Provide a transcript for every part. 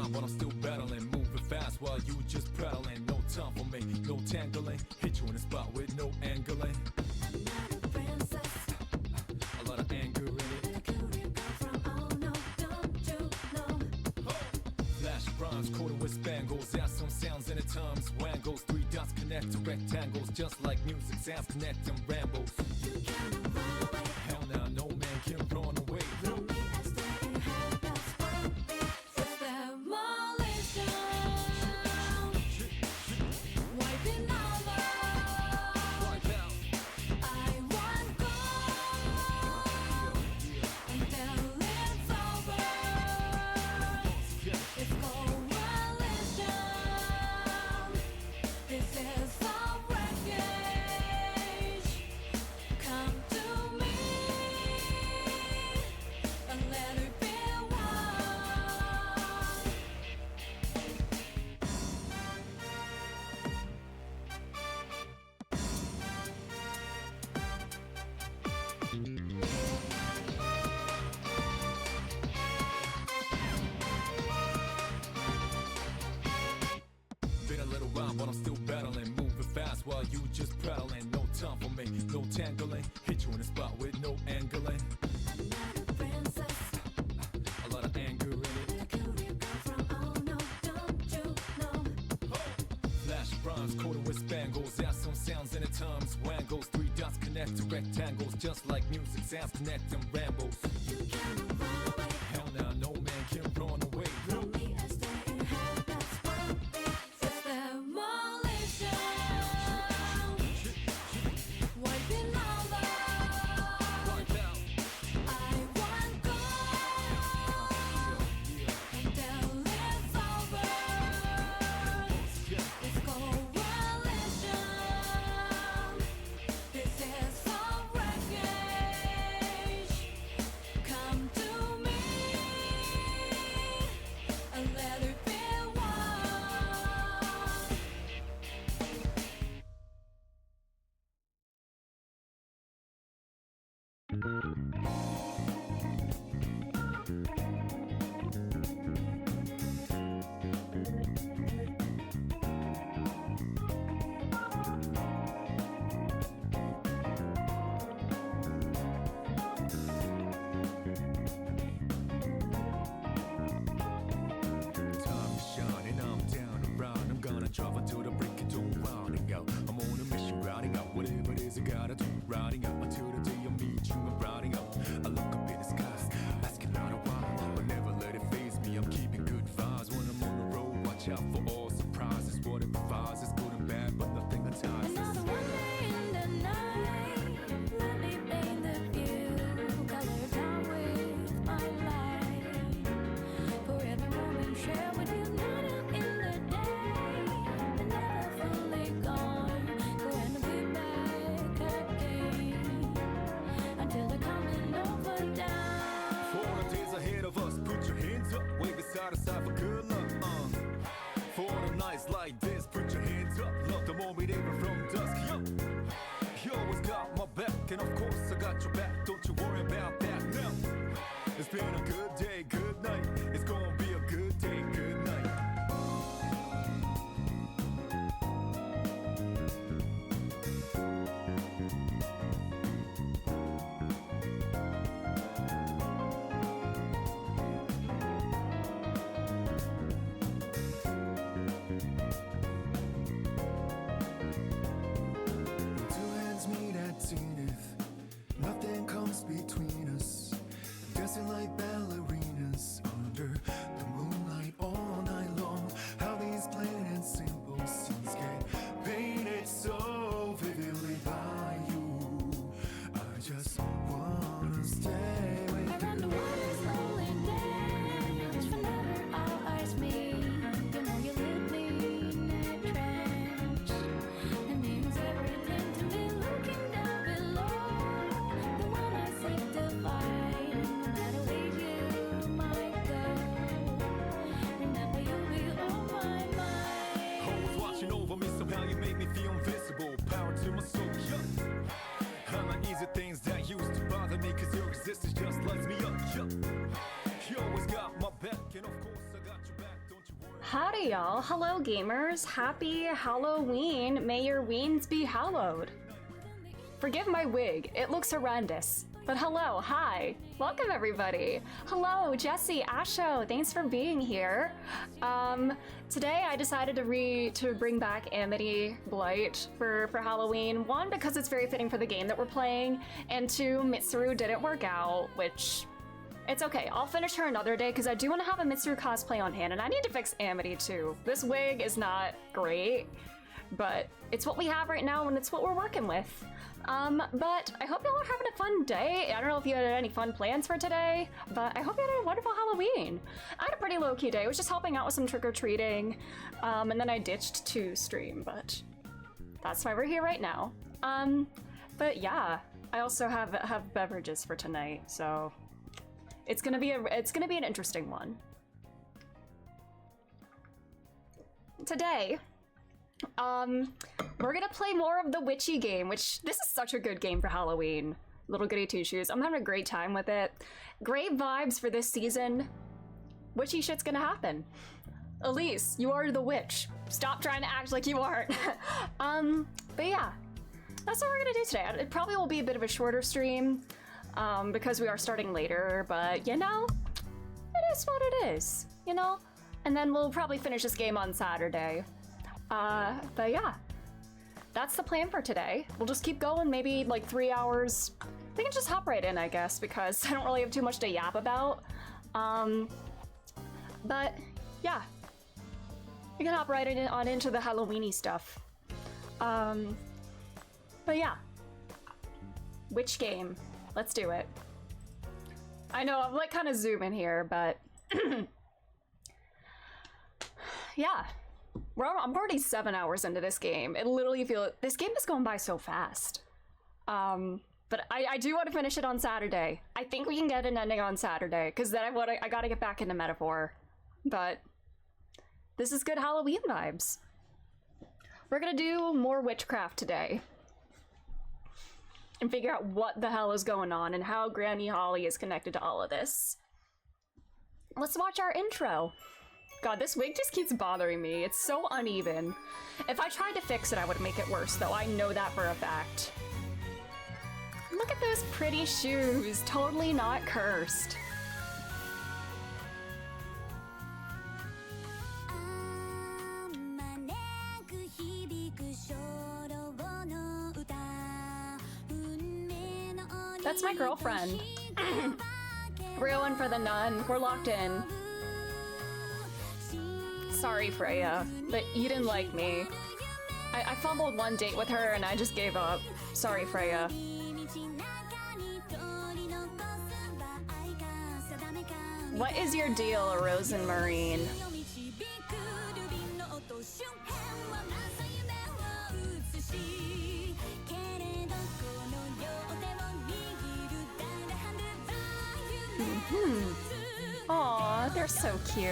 rhyme, but I'm still battling. Moving fast while you just prattling. No time for me, no tangling. Hit you in the spot with no angling. I'm not a princess. A lot of anger in it. Where could you come from? Oh no, don't you know? Flash rhymes, quarter with spangles. Add some sounds in at times. Wangles, three dots connect to rectangles. Just like music, sounds connect and rambles. You cannot run away. Hell now, no man can run away. From me, I stay in hell. That's what it's demolition. Wiping over. Wipe out. I want gold until it's over. It's coalition. This is our wreckage. Come to me and let it be one. Been a little while, but I'm still battling. Moving fast while you just prattling. No time for me, no tangling. Hit you in the spot with no angling. I'm not a princess. A lot of anger in it. Where could you come from? Oh no, don't you know? Flash rhymes, quarter with spangles. Add some sounds in at times. Wangles, three dots connect to rectangles. Just like music, sounds connect and rambles. You cannot run away. Hell now, no man can run away. From me, I stay in hell. That's what it's demolition. Wiping over. Wipe out. I want gold until it's over. It's coalition. This is our wreckage. Come to me and let it be one. Time is shining, I'm down and round. I'm gonna drive until the break of dawn, rounding out. I'm on a mission, riding out. Whatever it is I gotta do, riding out until the day I meet you. I'm riding out. I look up in the skies, asking out a while, but never let it faze me. I'm keeping good vibes when I'm on the road. Watch out for all surprises. What it provides is good and bad, but nothing entices. Another one day in the night. Let me paint the view. Color down with my light. For every moment shared with you, not in the day. But never fully gone. Go and be back again. Until the coming over down. For the days ahead of us, put your hands up, wave it side to side for good luck. For the nights like this, put your hands up, love the moment even from dusk. Yo, you always got my back, and of course I got your back. Don't you worry about that now. It's been a good day, good night. It's gonna be a good day, good night. Two hands meet at zenith. Nothing comes between us. Dancing like ballerinas under the moonlight all night long. How these plain and simple scenes get painted so vividly by you. I just wanna stay with Around the you. world is slowly dance. Whenever our eyes meet, you know you leave me in a trance. It means everything to me. Looking down below, the one I seek to find, no matter where you Howdy, y'all. Hello, gamers. Happy Halloween. May your weens be hallowed. Forgive my wig. It looks horrendous. But hello, hi. Welcome, everybody. Hello, Jesse, Asho. Thanks for being here. Today I decided to bring back Amity Blight for Halloween. One, because it's very fitting for the game that we're playing, and two, Mitsuru didn't work out, which... It's okay, I'll finish her another day because I do want to have a Mitsuru cosplay on hand, and I need to fix Amity too. This wig is not great, but it's what we have right now and it's what we're working with. But I hope y'all are having a fun day. I don't know if you had any fun plans for today, but I hope you had a wonderful Halloween. I had a pretty low-key day. I was just helping out with some trick-or-treating, and then I ditched to stream, but that's why we're here right now. But yeah, I also have beverages for tonight, so... It's gonna be an interesting one. Today, we're gonna play more of the Witchy game, which this is such a good game for Halloween. Little Goody Two Shoes. I'm having a great time with it. Great vibes for this season. Witchy shit's gonna happen. Elise, you are the witch. Stop trying to act like you aren't. But yeah, that's what we're gonna do today. It probably will be a bit of a shorter stream. Because we are starting later, but you know, it is what it is, you know? And then we'll probably finish this game on Saturday. But yeah, that's the plan for today. We'll just keep going, maybe like 3 hours. We can just hop right in, I guess, because I don't really have too much to yap about. But yeah, we can hop right on into the Halloweeny stuff. But yeah, which game? Let's do it. I know, I'm like kind of zooming here, but yeah. I'm already 7 hours into this game. It literally this game is going by so fast. But I do want to finish it on Saturday. I think we can get an ending on Saturday, because then I gotta get back into Metaphor. But this is good Halloween vibes. We're gonna do more witchcraft today. And figure out what the hell is going on and how Granny Holly is connected to all of this. Let's watch our intro. God, this wig just keeps bothering me. It's so uneven. If I tried to fix it, I would make it worse, though. I know that for a fact. Look at those pretty shoes. Totally not cursed. That's my girlfriend. We're going for the nun. We're locked in. Sorry, Freya, but you didn't like me. I fumbled one date with her and I just gave up. Sorry, Freya. What is your deal, Rosenmarine? Aw, they're so cute.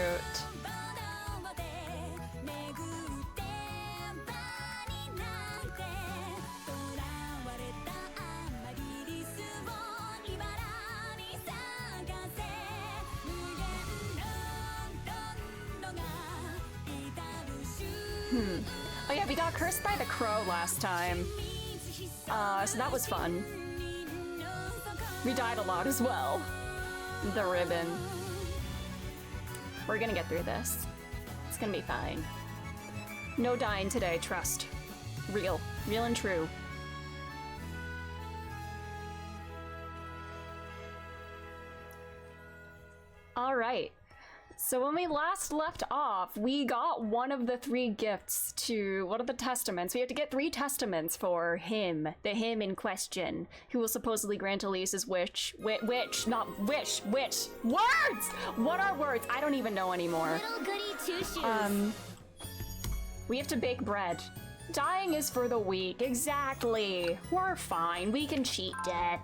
Oh yeah, we got cursed by the crow last time. So that was fun. We died a lot as well. The ribbon. We're gonna get through this. It's gonna be fine. No dying today, trust. Real and true. All right. So when we last left off, we got one of the 3 gifts to one of the testaments. We have to get 3 testaments for him, the him in question, who will supposedly grant Elise's wish. Not wish, wish. Words! What are words? I don't even know anymore. Little Goody Two Shoes. We have to bake bread. Dying is for the weak. Exactly. We're fine. We can cheat death.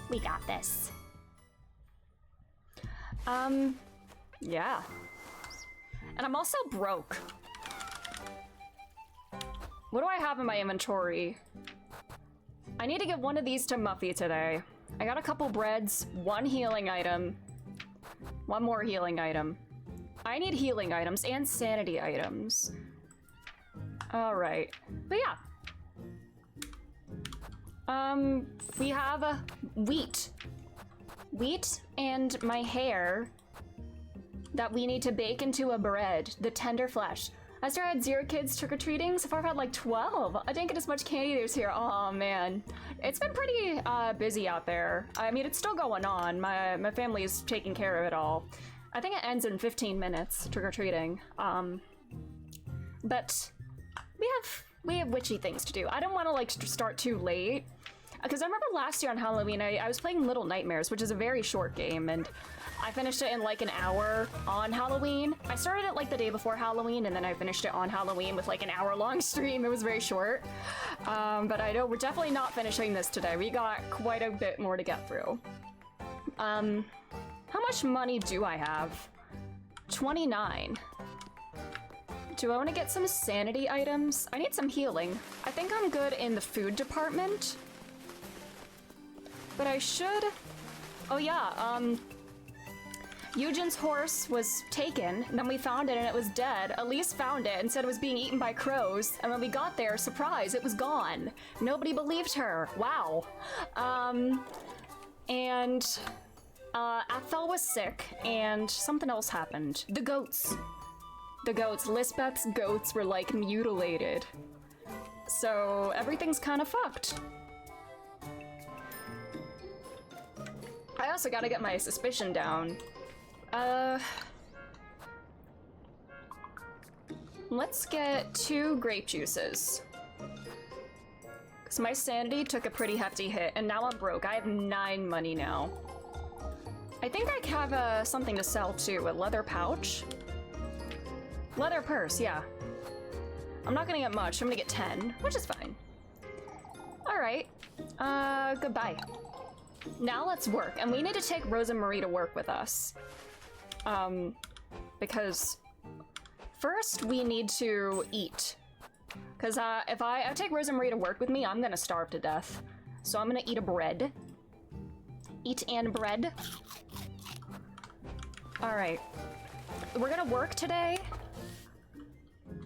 We got this. Yeah. And I'm also broke. What do I have in my inventory? I need to get one of these to Muffy today. I got a couple breads, 1 healing item, 1 more healing item. I need healing items and sanity items. All right, but yeah. We have wheat. Wheat and my hair that we need to bake into a bread, the tender flesh. Last year I had 0 kids trick-or-treating, so far I've had like 12. I didn't get as much candy this year, oh man. It's been pretty busy out there. I mean, it's still going on. My family is taking care of it all. I think it ends in 15 minutes, trick-or-treating. But we have witchy things to do. I don't want to like start too late. Because I remember last year on Halloween, I was playing Little Nightmares, which is a very short game, and I finished it in like an hour on Halloween. I started it like the day before Halloween, and then I finished it on Halloween with like an hour-long stream. It was very short. But I know we're definitely not finishing this today. We got quite a bit more to get through. How much money do I have? 29. Do I want to get some sanity items? I need some healing. I think I'm good in the food department. But I should... Oh yeah, Eugen's horse was taken, and then we found it and it was dead. Elise found it and said it was being eaten by crows, and when we got there, surprise, it was gone. Nobody believed her. Wow. Athel was sick, and something else happened. The goats. The goats. Lisbeth's goats were, like, mutilated. So, everything's kind of fucked. I also gotta get my suspicion down. Let's get 2 grape juices. Because my sanity took a pretty hefty hit, and now I'm broke. I have 9 money now. I think I have something to sell too, a leather pouch? Leather purse, yeah. I'm not gonna get much, I'm gonna get 10, which is fine. Alright, goodbye. Now let's work, and we need to take Rosa Marie to work with us. Because first we need to eat. Because if I take Rosa Marie to work with me, I'm gonna starve to death. So I'm gonna eat a bread. Eat and bread. Alright. We're gonna work today.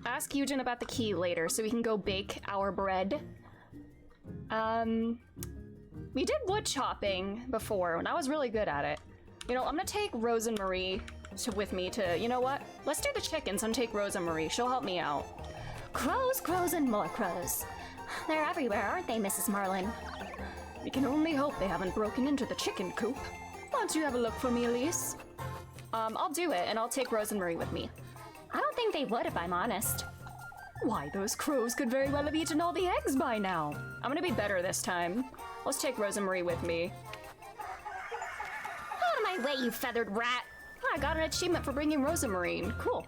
Ask Eugen about the key later so we can go bake our bread. We did wood chopping before, and I was really good at it. You know, I'm gonna take Rosa Marie with me to, you know what? Let's do the chickens and take Rosa Marie. She'll help me out. Crows, crows, and more crows. They're everywhere, aren't they, Mrs. Marlin? We can only hope they haven't broken into the chicken coop. Why don't you have a look for me, Elise? I'll do it, and I'll take Rosa Marie with me. I don't think they would, if I'm honest. Why, those crows could very well have eaten all the eggs by now. I'm gonna be better this time. Let's take Rosa Marie with me. Out of my way, you feathered rat! I got an achievement for bringing Rosa Marie. Cool.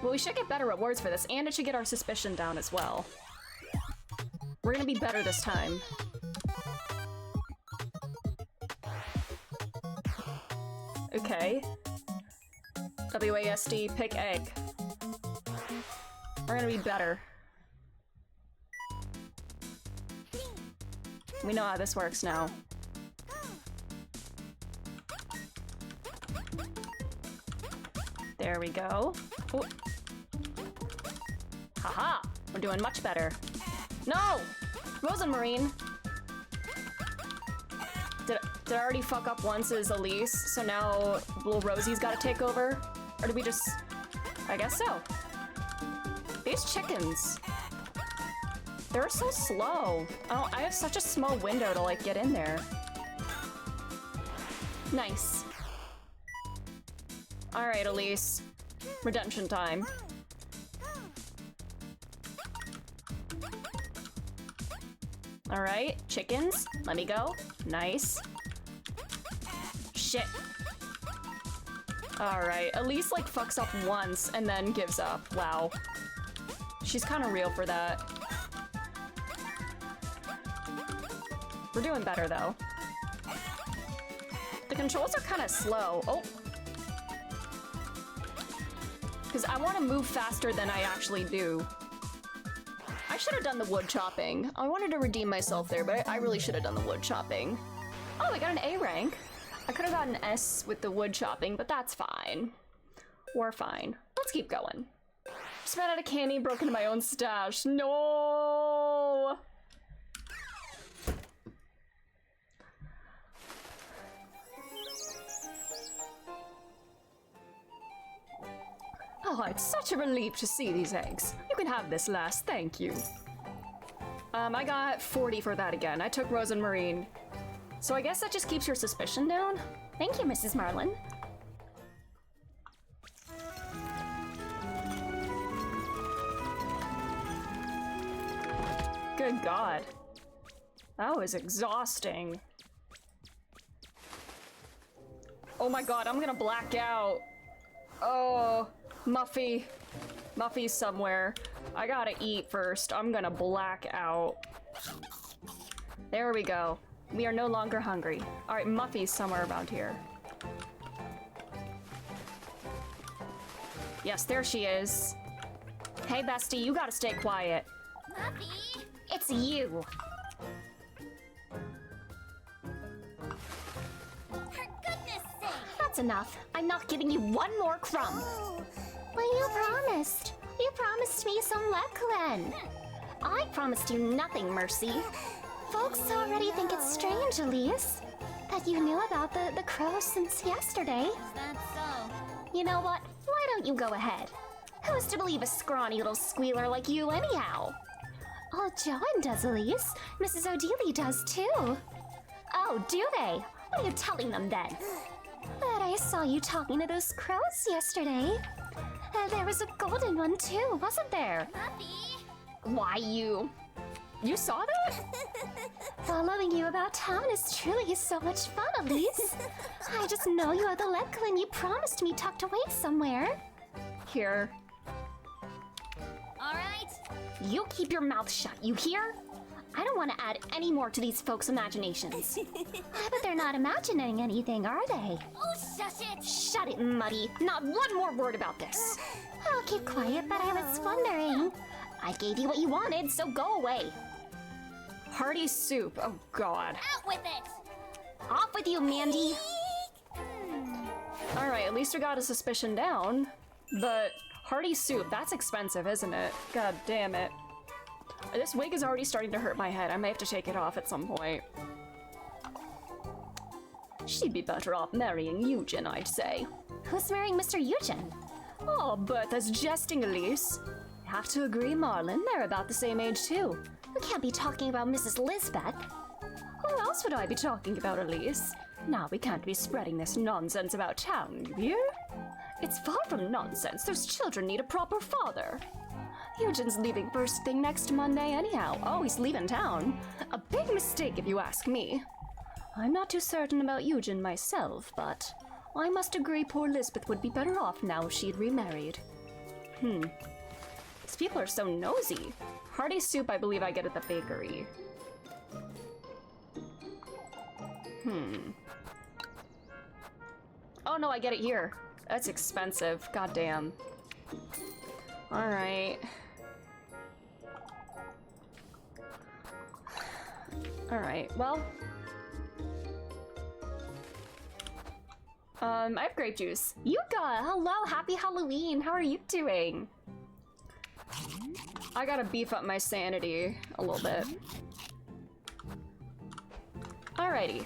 Well, we should get better rewards for this, and it should get our suspicion down as well. We're gonna be better this time. Okay. WASD, pick egg. We're gonna be better. We know how this works now. There we go. Ooh. Haha! We're doing much better. No! Rosa Marine! Did I already fuck up once as Elise, so now little Rosie's gotta take over? Or did we just... I guess so. These chickens. They're so slow. Oh, I have such a small window to, like, get in there. Nice. Alright, Elise. Redemption time. Alright, chickens. Let me go. Nice. Shit. Alright, Elise, like, fucks up once and then gives up. Wow. She's kind of real for that. We're doing better, though. The controls are kind of slow. Oh! Because I want to move faster than I actually do. I should have done the wood chopping. I wanted to redeem myself there, but I really should have done the wood chopping. Oh, I got an A rank. I could have gotten an S with the wood chopping, but that's fine. We're fine. Let's keep going. Just ran out of candy and broke into my own stash. No! Oh, it's such a relief to see these eggs. You can have this last, thank you. I got 40 for that again. I took Rose and Marine. So I guess that just keeps your suspicion down? Thank you, Mrs. Marlin. Good God. That was exhausting. Oh my God, I'm gonna black out. Oh, Muffy. Muffy's somewhere. I gotta eat first. I'm gonna black out. There we go. We are no longer hungry. All right, Muffy's somewhere around here. Yes, there she is. Hey, bestie, you gotta stay quiet. Muffy! It's you. For goodness sake! That's enough. I'm not giving you one more crumb. Oh, Well, you promised. You promised me some Leclen. I promised you nothing, Mercy. Folks already think it's strange, Elise, that you knew about the crow since yesterday. is that so? You know what? Why don't you go ahead? Who's to believe a scrawny little squealer like you anyhow? Oh, Joan does, Elise. Mrs. O'Dealy does too. Oh, do they? What are you telling them then? But I saw you talking to those crows yesterday. There was a golden one too, wasn't there? Muffy! Why, you saw that? following you about town is truly so much fun, Elise. I just know you have the Leclen you promised me tucked away somewhere. Here. All right. You keep your mouth shut, you hear? I don't want to add any more to these folks' imaginations. But they're not imagining anything, are they? Oh, shush it! Shut it, Muddy. Not one more word about this. I'll keep quiet, but I was wondering. I gave you what you wanted, so go away. Hearty soup. Oh God. Out with it! Off with you, Mandy. All right, at least we got a suspicion down. But hearty soup, that's expensive, isn't it? God damn it. This wig is already starting to hurt my head. I may have to take it off at some point. She'd be better off marrying Eugen, I'd say. Who's marrying Mr. Eugen? Oh, Bertha's jesting, Elise. You have to agree, Marlin, they're about the same age, too. We can't be talking about Mrs. Lisbeth. Who else would I be talking about, Elise? Now we can't be spreading this nonsense about town, you hear? It's far from nonsense. Those children need a proper father. Eugen's leaving first thing next Monday anyhow. Oh, he's leaving town. A big mistake if you ask me. I'm not too certain about Eugen myself, but I must agree poor Lisbeth would be better off now if she'd remarried. These people are so nosy. Hearty soup I believe I get at the bakery. Oh no, I get it here. That's expensive. Goddamn. Alright. Alright, well. I have grape juice. Yuka, hello, happy Halloween. How are you doing? I gotta beef up my sanity a little bit. Alrighty.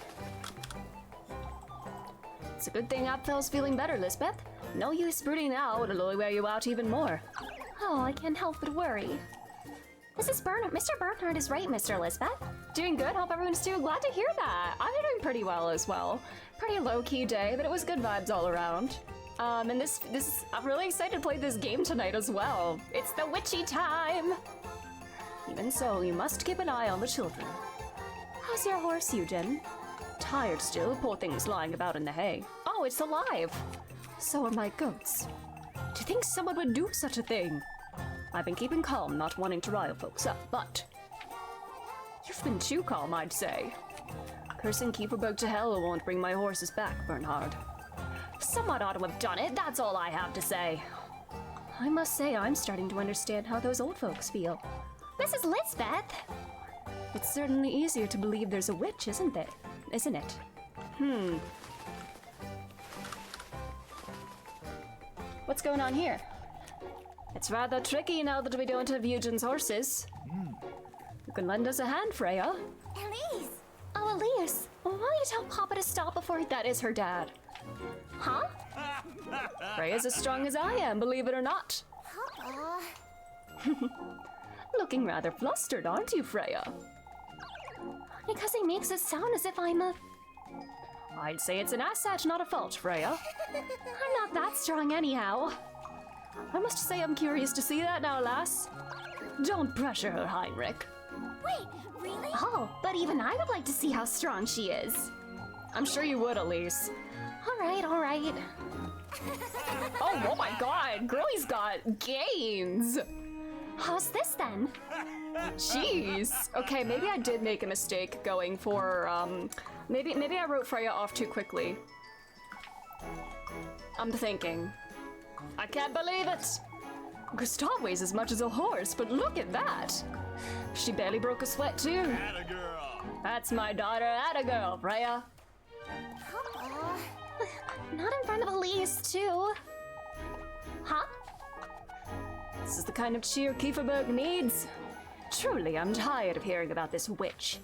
It's a good thing Apfel's feeling better, Lisbeth. No use brooding now, it'll only wear you out even more. Oh, I can't help but worry. Mr. Bernhard is right, Mr. Lisbeth. Doing good, hope everyone's doing. Glad to hear that. I'm doing pretty well as well. Pretty low-key day, but it was good vibes all around. And this, I'm really excited to play this game tonight as well. It's the witchy time! Even so, you must keep an eye on the children. How's your horse, Eugen? Tired still, poor thing's lying about in the hay. Oh, it's alive! So are my goats. To think someone would do such a thing! I've been keeping calm, not wanting to rile folks up, but... You've been too calm, I'd say. Cursing Keeperbug to hell won't bring my horses back, Bernhard. Someone ought to have done it, that's all I have to say. I must say I'm starting to understand how those old folks feel. Mrs. Lisbeth! It's certainly easier to believe there's a witch, isn't it? Isn't it? What's going on here? It's rather tricky now that we don't have Eugen's horses. You can lend us a hand, Freya. Elise! Oh, Elise, why don't you tell Papa to stop before he... That is her dad. Huh? Freya's as strong as I am, believe it or not. Papa... Looking rather flustered, aren't you, Freya? Because he makes it sound as if I'm a... I'd say it's an asset, not a fault, Freya. I'm not that strong anyhow. I must say I'm curious to see that now, lass. Don't pressure her, Heinrich. Wait, really? Oh, but even I would like to see how strong she is. I'm sure you would, Elise. All right, all right. Oh my god, Girlie's got gains! How's this then? Jeez. Okay, maybe I did make a mistake going for, maybe I wrote Freya off too quickly. I'm thinking. I can't believe it! Gustav weighs as much as a horse, but look at that! She barely broke a sweat, too. Atta-girl. That's my daughter, Atta girl, Freya. Papa... Not in front of Elise, too. Huh? This is the kind of cheer Kieferberg needs. Truly, I'm tired of hearing about this witch.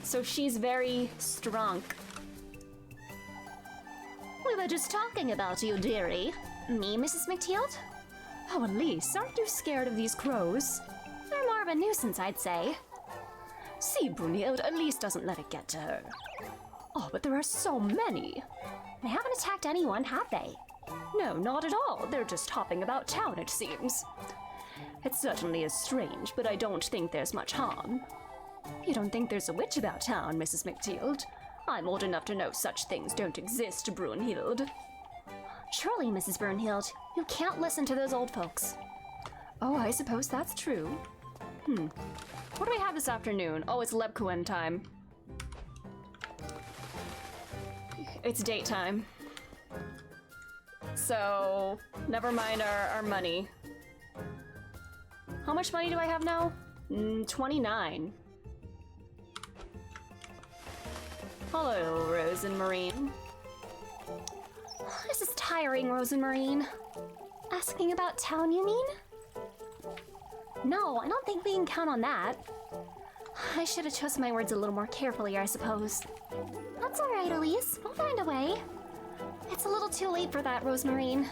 So she's very strong. We were just talking about you, dearie. Me, Mrs. McTeald? Oh, Elise, aren't you scared of these crows? They're more of a nuisance, I'd say. See, Brunhild, Elise doesn't let it get to her. Oh, but there are so many. They haven't attacked anyone, have they? No, not at all. They're just hopping about town, it seems. It certainly is strange, but I don't think there's much harm. You don't think there's a witch about town, Mrs. McTeald? I'm old enough to know such things don't exist, Brunhild. Surely, Mrs. Brunhild, you can't listen to those old folks. Oh, I suppose that's true. What do we have this afternoon? Oh, it's Lebkuin time. It's date time. So, never mind our money. How much money do I have now? 29. Hello, Rose and Marine. This is tiring, Rose and Marine. Asking about town, you mean? No, I don't think we can count on that. I should have chosen my words a little more carefully, I suppose. That's all right, Elise. We'll find a way. It's a little too late for that, Rosemarine.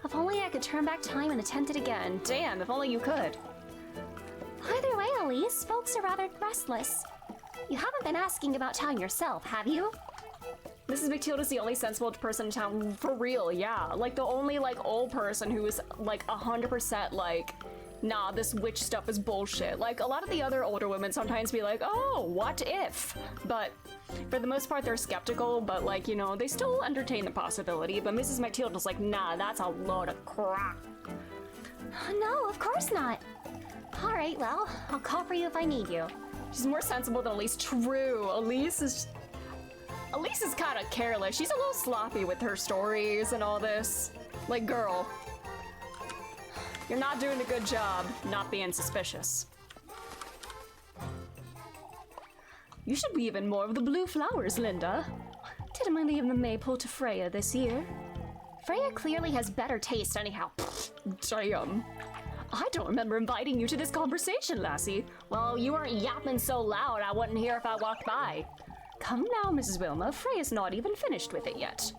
If only I could turn back time and attempt it again. Damn, if only you could. Either way, Elise, folks are rather restless. You haven't been asking about town yourself, have you? Mrs. McTeald is the only sensible person in town, for real, yeah. Like, the only, like, old person who is, like, 100%, like, nah, this witch stuff is bullshit. Like, a lot of the other older women sometimes be like, oh, what if? But for the most part, they're skeptical, but, like, you know, they still entertain the possibility. But Mrs. McTeald is like, nah, that's a load of crap. No, of course not. All right, well, I'll call for you if I need you. She's more sensible than Elise. True. Elise is kind of careless. She's a little sloppy with her stories and all this. Like, girl, you're not doing a good job not being suspicious. You should weave in more of the blue flowers, Linda. Didn't I leave the maple to Freya this year? Freya clearly has better taste anyhow. Damn. I don't remember inviting you to this conversation, lassie. Well, you weren't yapping so loud I wouldn't hear if I walked by. Come now, Mrs. Wilma. Freya's not even finished with it yet.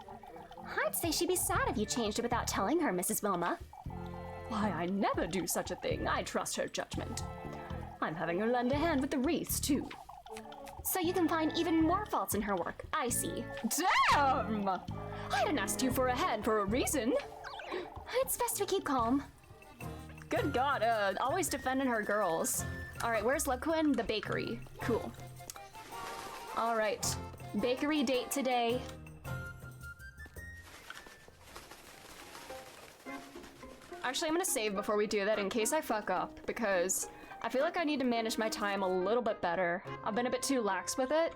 I'd say she'd be sad if you changed it without telling her, Mrs. Wilma. Why, I never do such a thing. I trust her judgment. I'm having her lend a hand with the wreaths, too. So you can find even more faults in her work. I see. Damn! I didn't ask you for a hand for a reason. It's best we keep calm. Good God, always defending her girls. All right, where's Lequin? The bakery. Cool. All right, bakery date today. Actually, I'm gonna save before we do that in case I fuck up, because I feel like I need to manage my time a little bit better. I've been a bit too lax with it.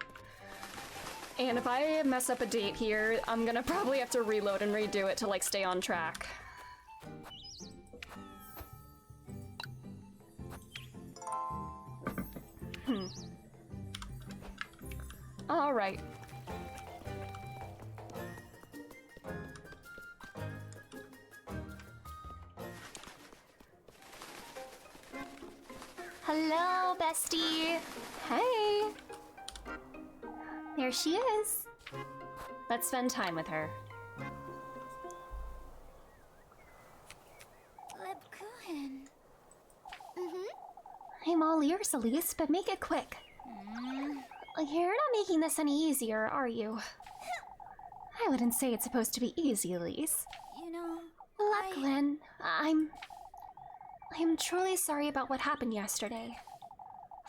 And if I mess up a date here, I'm gonna probably have to reload and redo it to like stay on track. All right. Hello, bestie. Hey! There she is. Let's spend time with her. Lebkuchen. I'm all ears, Elise, but make it quick. You're not making this any easier, are you? I wouldn't say it's supposed to be easy, Elise. You know, Lebkuchen, I'm truly sorry about what happened yesterday.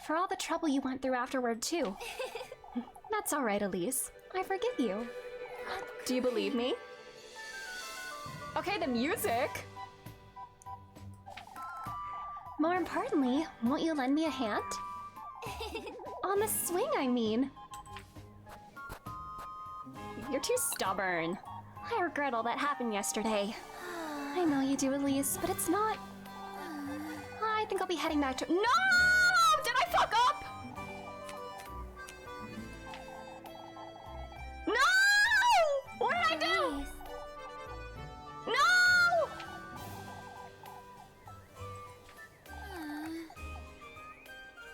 For all the trouble you went through afterward, too. That's all right, Elise. I forgive you. Do you believe me? Okay, the music! More importantly, won't you lend me a hand? On the swing, I mean. You're too stubborn. I regret all that happened yesterday. I know you do, Elise, but it's not... I think I'll be heading back to... No! Did I fuck up? No! What did I do? Elise. No!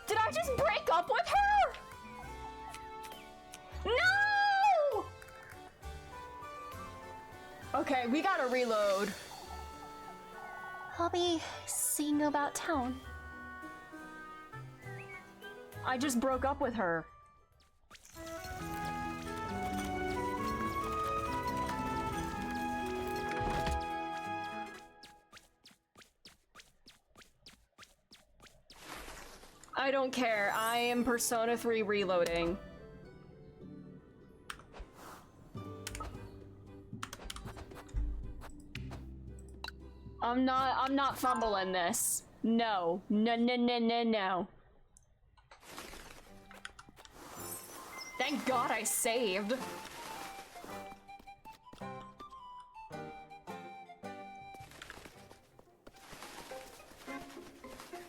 Did I just break up with her? No! Okay, we gotta reload. I'll be seeing you about town. I just broke up with her. I don't care. I am Persona 3 reloading. I'm not fumbling this. No. No, no, no, no, no. Thank God I saved.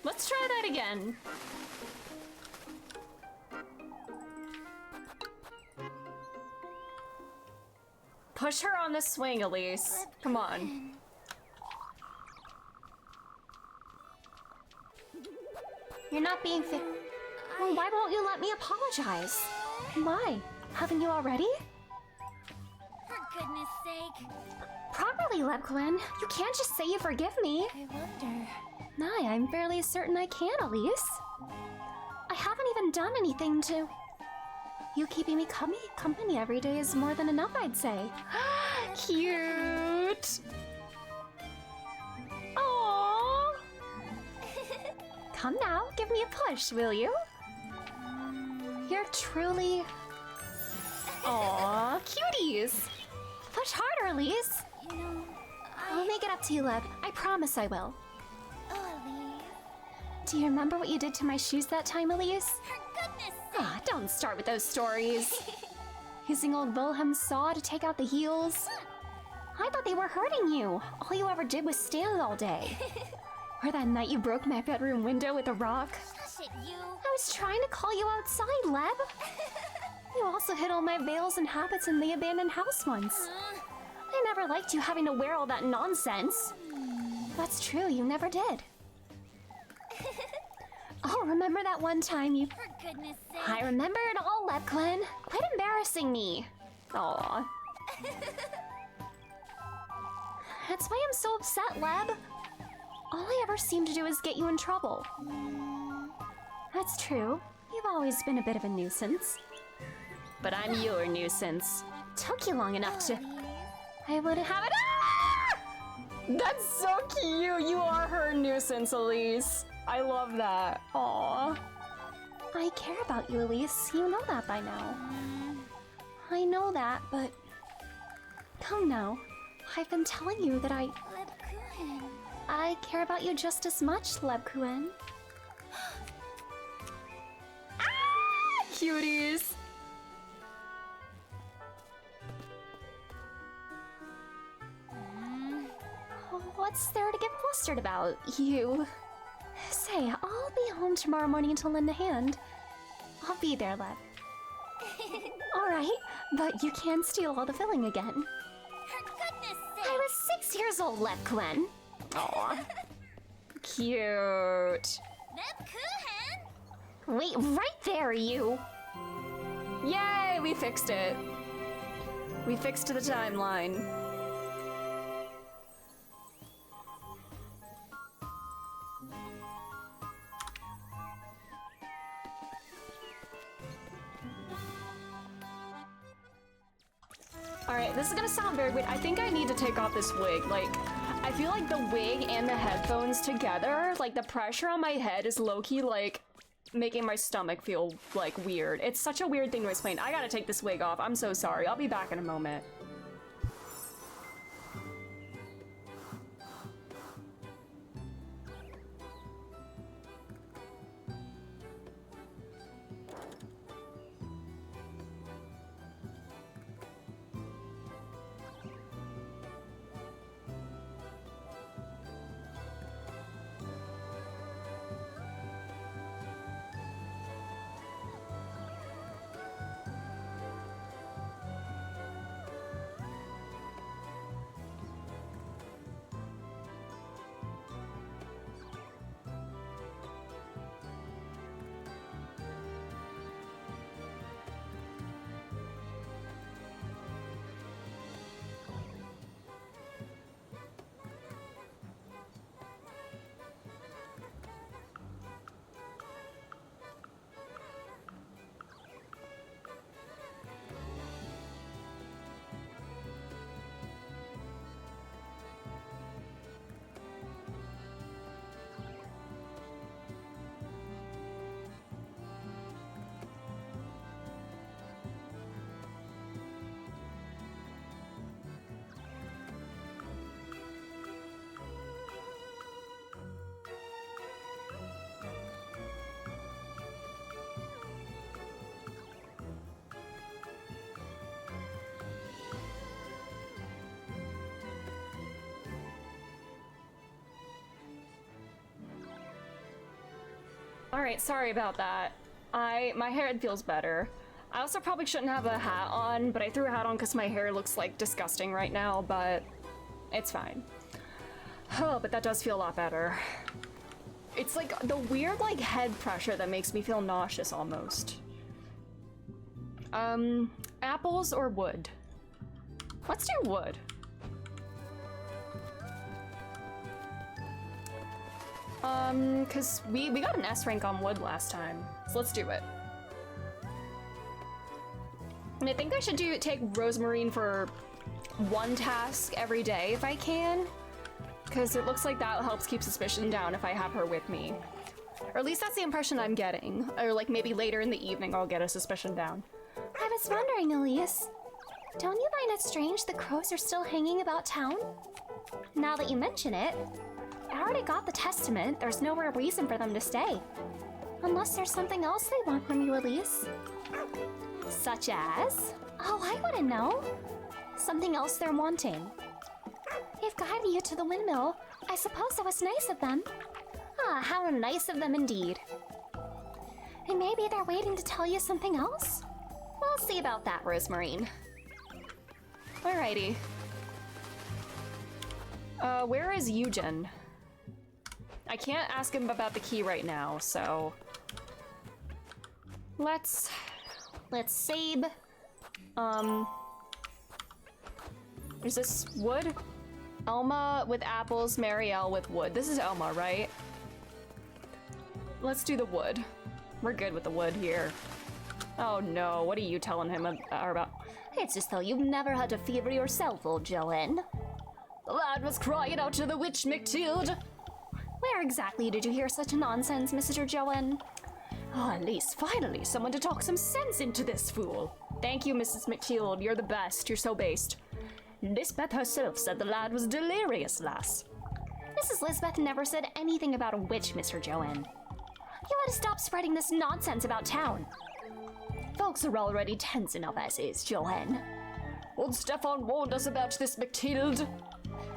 Let's try that again. Push her on the swing, Elise. Come on. You're not being fair. Well, why won't you let me apologize? Why? Haven't you already? For goodness sake. Properly, Lebkuchen. You can't just say you forgive me. I wonder. Nah, I'm fairly certain I can, Elise. I haven't even done anything to... You keeping me company every day is more than enough, I'd say. Cute. Aww. Come now, give me a push, will you? You're truly... Aww, cuties. Push harder, Elise. You know, I'll make it up to you, Leb. I promise I will. Oh, Elise. Do you remember what you did to my shoes that time, Elise? For goodness Ah, don't start with those stories. Using old Wilhelm's saw to take out the heels. I thought they were hurting you. All you ever did was stand all day. Or that night you broke my bedroom window with a rock. Shush it, you. I was trying to call you outside, Leb. You also hid all my veils and habits in the abandoned house once. I never liked you having to wear all that nonsense. That's true, you never did. Oh, remember that one time you... For goodness sake. I remember it all, Lebkuchen. Quit embarrassing me. Aw. That's why I'm so upset, Leb. All I ever seem to do is get you in trouble. That's true. You've always been a bit of a nuisance. But I'm your nuisance. Took you long enough to... I wouldn't have it... Ah! That's so cute. You are her nuisance, Elise. I love that. Aww. I care about you, Elise. You know that by now. I know that, but... Come now. I've been telling you that Lebkuchen. I care about you just as much, Lebkuchen. Cuties. What's there to get flustered about, you? Say, I'll be home tomorrow morning to lend a hand. I'll be there, Leb. Alright, but you can't steal all the filling again. For goodness I sake. was 6 years old, Lebkuchen. Aw. Cute. Lebkuchen. Wait, right there, you! Yay, we fixed it. We fixed the timeline. Alright, this is gonna sound very weird. I think I need to take off this wig. Like, I feel like the wig and the headphones together, like the pressure on my head is low-key like making my stomach feel like weird. It's such a weird thing to explain. I gotta take this wig off. I'm so sorry. I'll be back in a moment. Alright, sorry about that. My hair feels better. I also probably shouldn't have a hat on, but I threw a hat on because my hair looks like disgusting right now, but it's fine. Oh, but that does feel a lot better. It's like the weird like head pressure that makes me feel nauseous almost. Apples or wood? Let's do wood. Cause we got an S rank on wood last time, so let's do it. And I think I should take Rosemarine for one task every day if I can, because it looks like that helps keep suspicion down if I have her with me. Or at least that's the impression I'm getting. Or like maybe later in the evening I'll get a suspicion down. I was wondering, Elise, don't you find it strange the crows are still hanging about town? Now that you mention it, I already got the testament. There's no real reason for them to stay. Unless there's something else they want from you, Elise. Such as? Oh, I wouldn't know. Something else they're wanting. They've guided you to the windmill. I suppose it was nice of them. Ah, how nice of them indeed. And maybe they're waiting to tell you something else? We'll see about that, Rosemarine. Alrighty. Where is Eugen? I can't ask him about the key right now, so let's save. Is this wood? Elma with apples, Marielle with wood. This is Elma, right? Let's do the wood. We're good with the wood here. Oh no, what are you telling him about? It's as though you've never had a fever yourself, old Joanne. The lad was crying out to the witch Mathilde. Where exactly did you hear such nonsense, Mr. Joanne? Oh, at least finally someone to talk some sense into this fool. Thank you, Mrs. Mathilde. You're the best. You're so based. Lisbeth herself said the lad was delirious, lass. Mrs. Lisbeth never said anything about a witch, Mr. Joanne. You ought to stop spreading this nonsense about town. Folks are already tense enough as is, Joanne. Old Stefan warned us about this Mathilde.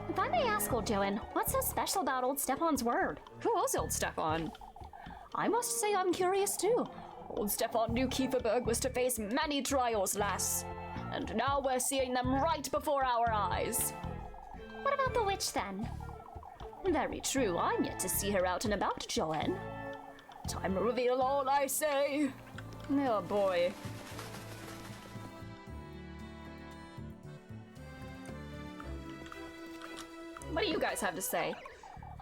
If I may ask, old Joanne, what's so special about old Stefan's word? Who was old Stefan? I must say I'm curious too. Old Stefan knew Kieferberg was to face many trials, lass. And now we're seeing them right before our eyes. What about the witch, then? Very true. I'm yet to see her out and about, Joanne. Time to reveal all, I say. Oh boy. What do you guys have to say?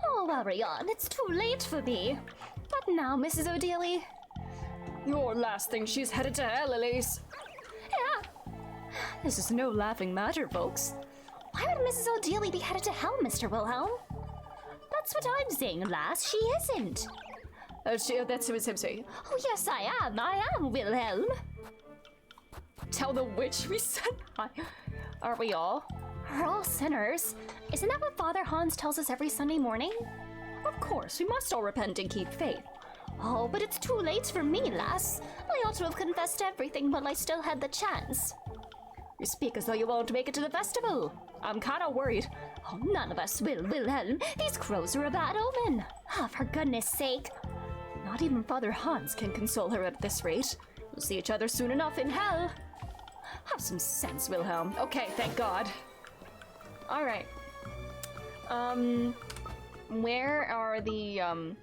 Oh, Ariane, it's too late for me. But now, Mrs. O'Dealy. Your last thing, she's headed to hell, Elise. Yeah. This is no laughing matter, folks. Why would Mrs. O'Dealy be headed to hell, Mr. Wilhelm? That's what I'm saying, lass. She isn't. That's what I'm saying. Oh, yes, I am. I am Wilhelm. Tell the witch we said hi. Aren't we all? We're all sinners. Isn't that what Father Hans tells us every Sunday morning? Of course, we must all repent and keep faith. Oh, but it's too late for me, lass. I ought to have confessed everything while I still had the chance. You speak as though you won't make it to the festival. I'm kinda worried. Oh, none of us will, Wilhelm. These crows are a bad omen. Ah, for goodness sake. Not even Father Hans can console her at this rate. We'll see each other soon enough in hell. Have some sense, Wilhelm. Okay, thank God. Alright. Where are the,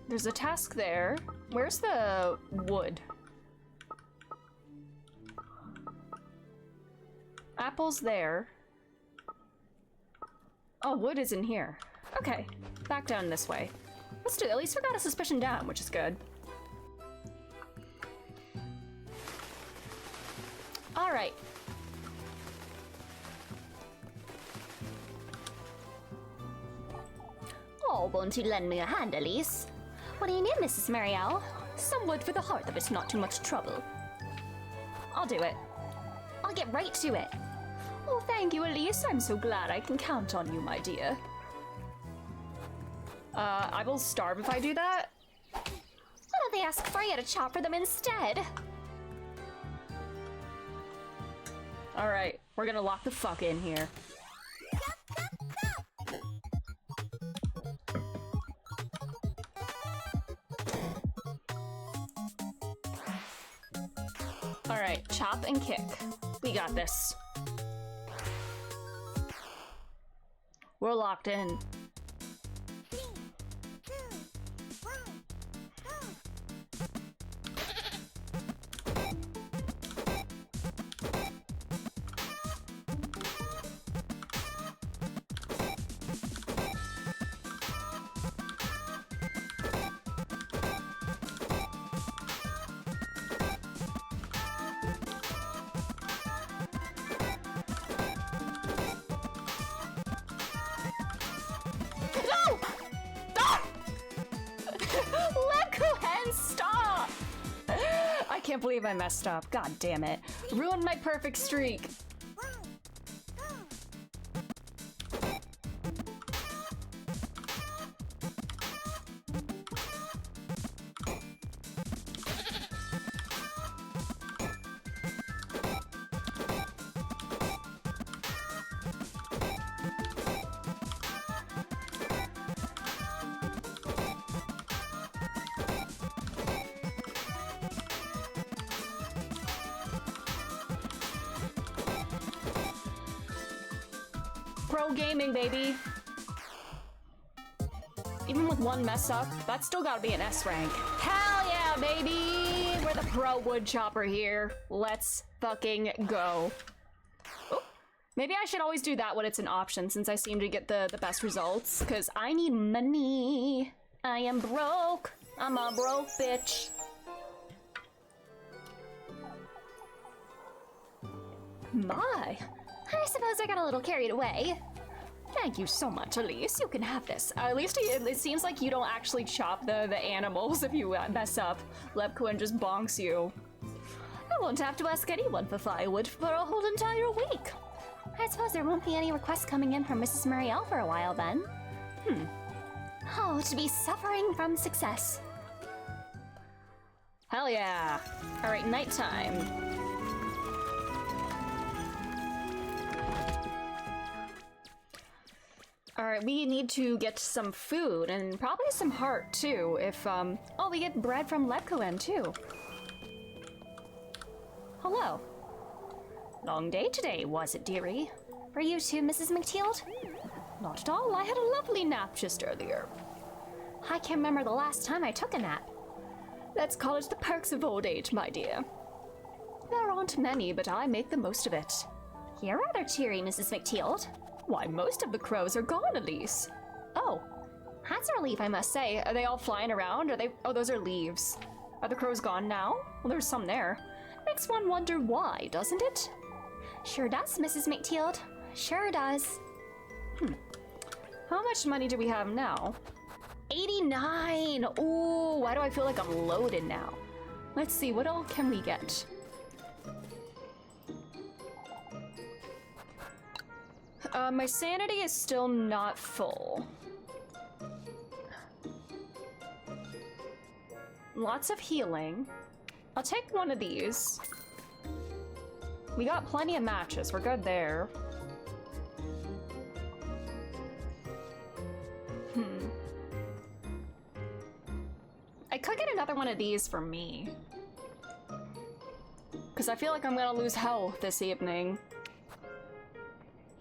There's a task there. Where's the wood? Apple's there. Oh, wood is in here. Okay, back down this way. Let's do it. At least we got a suspicion down, which is good. All right. Oh, won't you lend me a hand, Elise? What do you need, Mrs. Marielle? Some wood for the hearth if it's not too much trouble. I'll do it. I'll get right to it. Oh, thank you, Elise. I'm so glad I can count on you, my dear. I will starve if I do that. Why don't they ask Freya to chop for them instead? Alright, we're gonna lock the fuck in here. Alright, chop and kick. We got this. We're locked in. I can't believe I messed up. God damn it. Ruined my perfect streak. Pro gaming, baby. Even with one mess up, that's still gotta be an S rank. Hell yeah, baby! We're the pro wood chopper here. Let's fucking go. Oh, maybe I should always do that when it's an option, since I seem to get the best results, because I need money. I am broke. I'm a broke bitch. My, I suppose I got a little carried away. Thank you so much, Elise. You can have this. At least it seems like you don't actually chop the animals if you mess up. Lepkuin just bonks you. I won't have to ask anyone for firewood for a whole entire week. I suppose there won't be any requests coming in from Mrs. Marielle for a while then. Oh, to be suffering from success. Hell yeah. All right, nighttime. Alright, we need to get some food, and probably some heart, too, if, oh, we get bread from Lepkuin, too. Hello. Long day today, was it, dearie? For you too, Mrs. McTeald? Not at all, I had a lovely nap just earlier. I can't remember the last time I took a nap. Let's call it the perks of old age, my dear. There aren't many, but I make the most of it. You're rather cheery, Mrs. McTeald. Why, most of the crows are gone, Elise. Oh, that's a relief, I must say. Are they all flying around? Are they? Oh, those are leaves. Are the crows gone now? Well, there's some there. Makes one wonder why, doesn't it? Sure does, Mrs. McTeald. Sure does. How much money do we have now? 89! Ooh, why do I feel like I'm loaded now? Let's see, what all can we get? My sanity is still not full. Lots of healing. I'll take one of these. We got plenty of matches, we're good there. I could get another one of these for me. Because I feel like I'm gonna lose health this evening.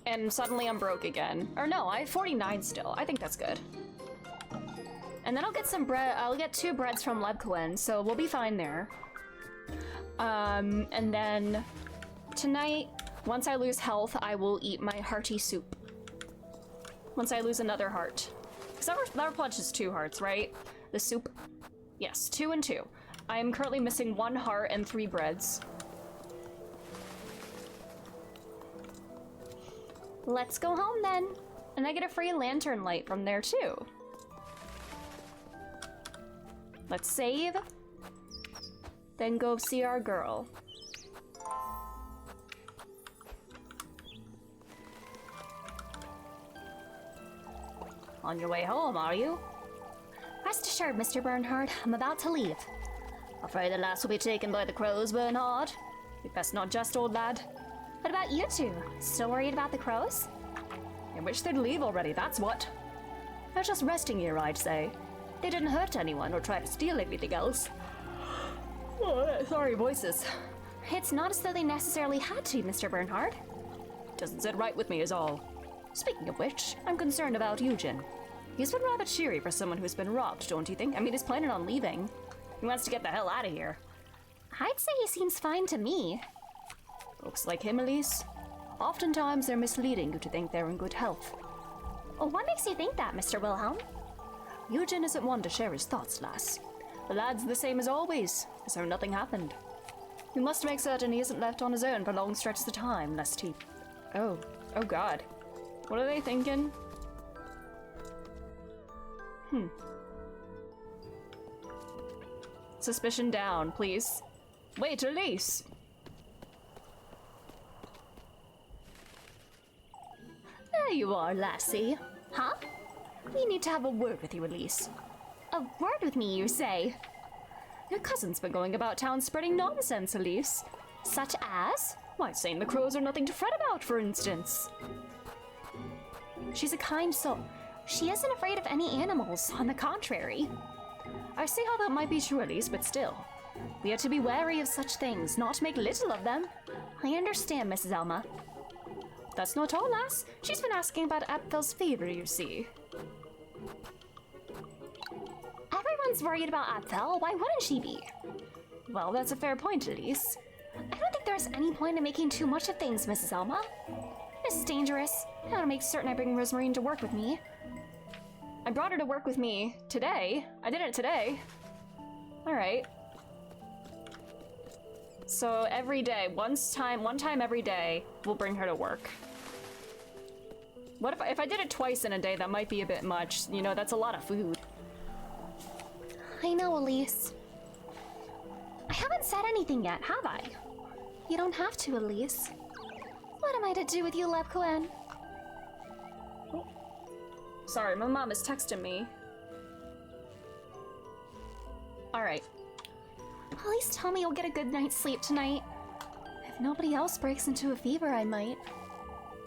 And suddenly I'm broke again. Or no, I have 49 still. I think that's good. And then I'll get some bread. I'll get 2 breads from Lebcoen, so we'll be fine there. And then tonight, once I lose health, I will eat my hearty soup. Once I lose another heart. Because that replenishes 2 hearts, right? The soup. Yes, 2 and 2. I am currently missing 1 heart and 3 breads. Let's go home then. And I get a free lantern light from there too. Let's save. Then go see our girl. On your way home, are you? Rest assured, Mr. Bernhard, I'm about to leave. Afraid the lass will be taken by the crows, Bernhard. You'd best not jest, old lad. What about you two? Still worried about the crows? I wish they'd leave already, that's what. They're just resting here, I'd say. They didn't hurt anyone or try to steal anything else. Oh, sorry, voices. It's not as though they necessarily had to, Mr. Bernhard. Doesn't sit right with me is all. Speaking of which, I'm concerned about Eugen. He's been rather cheery for someone who's been robbed, don't you think? I mean, he's planning on leaving. He wants to get the hell out of here. I'd say he seems fine to me. Folks like him, Elise, oftentimes they're misleading you to think they're in good health. Oh, what makes you think that, Mr. Wilhelm? Eugen isn't one to share his thoughts, lass. The lad's the same as always, as though nothing happened. We must make certain he isn't left on his own for long stretches of time, lest he... Oh god. What are they thinking? Suspicion down, please. Wait, Elise! There you are, lassie. Huh? We need to have a word with you, Elise. A word with me, you say? Your cousin's been going about town spreading nonsense, Elise. Such as? Why, saying the crows are nothing to fret about, for instance. She's a kind soul. She isn't afraid of any animals, on the contrary. I see how that might be true, Elise, but still. We are to be wary of such things, not to make little of them. I understand, Mrs. Elma. That's not all, lass. She's been asking about Apfel's fever, you see. Everyone's worried about Apfel. Why wouldn't she be? Well, that's a fair point, Elise. I don't think there's any point in making too much of things, Mrs. Elma. This is dangerous. I want to make certain I bring Rosemarine to work with me. I brought her to work with me today. I did it today. Alright. So every day, one time every day, we'll bring her to work. What if I did it twice in a day? That might be a bit much. You know, that's a lot of food. I know, Elise. I haven't said anything yet, have I? You don't have to, Elise. What am I to do with you, Lebcoen? Oh. Sorry, my mom is texting me. Alright. Please tell me you'll get a good night's sleep tonight. If nobody else breaks into a fever, I might.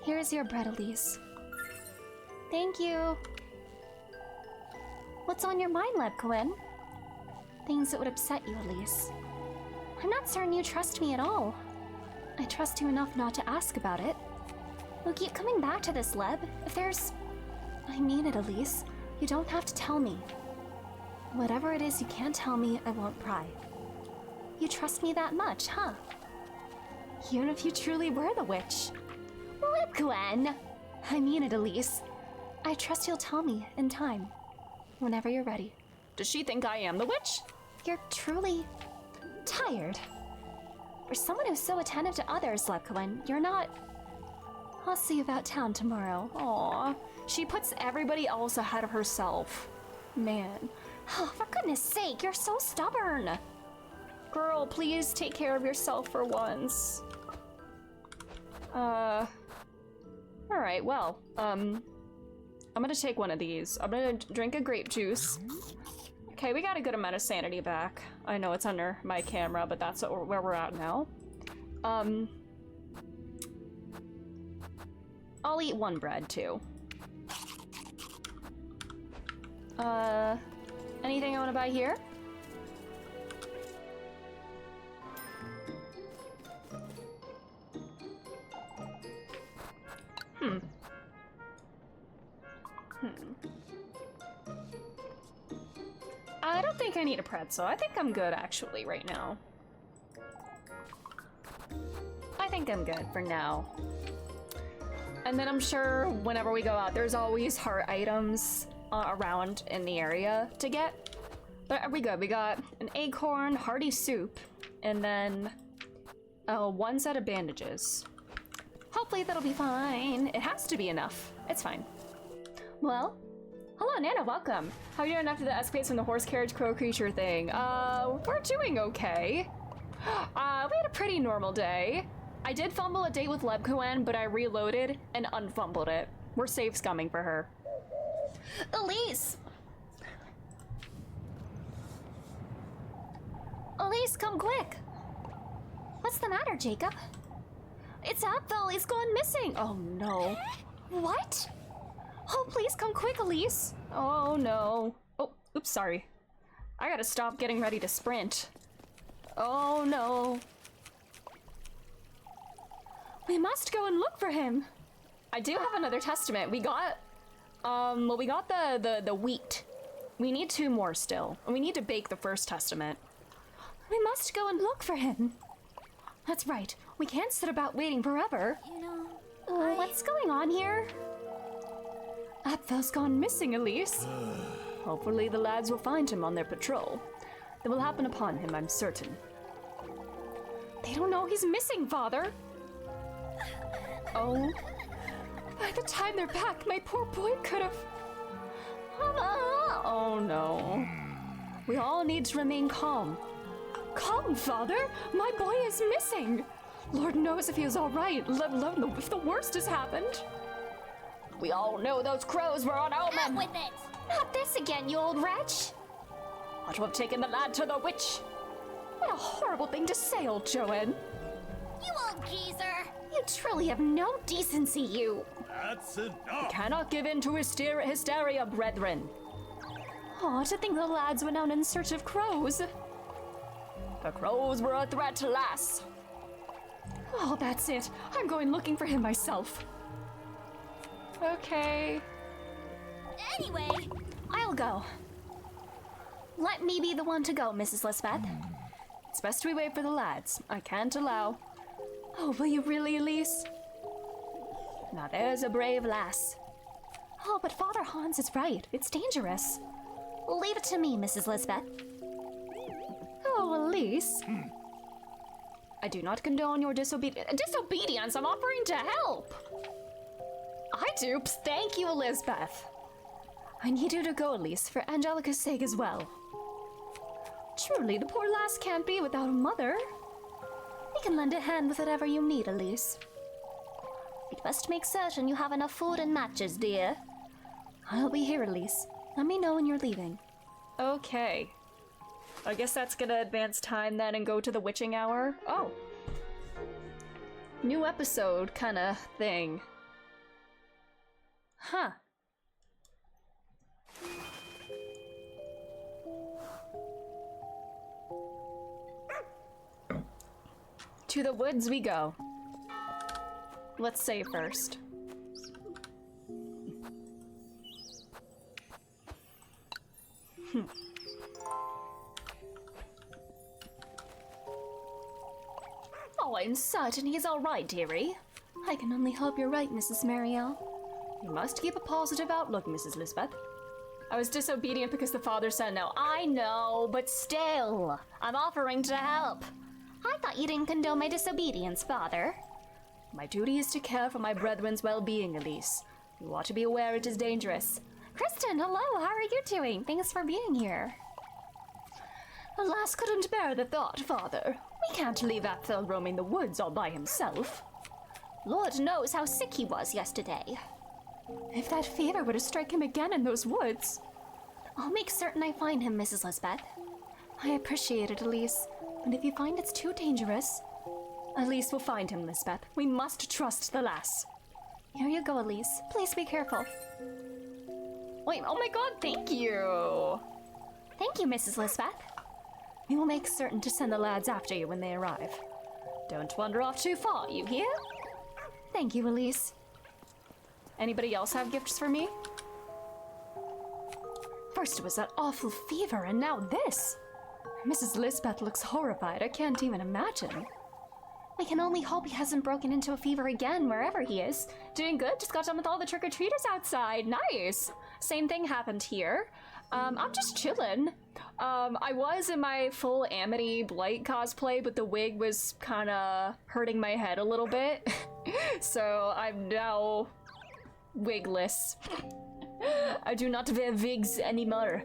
Here's your bread, Elise. Thank you. What's on your mind, Lebcoen? Things that would upset you, Elise. I'm not certain you trust me at all. I trust you enough not to ask about it. We'll keep coming back to this, Leb. If there's... I mean it, Elise. You don't have to tell me. Whatever it is you can't tell me, I won't pry. You trust me that much, huh? Even if you truly were the witch. What, Gwen? I mean it, Elise. I trust you'll tell me in time, whenever you're ready. Does she think I am the witch? You're truly tired. For someone who's so attentive to others, Lepcoen, you're not... I'll see you about town tomorrow. Aw, she puts everybody else ahead of herself. Man. Oh, for goodness sake, you're so stubborn. Girl, please take care of yourself for once. Alright, well, I'm gonna take one of these. I'm gonna drink a grape juice. Okay, we got a good amount of sanity back. I know it's under my camera, but that's where we're at now. I'll eat one bread, too. Anything I want to buy here? I don't think I need a pretzel. I think I'm good, actually, right now. I think I'm good for now. And then I'm sure whenever we go out, there's always heart items around in the area to get. But we good. We got an acorn, hearty soup, and then one set of bandages. Hopefully that'll be fine. It has to be enough. It's fine. Well, hello, Nana. Welcome. How are you doing after the escapades from the horse carriage crow creature thing? We're doing okay. We had a pretty normal day. I did fumble a date with Lepcoen, but I reloaded and unfumbled it. We're safe scumming for her. Elise! Elise, come quick! What's the matter, Jacob? It's Apfel, he's gone missing! Oh no. What? Oh, please come quick, Elise. Oh no. Oh, oops, sorry. I gotta stop getting ready to sprint. Oh no. We must go and look for him. I do have another testament. We got, well, we got the wheat. We need 2 more still. And we need to bake the first testament. We must go and look for him. That's right. We can't sit about waiting forever. You know, What's going on here? Apfel's gone missing, Elise. Hopefully the lads will find him on their patrol. They will happen upon him, I'm certain. They don't know he's missing, Father. Oh. By the time they're back, my poor boy could have... Oh no. We all need to remain calm. Calm, Father? My boy is missing. Lord knows if he is all right, let alone if the worst has happened. We all know those crows were on out omen. with it! Not this again, you old wretch! Ought to have taken the lad to the witch. What a horrible thing to say, old Joanne. You old geezer! You truly have no decency, you! That's enough. Cannot give in to hysteria, brethren. Oh, to think the lads went out in search of crows. The crows were a threat, lass. Oh, that's it. I'm going looking for him myself. Okay. Anyway, I'll go. Let me be the one to go, Mrs. Lisbeth. It's best we wait for the lads. I can't allow... Oh, will you really, Elise? Now there's a brave lass. Oh, but Father Hans is right. It's dangerous. Leave it to me, Mrs. Lisbeth. Oh, Elise. I do not condone your disobedience. I'm offering to help. I do. Thank you, Elizabeth. I need you to go, Elise, for Angelica's sake as well. Truly, the poor lass can't be without a mother. We can lend a hand with whatever you need, Elise. We must make certain you have enough food and matches, dear. I'll be here, Elise. Let me know when you're leaving. Okay. I guess that's gonna advance time then and go to the witching hour. Oh. New episode kinda thing. Huh. To the woods we go. Let's save first. Oh, I'm certain he's all right, dearie. I can only hope you're right, Mrs. Mariel. You must keep a positive outlook, Mrs. Lisbeth. I was disobedient because the father said no. I know, but still, I'm offering to help. I thought you didn't condone my disobedience, Father. My duty is to care for my brethren's well-being, Elise. You ought to be aware it is dangerous. Kristen, hello, how are you doing? Thanks for being here. The lass couldn't bear the thought, Father. We can't leave Athel roaming the woods all by himself. Lord knows how sick he was yesterday. If that fever were to strike him again in those woods... I'll make certain I find him, Mrs. Lisbeth. I appreciate it, Elise. But if you find it's too dangerous... Elise will find him, Lisbeth. We must trust the lass. Here you go, Elise. Please be careful. Wait, oh my god, thank you! Thank you, Mrs. Lisbeth. We will make certain to send the lads after you when they arrive. Don't wander off too far, you hear? Thank you, Elise. Anybody else have gifts for me? First it was that awful fever, and now this. Mrs. Lisbeth looks horrified. I can't even imagine. We can only hope he hasn't broken into a fever again wherever he is. Doing good. Just got done with all the trick-or-treaters outside. Nice. Same thing happened here. I'm just chilling. I was in my full Amity Blight cosplay, but the wig was kind of hurting my head a little bit. So I'm now wigless. I do not wear wigs anymore.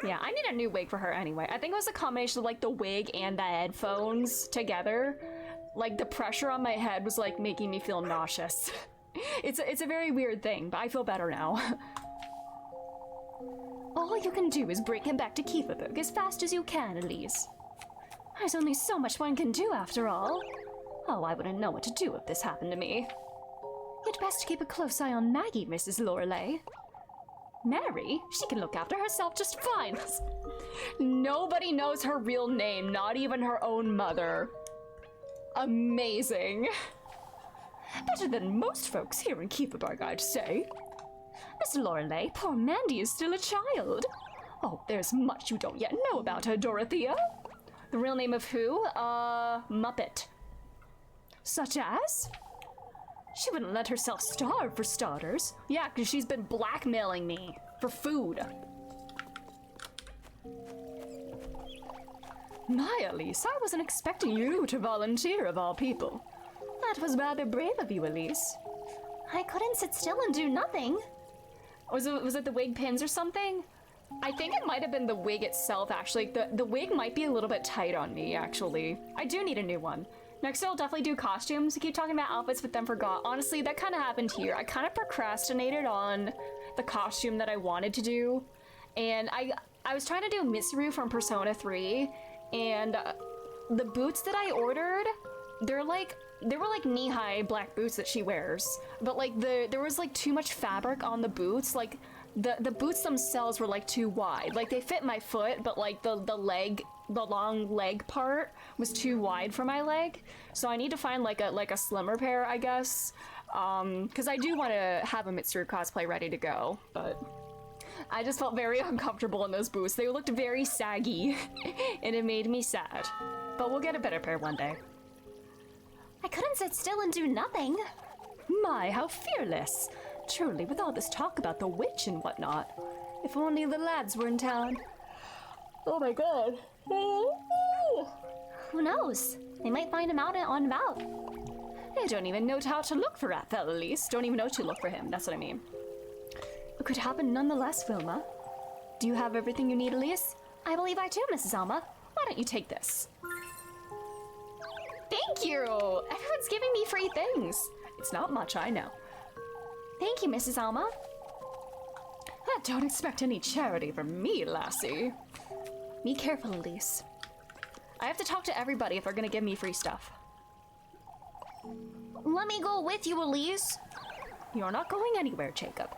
Yeah, I need a new wig for her anyway. I think it was a combination of like the wig and the headphones together. Like the pressure on my head was like making me feel nauseous. It's a very weird thing, but I feel better now. All you can do is bring him back to Kieferberg as fast as you can, Elise. There's only so much one can do after all. Oh, I wouldn't know what to do if this happened to me. You'd best keep a close eye on Maggie, Mrs. Lorelei. Mary? She can look after herself just fine. Nobody knows her real name, not even her own mother. Amazing. Better than most folks here in Kieferberg, I'd say. Miss Lorelei, poor Mandy is still a child. Oh, there's much you don't yet know about her, Dorothea. The real name of who? Muppet. Such as? She wouldn't let herself starve, for starters. Yeah, because she's been blackmailing me for food. My, Elise, I wasn't expecting you to volunteer of all people. That was rather brave of you, Elise. I couldn't sit still and do nothing. Was it the wig pins or something? I think it might have been the wig itself, actually. The wig might be a little bit tight on me, actually. I do need a new one. Next I'll definitely do costumes. I keep talking about outfits but then forgot. Honestly, that kind of happened here. I kind of procrastinated on the costume that I wanted to do. And I was trying to do Mitsuru from Persona 3. And the boots that I ordered, they were like knee-high black boots that she wears. But like there was like too much fabric on the boots. Like the boots themselves were like too wide. Like they fit my foot, but like the long leg part was too wide for my leg. So I need to find like a slimmer pair, I guess. Because I do want to have a Mitsuru cosplay ready to go, but I just felt very uncomfortable in those boots. They looked very saggy, and it made me sad. But we'll get a better pair one day. I couldn't sit still and do nothing. My, how fearless! Truly, with all this talk about the witch and whatnot. If only the lads were in town. Oh my god. Who knows? They might find him out on about. They don't even know how to look for Athel, Elise. Don't even know to look for him, that's what I mean. It could happen nonetheless, Vilma. Do you have everything you need, Elise? I believe I do, Mrs. Alma. Why don't you take this? Thank you! Everyone's giving me free things. It's not much, I know. Thank you, Mrs. Alma. Don't expect any charity from me, lassie. Be careful, Elise. I have to talk to everybody if they're gonna give me free stuff. Let me go with you, Elise. You're not going anywhere, Jacob.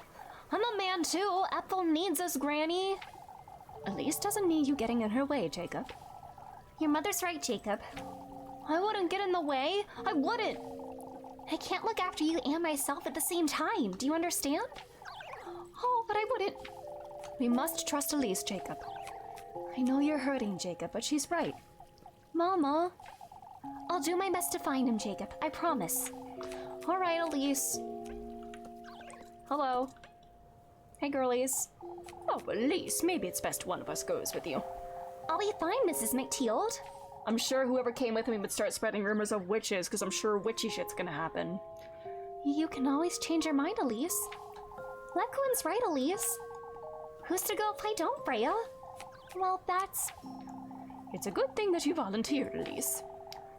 I'm a man too. Ethel needs us, Granny. Elise doesn't need you getting in her way, Jacob. Your mother's right, Jacob. I wouldn't get in the way. I wouldn't. I can't look after you and myself at the same time. Do you understand? Oh, but I wouldn't. We must trust Elise, Jacob. I know you're hurting, Jacob, but she's right. Mama. I'll do my best to find him, Jacob. I promise. All right, Elise. Hello. Hey, girlies. Oh, Elise, maybe it's best one of us goes with you. I'll be fine, Mrs. McTeald. I'm sure whoever came with me would start spreading rumors of witches, because I'm sure witchy shit's gonna happen. You can always change your mind, Elise. Lequin's right, Elise. Who's to go if I don't, Freya? Well, that's... It's a good thing that you volunteered, Elise.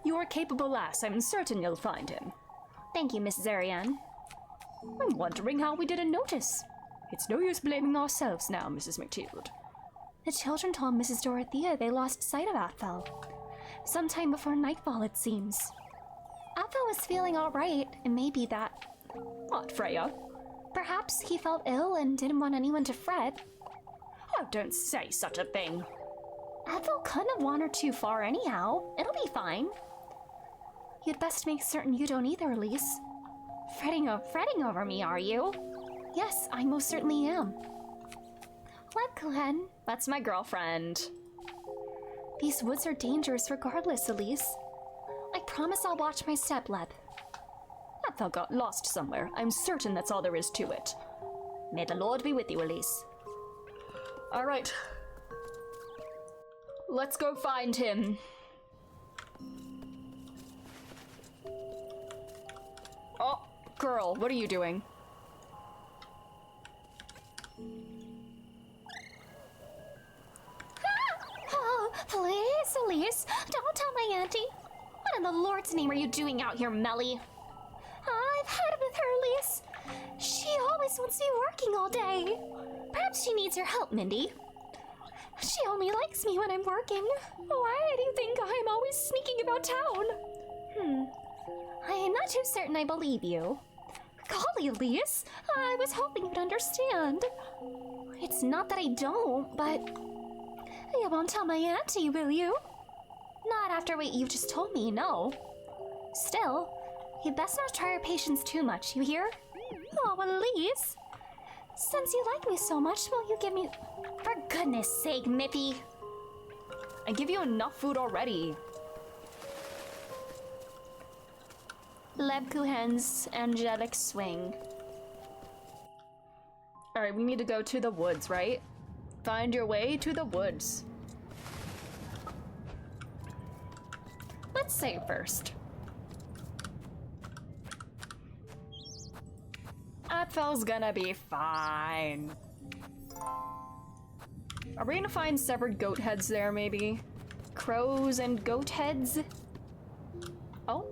You're a capable lass. I'm certain you'll find him. Thank you, Mrs. Ariane. I'm wondering how we didn't notice. It's no use blaming ourselves now, Mrs. McTeald. The children told Mrs. Dorothea they lost sight of Athel. Sometime before nightfall, it seems. Athel was feeling all right, and maybe that... What, Freya? Perhaps he felt ill and didn't want anyone to fret. Oh, don't say such a thing. Athel couldn't have wandered too far anyhow. It'll be fine. You'd best make certain you don't either, Elise. Fretting over me, are you? Yes, I most certainly am. Ledcohen. That's my girlfriend. These woods are dangerous regardless, Elise. I promise I'll watch my step, Leb. Athel got lost somewhere. I'm certain that's all there is to it. May the Lord be with you, Elise. All right. Let's go find him. Oh, girl, what are you doing? Oh, please, Elise, don't tell my auntie. What in the Lord's name are you doing out here, Melly? I've had it with her, Elise. She always wants me working all day. Perhaps she needs your help, Mindy. She only likes me when I'm working. Why do you think I'm always sneaking about town? I am not too certain I believe you. Golly, Elise, I was hoping you'd understand. It's not that I don't, but... You won't tell my auntie, will you? Not after what you've just told me, no. Still, you'd best not try your patience too much, you hear? Oh, Elise. Since you like me so much, will you give me... For goodness sake, Miffy. I give you enough food already. Lebkuchen's angelic swing. Alright, we need to go to the woods, right? Find your way to the woods. Let's save first. Atfel's gonna be fine. Are we gonna find severed goat heads there, maybe? Crows and goat heads? Oh?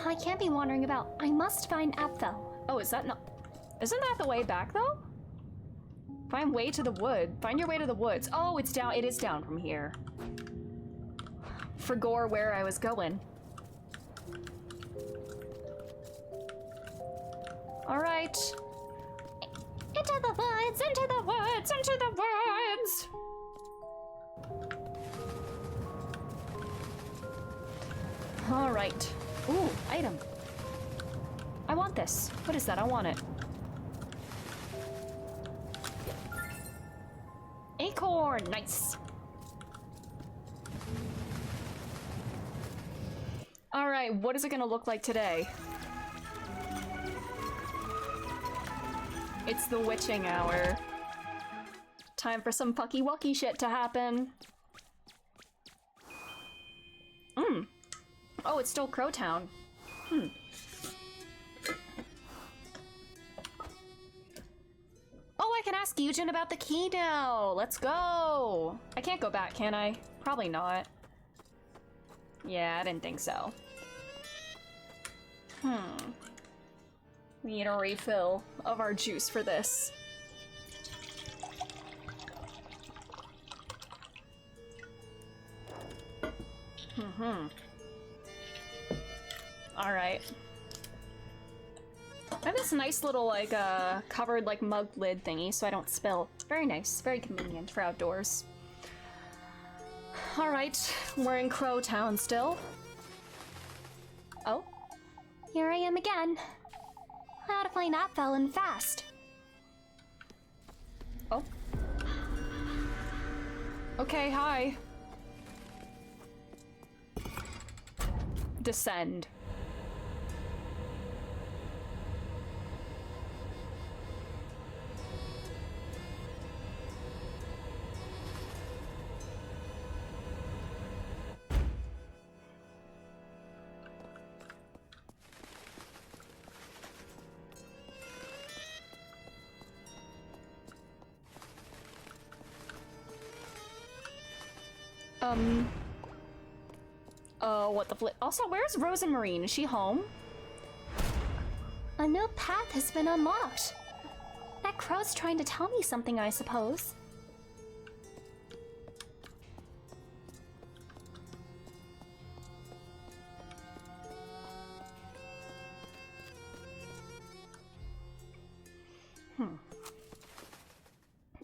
I can't be wandering about. I must find Aphel. Oh, is that not... Isn't that the way back, though? Find way to the wood. Find your way to the woods. Oh, it's down. It is down from here. Forgot where I was going. All right. Into the woods, into the woods, into the woods! All right. Ooh, item. I want this. What is that? I want it. Acorn, nice. All right, what is it gonna look like today? It's the witching hour. Time for some fucky wucky shit to happen. Oh, it's still Crowtown. Oh, I can ask Eugen about the key now. Let's go. I can't go back, can I? Probably not. Yeah, I didn't think so. We need a refill of our juice for this. All right. I have this nice little, like, covered, like, mug lid thingy so I don't spill. Very nice. Very convenient for outdoors. All right. We're in Crowtown still. Oh? Here I am again. I ought to find Aphel and fast. Oh. Okay, hi. descend. What the flip? Also, where's Rosamarine? Is she home? A new path has been unlocked. That crow's trying to tell me something, I suppose.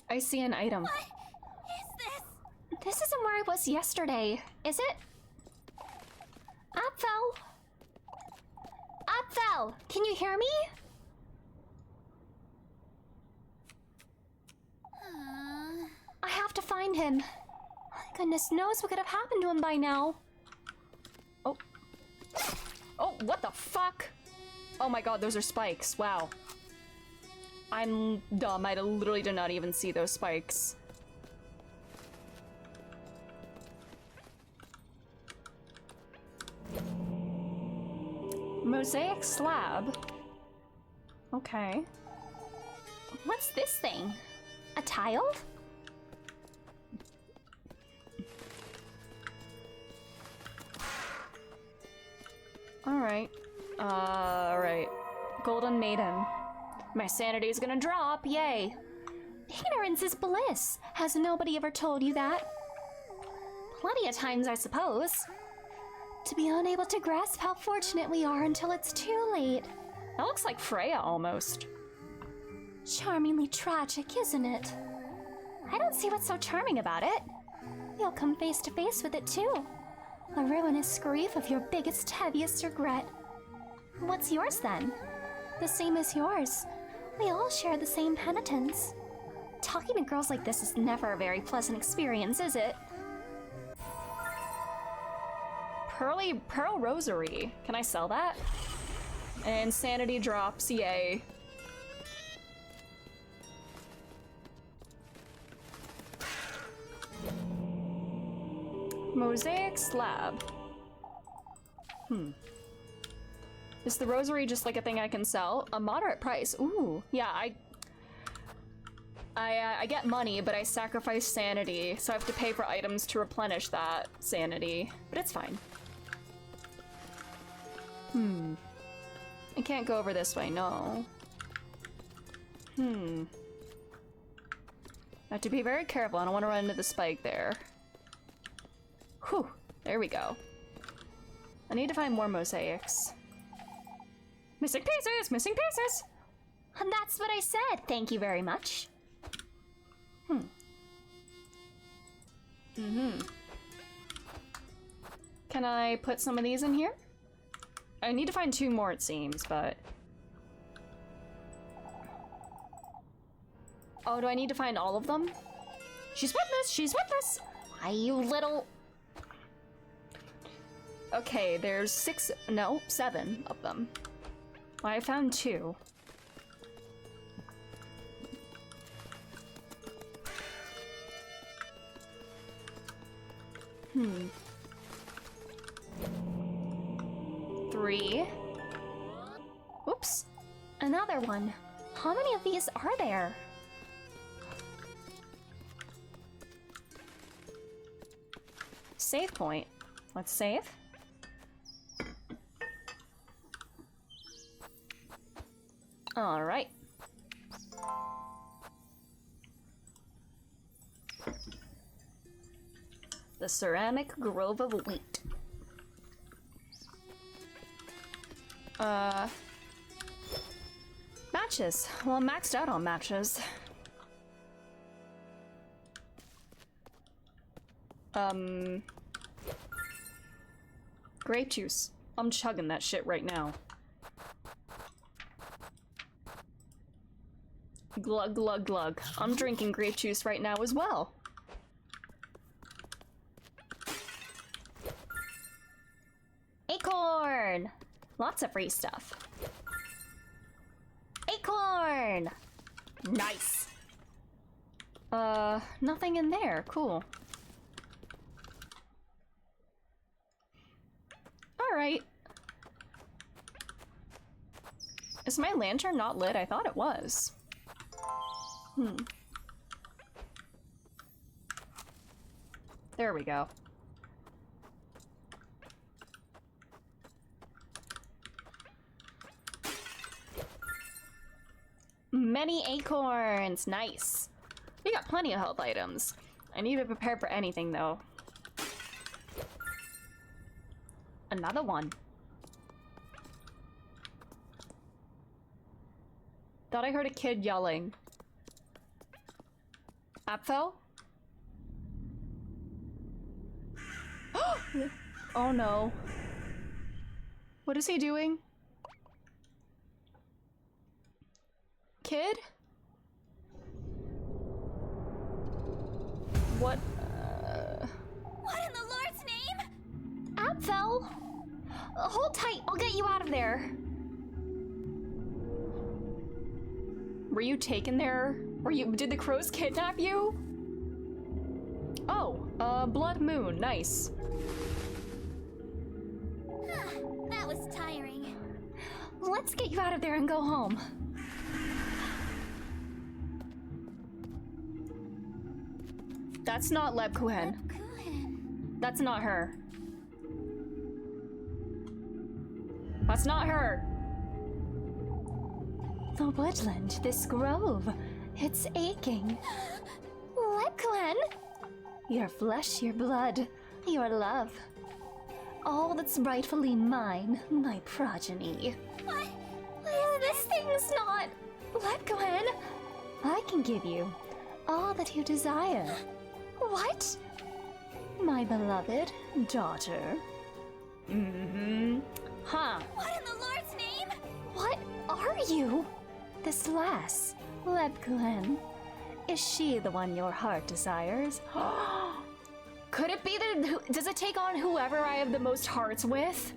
I see an item. What is this? This isn't where I was yesterday, is it? Apfel! Apfel! Can you hear me? I have to find him. Goodness knows what could have happened to him by now. Oh. Oh, what the fuck? Oh my god, those are spikes. Wow. I'm dumb. I literally did not even see those spikes. Mosaic slab. Okay. What's this thing? A tile? Alright. Alright. Golden Maiden. My sanity's gonna drop, yay! Ignorance is bliss. Has nobody ever told you that? Plenty of times, I suppose. To be unable to grasp how fortunate we are until it's too late. That looks like Freya almost. Charmingly tragic, isn't it? I don't see what's so charming about it. You'll come face to face with it too. The ruinous grief of your biggest, heaviest regret. What's yours then? The same as yours. We all share the same penitence. Talking to girls like this is never a very pleasant experience, is it? Pearl Rosary. Can I sell that? And sanity drops, yay. Mosaic slab. Is the rosary just like a thing I can sell? A moderate price. Ooh, yeah, I get money, but I sacrifice sanity, so I have to pay for items to replenish that sanity. But it's fine. I can't go over this way, no. I have to be very careful. I don't want to run into the spike there. Whew, there we go. I need to find more mosaics. Missing pieces! Missing pieces! And that's what I said. Thank you very much. Can I put some of these in here? I need to find 2 more, it seems, but... Oh, do I need to find all of them? She's with us! She's with us! Why, you little... Okay, there's 7 of them. I found 2. Three. Oops. Another one. How many of these are there? Save point. Let's save. All right. The ceramic grove of wheat. Matches. Well, I'm maxed out on matches. Grape juice. I'm chugging that shit right now. Glug, glug, glug. I'm drinking grape juice right now as well. Acorn! Lots of free stuff. Acorn! Nice. Nothing in there. Cool. Alright. Is my lantern not lit? I thought it was. There we go. Many acorns! Nice. We got plenty of health items. I need to prepare for anything, though. Another one. Thought I heard a kid yelling. Apfel? Oh no. What is he doing? Kid? What? What in the Lord's name? Apfel! Hold tight, I'll get you out of there. Were you taken there? Did the crows kidnap you? Oh, Blood Moon, nice. That was tiring. Let's get you out of there and go home. That's not Lebkuchen. That's not her. That's not her. The woodland, this grove, it's aching. Lebkuchen! Your flesh, your blood, your love. All that's rightfully mine, my progeny. What? This thing's not... Lebkuchen, I can give you all that you desire. What? My beloved daughter. Huh. What in the Lord's name? What are you? This lass, Lebkuchen. Is she the one your heart desires? Could it be that... Does it take on whoever I have the most hearts with?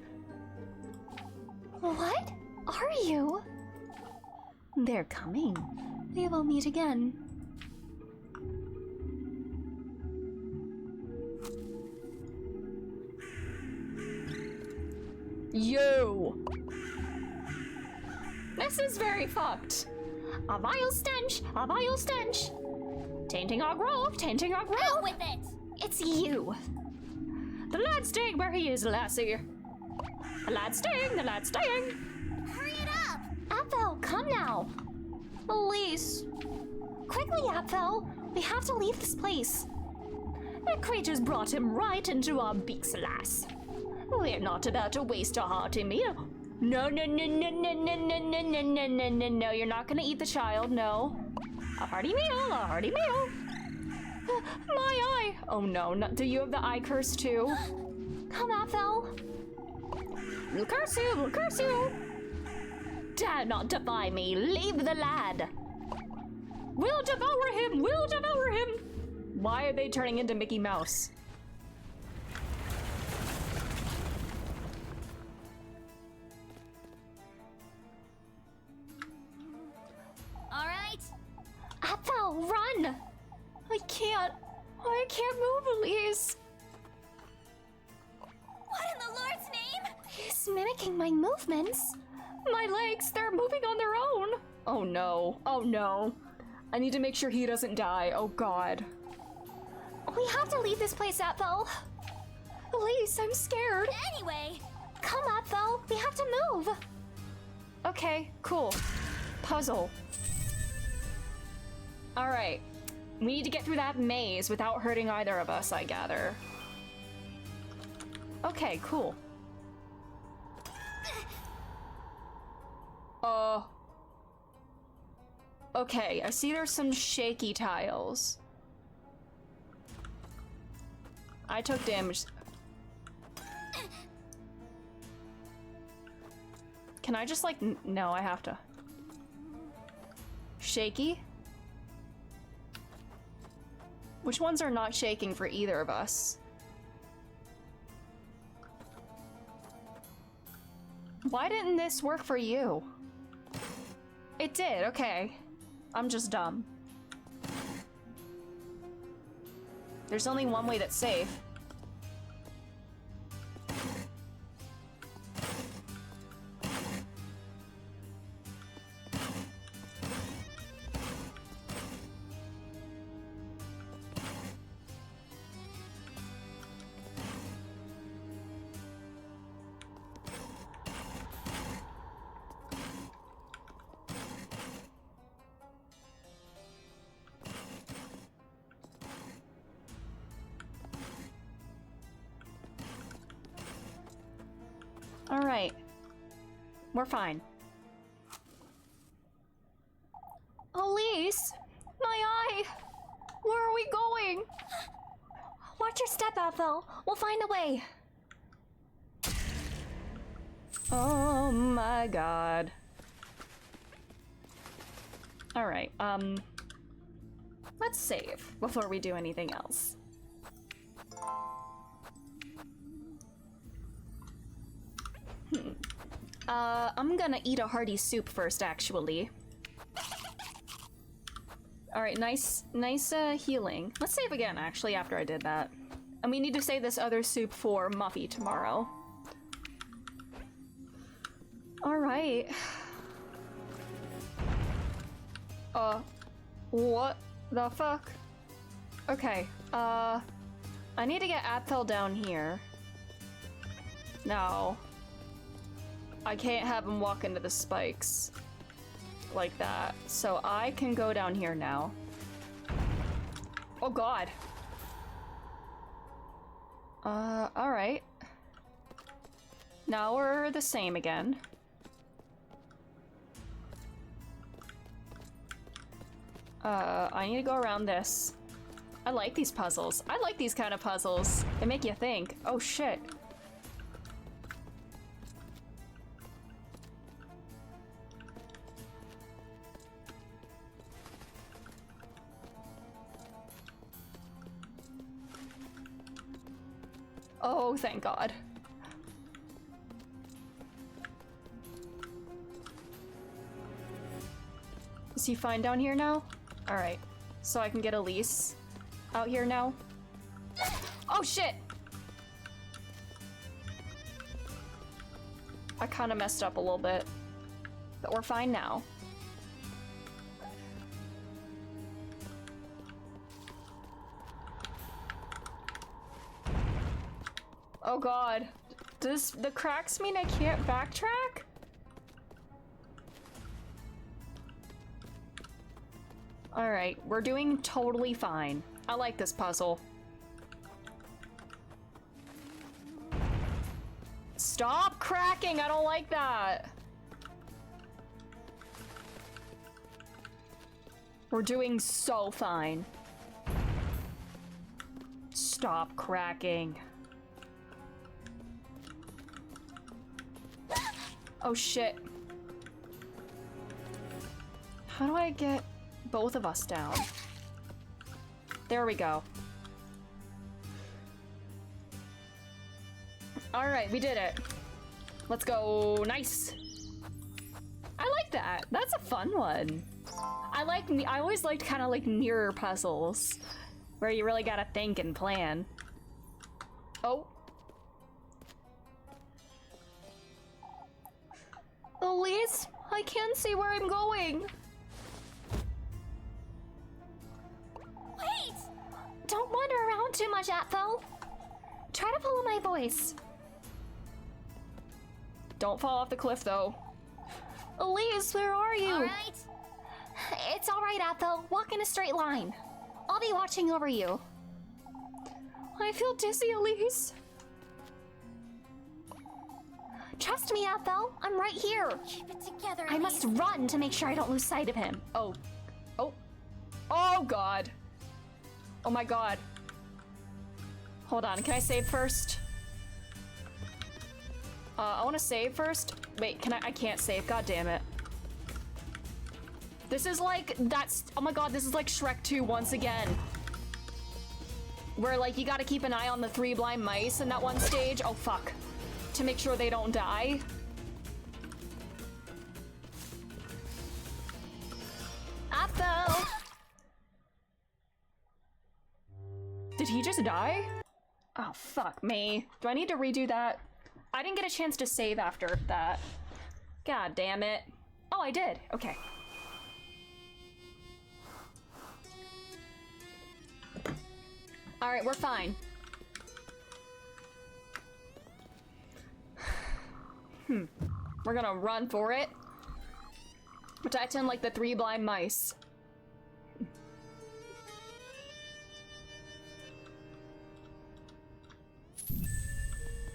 What are you? They're coming. We will meet again. You! This is very fucked. A vile stench! A vile stench! Tainting our grove! Tainting our grove! Out with it! It's you. The lad's staying where he is, lassie. The lad's staying! The lad's staying! Hurry it up! Apfel, come now. Elise! Quickly, Apfel. We have to leave this place. The creatures brought him right into our beaks, lass. We're not about to waste a hearty meal. No, no, no, no, no, no, no, no, no, no, no, no, no, you're not gonna eat the child, no. A hearty meal, a hearty meal. My eye! Oh no, do you have the eye curse too? Come, Apfel. We'll curse you, we'll curse you! Dare not defy me, leave the lad! We'll devour him, we'll devour him! Why are they turning into Mickey Mouse? Alright? Apfel, run. I can't move, Elise. What in the Lord's name? He's mimicking my movements. My legs, they're moving on their own. Oh no, oh no. I need to make sure he doesn't die, oh god. We have to leave this place, Apfel. Elise, I'm scared. Anyway, Come, Apfel. We have to move. Okay, cool. Puzzle. All right. We need to get through that maze without hurting either of us, I gather. Okay, cool. Okay, I see there's some shaky tiles. I took damage. Can I just like, no, I have to. Shaky? Which ones are not shaking for either of us? Why didn't this work for you? It did, okay. I'm just dumb. There's only one way that's safe. All right. We're fine. Elise! My eye! Where are we going? Watch your step, Ethel. We'll find a way. Oh my god. All right, let's save before we do anything else. I'm gonna eat a hearty soup first, actually. All right, nice healing. Let's save again, actually, after I did that. And we need to save this other soup for Muffy tomorrow. All right. What the fuck? Okay, I need to get Athel down here. No. I can't have him walk into the spikes like that. So I can go down here now. Oh god. Alright. Now we're the same again. I need to go around this. I like these puzzles. I like these kind of puzzles. They make you think. Oh shit. Oh, thank God. Is he fine down here now? All right, so I can get Elise out here now. Oh shit! I kind of messed up a little bit, but we're fine now. Oh god. Does the cracks mean I can't backtrack? Alright, we're doing totally fine. I like this puzzle. Stop cracking! I don't like that! We're doing so fine. Stop cracking. Oh shit. How do I get both of us down? There we go. All right, we did it. Let's go. Nice. I like that. That's a fun one. I always liked kind of like mirror puzzles where you really gotta think and plan. Oh. Elise, I can't see where I'm going. Wait! Don't wander around too much, Athel. Try to follow my voice. Don't fall off the cliff, though. Elise, where are you? All right. It's all right, Athel. Walk in a straight line. I'll be watching over you. I feel dizzy, Elise. Trust me, Athel. I'm right here. Keep it together, I must run to make sure I don't lose sight of him. Oh. Oh. Oh, God. Oh, my God. Hold on. Can I save first? I want to save first. Wait, can I? I can't save. God damn it. This is like, oh my God, this is like Shrek 2 once again. Where like you gotta keep an eye on the 3 blind mice in that one stage. Oh fuck. To make sure they don't die. fell. Did he just die? Oh, fuck me. Do I need to redo that? I didn't get a chance to save after that. God damn it. Oh, I did. Okay. All right, we're fine. We're gonna run for it. Protecting like the 3 blind mice.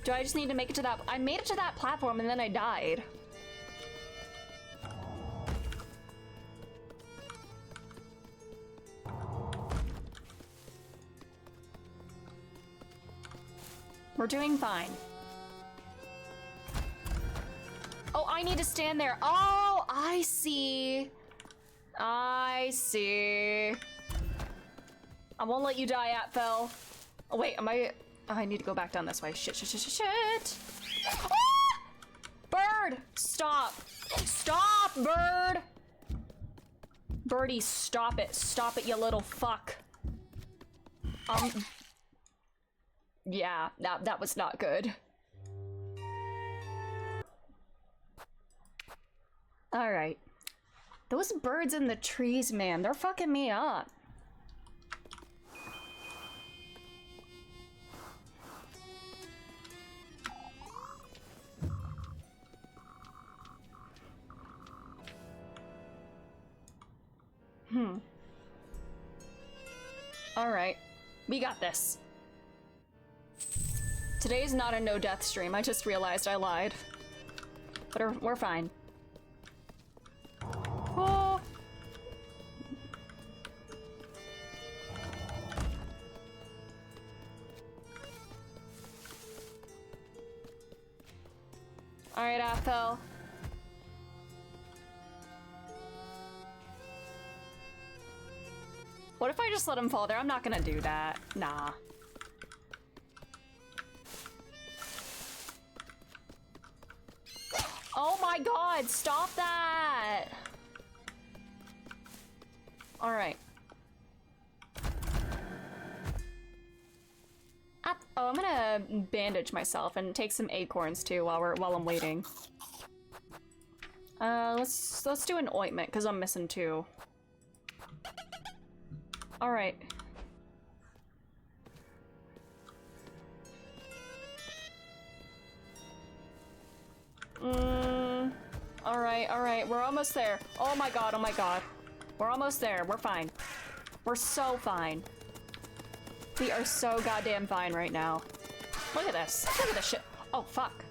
Do I just need to make it to that? I made it to that platform and then I died. We're doing fine. Oh, I need to stand there. Oh, I see. I see. I won't let you die, Atfel. Oh, wait, am I... Oh, I need to go back down this way. Shit, shit, shit, shit, shit. Ah! Bird! Stop. Stop, bird! Birdie, stop it. Stop it, you little fuck. Yeah, that was not good. Alright. Those birds in the trees, man, they're fucking me up. Alright. We got this. Today's not a no-death stream. I just realized I lied. But we're fine. Oh. Alright, Athel. What if I just let him fall there? I'm not gonna do that. Nah. Oh my god, stop that! Alright. Oh, I'm gonna bandage myself and take some acorns too while I'm waiting. Let's do an ointment because I'm missing 2. Alright. Alright, we're almost there. Oh my god, oh my god. We're almost there, we're fine. We're so fine. We are so goddamn fine right now. Look at this shit. Oh, fuck.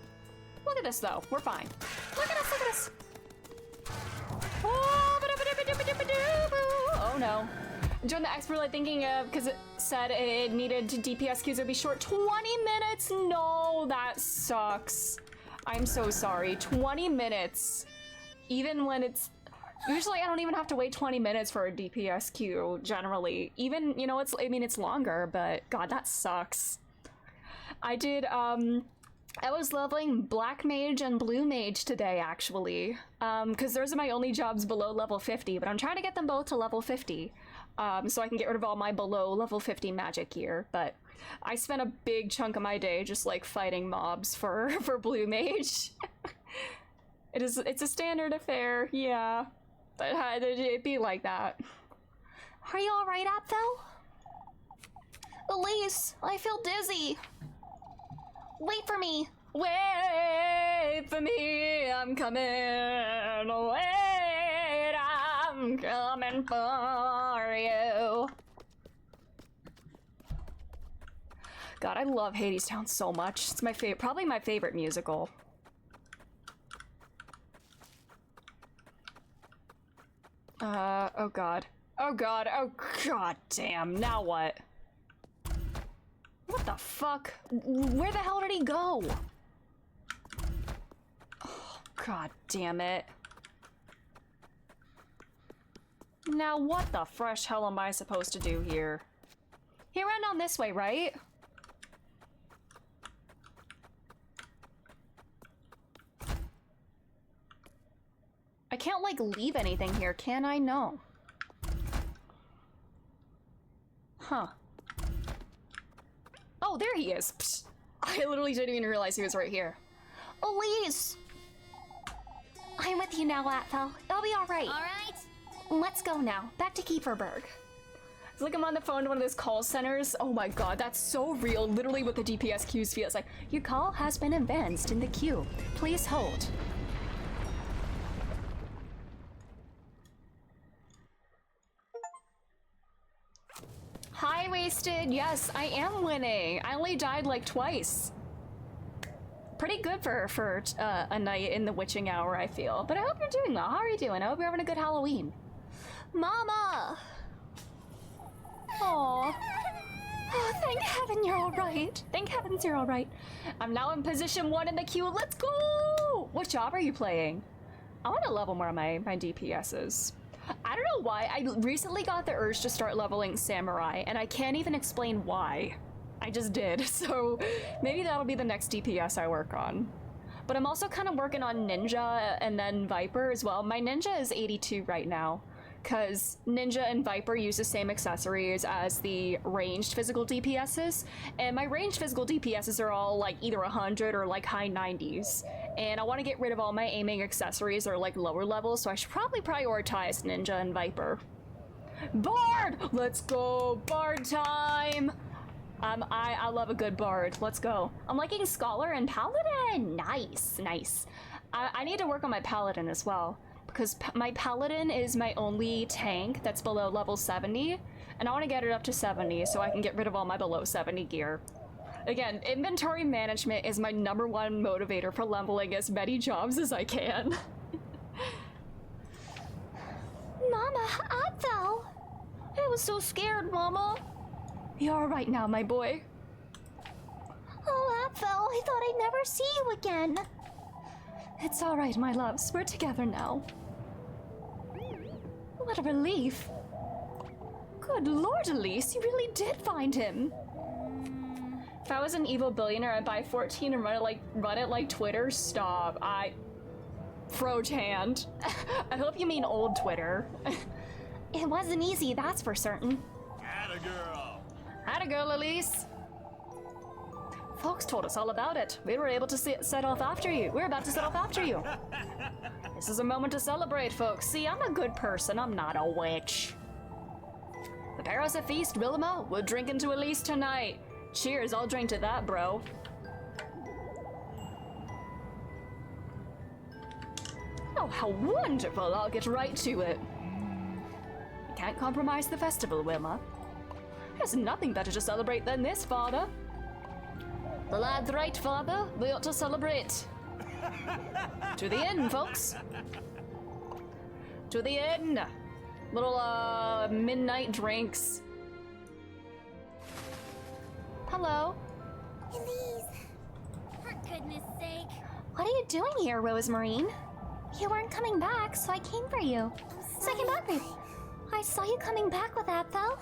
Look at this though, we're fine. Look at this. Oh no. Join the expert like thinking of, because it said it needed DPS queues would be short. 20 minutes? No, that sucks. I'm so sorry. 20 minutes. Even when it's... Usually I don't even have to wait 20 minutes for a DPS queue, generally. Even, you know, it's longer, but god, that sucks. I did, I was leveling Black Mage and Blue Mage today, actually. Because those are my only jobs below level 50, but I'm trying to get them both to level 50. So I can get rid of all my below level 50 magic gear, but I spent a big chunk of my day just like fighting mobs for Blue Mage. It's a standard affair, yeah. But it'd be like that. Are you alright, Apfel? Elise, I feel dizzy. Wait for me. Wait for me, I'm coming. Wait, I'm coming for you. God, I love Hadestown so much. It's my favorite, probably my favorite musical. Oh god. Oh god, oh god damn, now what? What the fuck? Where the hell did he go? Oh, god damn it. Now what the fresh hell am I supposed to do here? He ran down this way, right? I can't, like, leave anything here, can I? No. Huh. Oh, there he is. Psst. I literally didn't even realize he was right here. Elise! I'm with you now, Atfel. It'll be alright. Alright. Let's go now. Back to Kieferberg. It's like I'm on the phone to one of those call centers. Oh my god, that's so real. Literally what the DPS queues feel. It's like, your call has been advanced in the queue. Please hold. Hi, Wasted. Yes, I am winning. I only died like twice. Pretty good for a night in the witching hour, I feel. But I hope you're doing well. How are you doing? I hope you're having a good Halloween. Mama! Aww. Oh, thank heaven you're alright. Thank heavens you're alright. I'm now in position 1 in the queue. Let's go! What job are you playing? I want to level more of my DPSs. I don't know why. I recently got the urge to start leveling Samurai, and I can't even explain why. I just did, so maybe that'll be the next DPS I work on. But I'm also kind of working on Ninja and then Viper as well. My Ninja is 82 right now, because Ninja and Viper use the same accessories as the ranged physical DPSs, and my ranged physical DPSs are all like either 100 or like high 90s, and I want to get rid of all my aiming accessories that are like lower levels, so I should probably prioritize Ninja and Viper. Bard! Let's go! Bard time! I love a good bard. Let's go. I'm liking Scholar and Paladin. Nice, nice. I need to work on my Paladin as well, because my Paladin is my only tank that's below level 70, and I want to get it up to 70 so I can get rid of all my below 70 gear. Again, inventory management is my #1 motivator for leveling as many jobs as I can. Mama, Atfel! I was so scared, Mama. You're alright now, my boy. Oh, Atfel, I thought I'd never see you again. It's alright, my loves. We're together now. What a relief. Good lord, Elise, you really did find him. If I was an evil billionaire, I'd buy 14 and run it like Twitter. Stop. Froge hand. I hope you mean old Twitter. It wasn't easy, that's for certain. Atta girl. Atta girl, Elise. Folks told us all about it. We were able to set off after you. We're about to set off after you. This is a moment to celebrate, folks. See, I'm a good person. I'm not a witch. Prepare us a feast, Wilma. We're drinking to Elise tonight. Cheers, I'll drink to that, bro. Oh, how wonderful. I'll get right to it. You can't compromise the festival, Wilma. There's nothing better to celebrate than this, Father. The lad's right, Father. We ought to celebrate. To the inn, folks. To the inn. Little, midnight drinks. Hello. Elise. For goodness sake. What are you doing here, Rosemarine? You weren't coming back, so I came for you. So I came back for you. I saw you coming back with Atfel.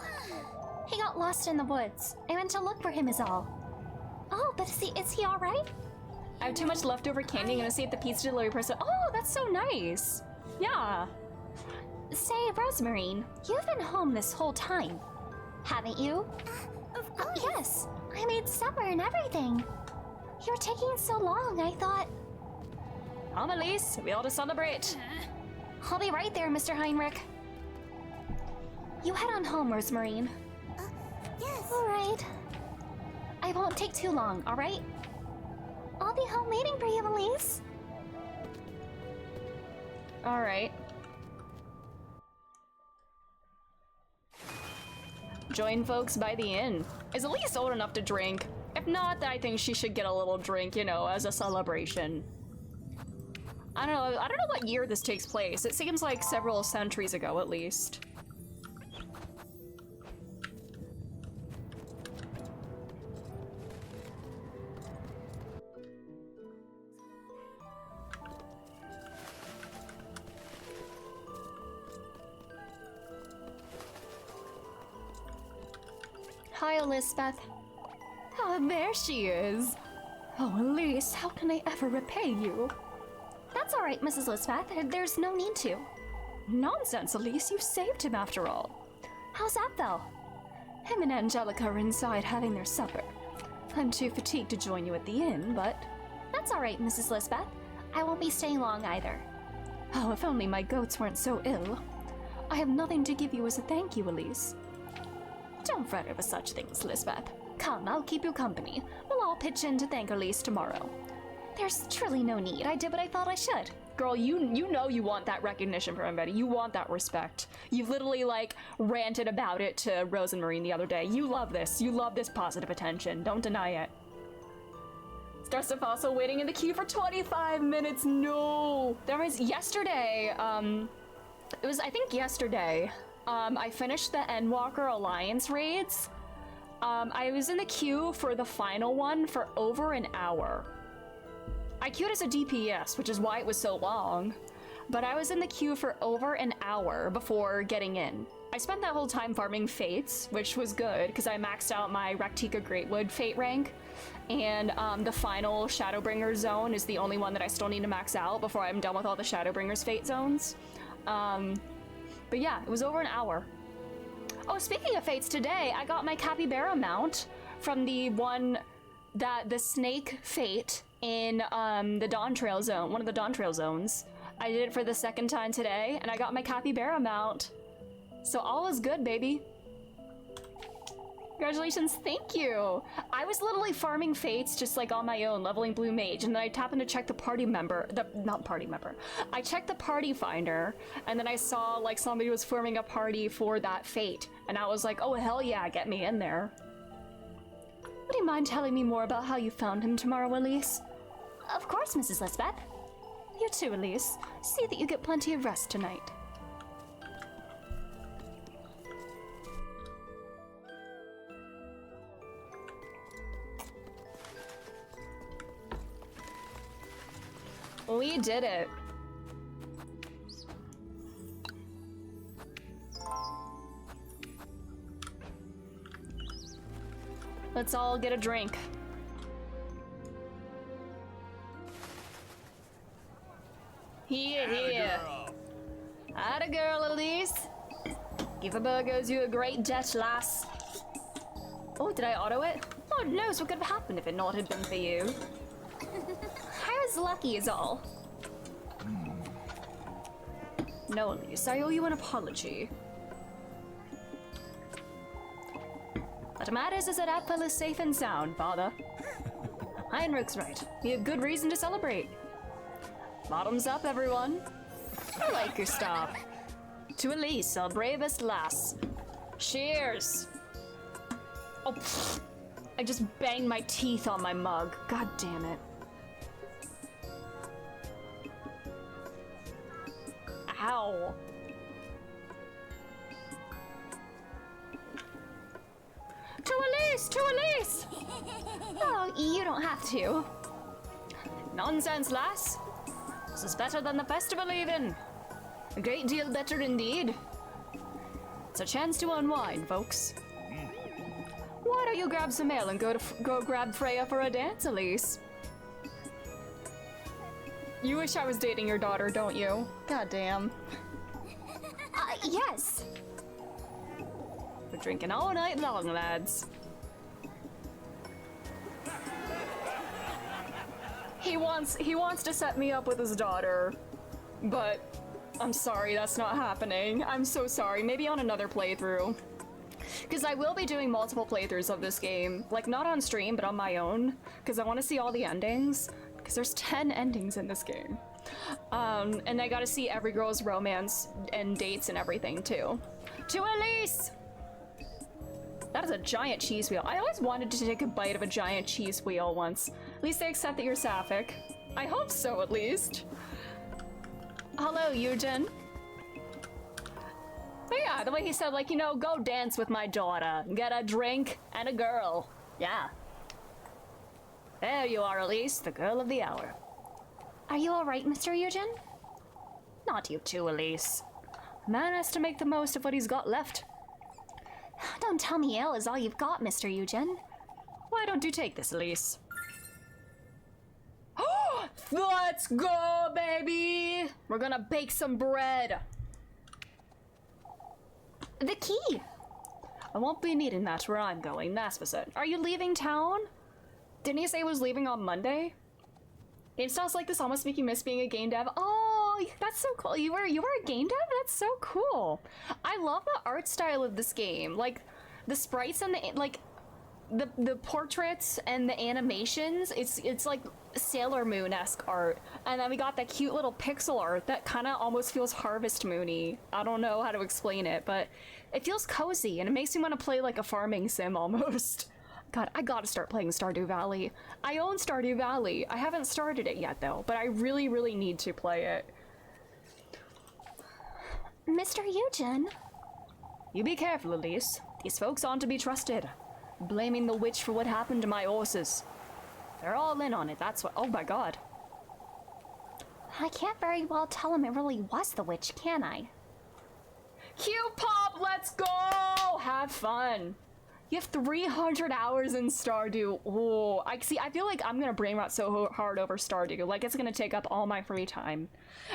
He got lost in the woods. I went to look for him is all. Oh, but is he all right? I have too much leftover candy. I'm gonna see if the pizza delivery person. Oh, that's so nice. Yeah. Say, Rosemarine, you've been home this whole time, haven't you? Of course. Yes, I made supper and everything. You were taking so long, I thought. Come, Elise. We ought to celebrate. I'll be right there, Mr. Heinrich. You head on home, Rosemarine. Yes. All right. I won't take too long, all right? I'll be home waiting for you, Elise. All right. Join folks by the inn. Is Elise old enough to drink? If not, then I think she should get a little drink, you know, as a celebration. I don't know what year this takes place. It seems like several centuries ago, at least. Hi, Elizabeth. Oh, there she is. Oh, Elise, how can I ever repay you? That's all right, Mrs. Lisbeth. There's no need to. Nonsense, Elise. You saved him after all. How's Atfel? Him and Angelica are inside having their supper. I'm too fatigued to join you at the inn, but... That's all right, Mrs. Lisbeth. I won't be staying long either. Oh, if only my goats weren't so ill. I have nothing to give you as a thank you, Elise. Don't fret over such things, Lisbeth. Come, I'll keep you company. We'll all pitch in to thank Elise tomorrow. There's truly no need. I did what I thought I should. Girl, you know you want that recognition from everybody. You want that respect. You literally, like, ranted about it to Rose and Marine the other day. You love this. You love this positive attention. Don't deny it. Starts to Fossil waiting in the queue for 25 minutes. No! There was yesterday, it was, I think yesterday, I finished the Endwalker Alliance raids. I was in the queue for the final one for over an hour. I queued as a DPS, which is why it was so long, but I was in the queue for over an hour before getting in. I spent that whole time farming fates, which was good, because I maxed out my Raktika Greatwood fate rank, and the final Shadowbringer zone is the only one that I still need to max out before I'm done with all the Shadowbringer's fate zones. But yeah, it was over an hour. Oh, speaking of fates, today I got my Capybara mount from the one that the snake fate in the Dawn Trail zone, one of the Dawn Trail zones. I did it for the second time today, and I got my Capybara mount. So all is good, baby. Congratulations, thank you. I was literally farming fates just like on my own, leveling blue mage, and then I happened to check the party member, I checked the party finder, and then I saw like somebody was forming a party for that fate, and I was like, oh hell yeah, get me in there. Would you mind telling me more about how you found him tomorrow, Elise? Of course, Mrs. Lisbeth. You too, Elise. See that you get plenty of rest tonight. We did it. Let's all get a drink. Here. Atta girl, Elise. Give a burgers you a great debt, lass. Oh, did I auto it? Lord knows what could have happened if it not had been for you. I was lucky is all. No, Elise, I owe you an apology. What matters is that Apfel is safe and sound, father. Heinrich's right. We have good reason to celebrate. Bottoms up, everyone. I like your stop. To Elise, our bravest lass. Cheers! Oh, pfft. I just banged my teeth on my mug. God damn it. Ow. To Elise! To Elise! Oh, you don't have to. Nonsense, lass. This is better than the festival even. A great deal better indeed. It's a chance to unwind, folks. Why don't you grab some ale and go grab Freya for a dance, Elise? You wish I was dating your daughter, don't you? God damn. Yes. We're drinking all night long, lads. He wants to set me up with his daughter, but I'm sorry, that's not happening. I'm so sorry. Maybe on another playthrough. Because I will be doing multiple playthroughs of this game. Like, not on stream, but on my own. Because I want to see all the endings. Because there's 10 endings in this game. And I gotta see every girl's romance and dates and everything, too. To Elise! That is a giant cheese wheel. I always wanted to take a bite of a giant cheese wheel once. At least they accept that you're sapphic. I hope so, at least. Hello, Eugen. But yeah, the way he said, like, you know, go dance with my daughter. Get a drink and a girl. Yeah. There you are, Elise, the girl of the hour. Are you all right, Mr. Eugen? Not you too, Elise. A man has to make the most of what he's got left. Don't tell me ale is all you've got, Mr. Eugen. Why don't you take this, Elise? Let's go, baby! We're gonna bake some bread. The key! I won't be needing that where I'm going, that's for certain. Are you leaving town? Didn't he say he was leaving on Monday? It sounds like this almost make you miss being a game dev. Oh, that's so cool. You were a game dev? That's so cool. I love the art style of this game. Like, the sprites and the portraits and the animations, it's like Sailor Moon-esque art. And then we got that cute little pixel art that kind of almost feels Harvest Moon-y. I don't know how to explain it, but it feels cozy and it makes me want to play like a farming sim almost. God, I gotta start playing Stardew Valley. I own Stardew Valley. I haven't started it yet though, but I really, really need to play it. Mr. Eugen. You be careful, Elise. These folks aren't to be trusted. Blaming the witch for what happened to my horses. They're all in on it, that's what— oh my god. I can't very well tell him it really was the witch, can I? Q-pop, let's go! Have fun. You have 300 hours in Stardew. Oh, I feel like I'm gonna brain rot so hard over Stardew. Like, it's gonna take up all my free time.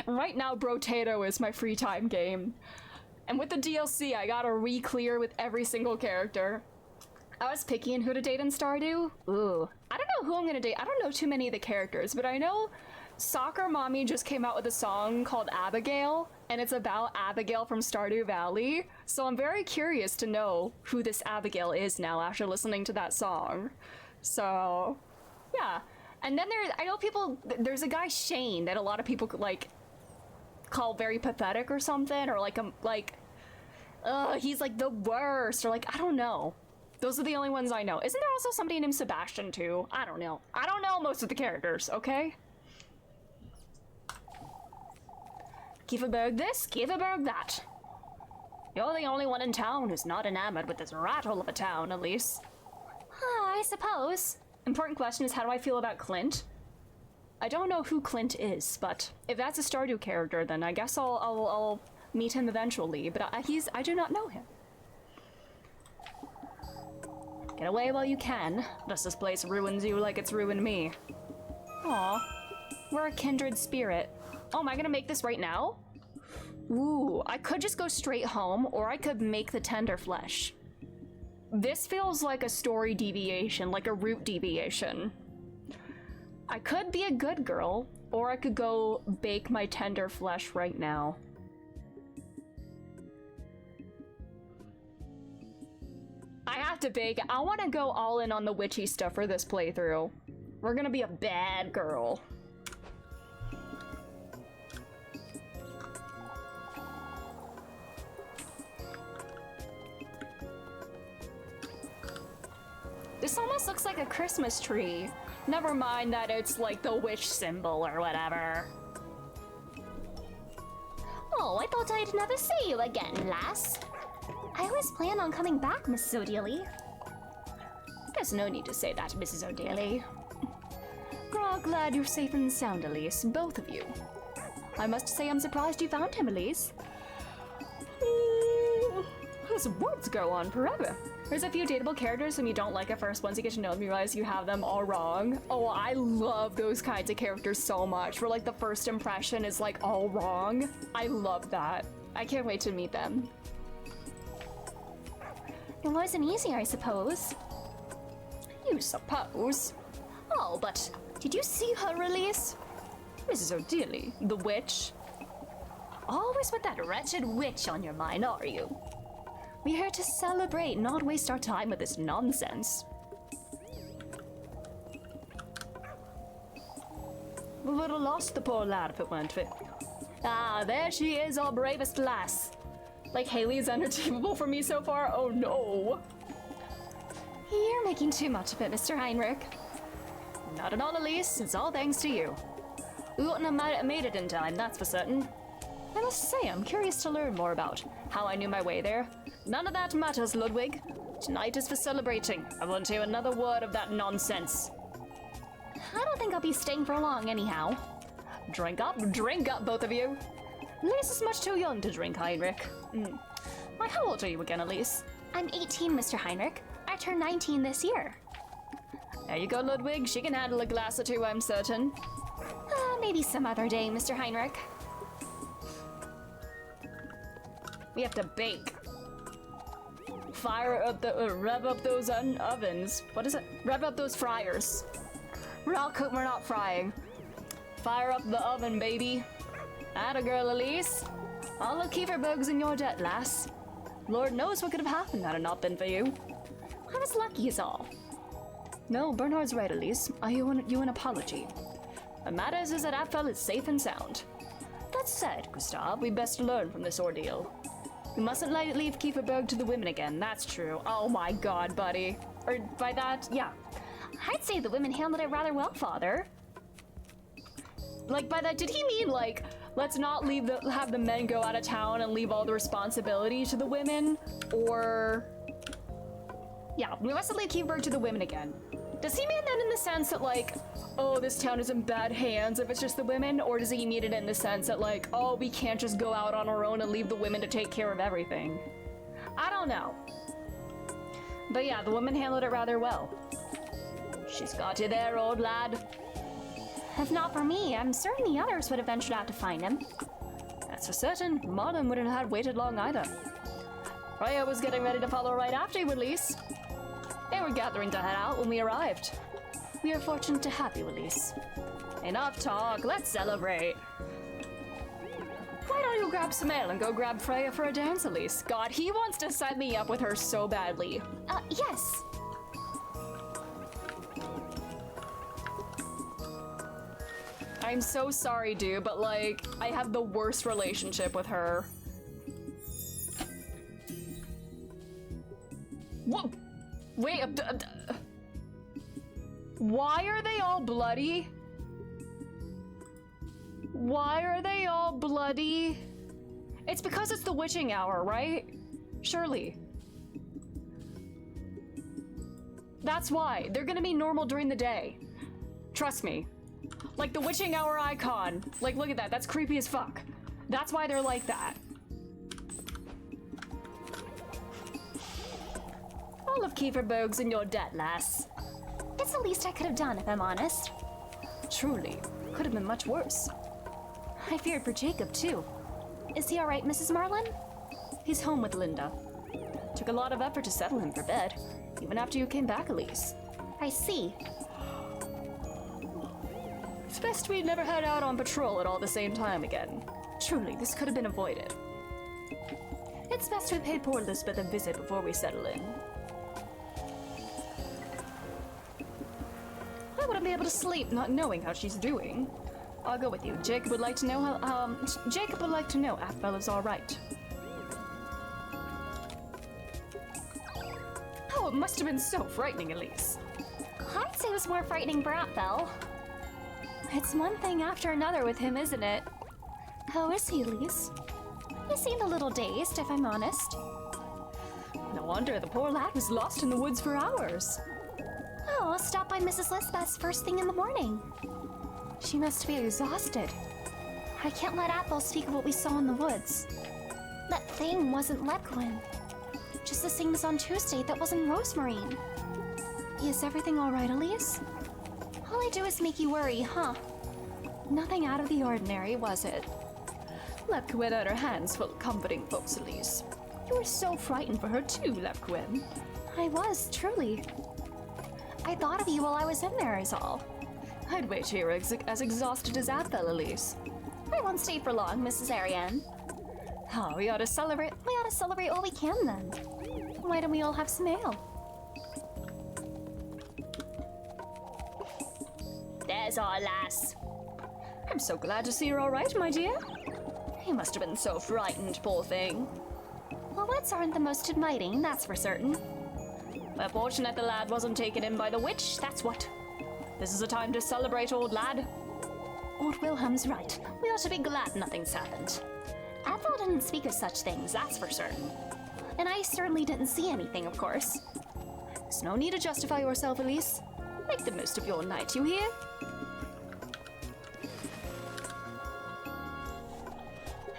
And right now, Brotato is my free time game. And with the DLC, I gotta re-clear with every single character. I was picky in who to date in Stardew. Ooh. I don't know who I'm gonna date. I don't know too many of the characters, but I know Soccer Mommy just came out with a song called Abigail, and it's about Abigail from Stardew Valley. So I'm very curious to know who this Abigail is now after listening to that song. So, yeah. And then I know there's a guy Shane that a lot of people like call very pathetic or something, or he's like the worst, or like, I don't know. Those are the only ones I know. Isn't there also somebody named Sebastian too? I don't know. I don't know most of the characters, okay? Kieferberg this, Kieferberg that. You're the only one in town who's not enamored with this rattle of a town, Elise. I suppose. Important question is, how do I feel about Clint? I don't know who Clint is, but if that's a Stardew character, then I guess I'll meet him eventually, but I do not know him. Get away while you can, lest this place ruins you like it's ruined me. Aw, we're a kindred spirit. Oh, am I gonna make this right now? Ooh, I could just go straight home, or I could make the tender flesh. This feels like a story deviation, like a route deviation. I could be a good girl, or I could go bake my tender flesh right now. I have to bake. I want to go all in on the witchy stuff for this playthrough. We're gonna be a bad girl. This almost looks like a Christmas tree. Never mind that it's like the witch symbol or whatever. Oh, I thought I'd never see you again, lass. I always plan on coming back, Mrs. O'Dealy. There's no need to say that, Mrs. O'Dealy. We're glad you're safe and sound, Elise, both of you. I must say I'm surprised you found him, Elise. Those words go on forever. There's a few dateable characters whom you don't like at first. Once you get to know them, you realize you have them all wrong. Oh, I love those kinds of characters so much, where like the first impression is like all wrong. I love that. I can't wait to meet them. It wasn't easy, I suppose. You suppose? Oh, but did you see her release? Mrs. O'Dealy, the witch? Always with that wretched witch on your mind, are you? We're here to celebrate, not waste our time with this nonsense. We would have lost the poor lad if it weren't for— Ah, there she is, our bravest lass. Like, Haley is unachievable for me so far? Oh no. You're making too much of it, Mr. Heinrich. Not at all, Elise. It's all thanks to you. We wouldn't have made it in time, that's for certain. I must say, I'm curious to learn more about how I knew my way there. None of that matters, Ludwig. Tonight is for celebrating. I won't hear another word of that nonsense. I don't think I'll be staying for long anyhow. Drink up, both of you. Elise is much too young to drink, Heinrich. Why, how old are you again, Elise? I'm 18, Mr. Heinrich. I turned 19 this year. There you go, Ludwig. She can handle a glass or two, I'm certain. Maybe some other day, Mr. Heinrich. We have to bake. Fire up the, rev up those ovens. What is it? Rev up those fryers. We're not frying. Fire up the oven, baby. Atta girl, Elise. All the kiefer bugs in your debt, lass. Lord knows what could have happened had it not been for you. I was lucky is all. No, Bernard's right, Elise. I owe you an apology. What matters is that Apfel is safe and sound. That said, Gustav, we best learn from this ordeal. We mustn't leave Kieferberg to the women again, that's true. Oh my god, buddy. Or by that, yeah. I'd say the women handled it rather well, Father. Like, by that, did he mean, like, let's not have the men go out of town and leave all the responsibility to the women? Or... yeah, we mustn't leave Kieferberg to the women again. Does he mean that in the sense that, like, oh, this town is in bad hands if it's just the women? Or does he mean it in the sense that, like, oh, we can't just go out on our own and leave the women to take care of everything? I don't know. But yeah, the women handled it rather well. She's got you there, old lad. If not for me, I'm certain the others would have ventured out to find him. That's for certain. Marlon wouldn't have waited long either. Freya was getting ready to follow right after you, Elise. They were gathering to head out when we arrived. We are fortunate to have you, Elise. Enough talk, let's celebrate. Why don't you grab some ale and go grab Freya for a dance, Elise? God, he wants to set me up with her so badly. Yes. I'm so sorry, dude, but like, I have the worst relationship with her. What? Wait, why are they all bloody? Why are they all bloody? It's because it's the witching hour, right? Surely. That's why. They're gonna be normal during the day. Trust me. Like the witching hour icon. Like, look at that. That's creepy as fuck. That's why they're like that. All of Kieferberg's in your debt, lass. It's the least I could have done, if I'm honest. Truly. Could have been much worse. I feared for Jacob, too. Is he all right, Mrs. Marlin? He's home with Linda. Took a lot of effort to settle him for bed, even after you came back, Elise. I see. It's best we never head out on patrol at all the same time again. Truly, this could have been avoided. It's best we pay poor Elizabeth a visit before we settle in. I wouldn't be able to sleep not knowing how she's doing. I'll go with you. Jacob would like to know how, Jacob would like to know Aphel is all right. Oh, it must have been so frightening, Elise. I'd say it was more frightening for Aphel. It's one thing after another with him, isn't it? How is he, Elise? He seemed a little dazed, if I'm honest. No wonder the poor lad was lost in the woods for hours. Oh, I'll stop by Mrs. Lisbeth's first thing in the morning. She must be exhausted. I can't let Aphel speak of what we saw in the woods. That thing wasn't Lepquin. Just the same as on Tuesday that wasn't Rosemarine. Is everything all right, Elise? All I do is make you worry, huh? Nothing out of the ordinary, was it? Lepquin had her hands full of comforting folks, Elise. You were so frightened for her too, Lepquin. I was, truly. I thought of you while I was in there, is all. I'd wait here as exhausted as Aphel, Elise. I won't stay for long, Mrs. Ariane. Oh, we ought to celebrate. We ought to celebrate while we can, then. Why don't we all have some ale? There's our lass. I'm so glad to see you're all right, my dear. He must have been so frightened, poor thing. Well, wits aren't the most inviting, that's for certain. We're fortunate the lad wasn't taken in by the witch, that's what. This is a time to celebrate, old lad. Old Wilhelm's right. We ought to be glad nothing's happened. Aphel didn't speak of such things, that's for certain. And I certainly didn't see anything, of course. There's no need to justify yourself, Elise. Make the most of your night, you hear?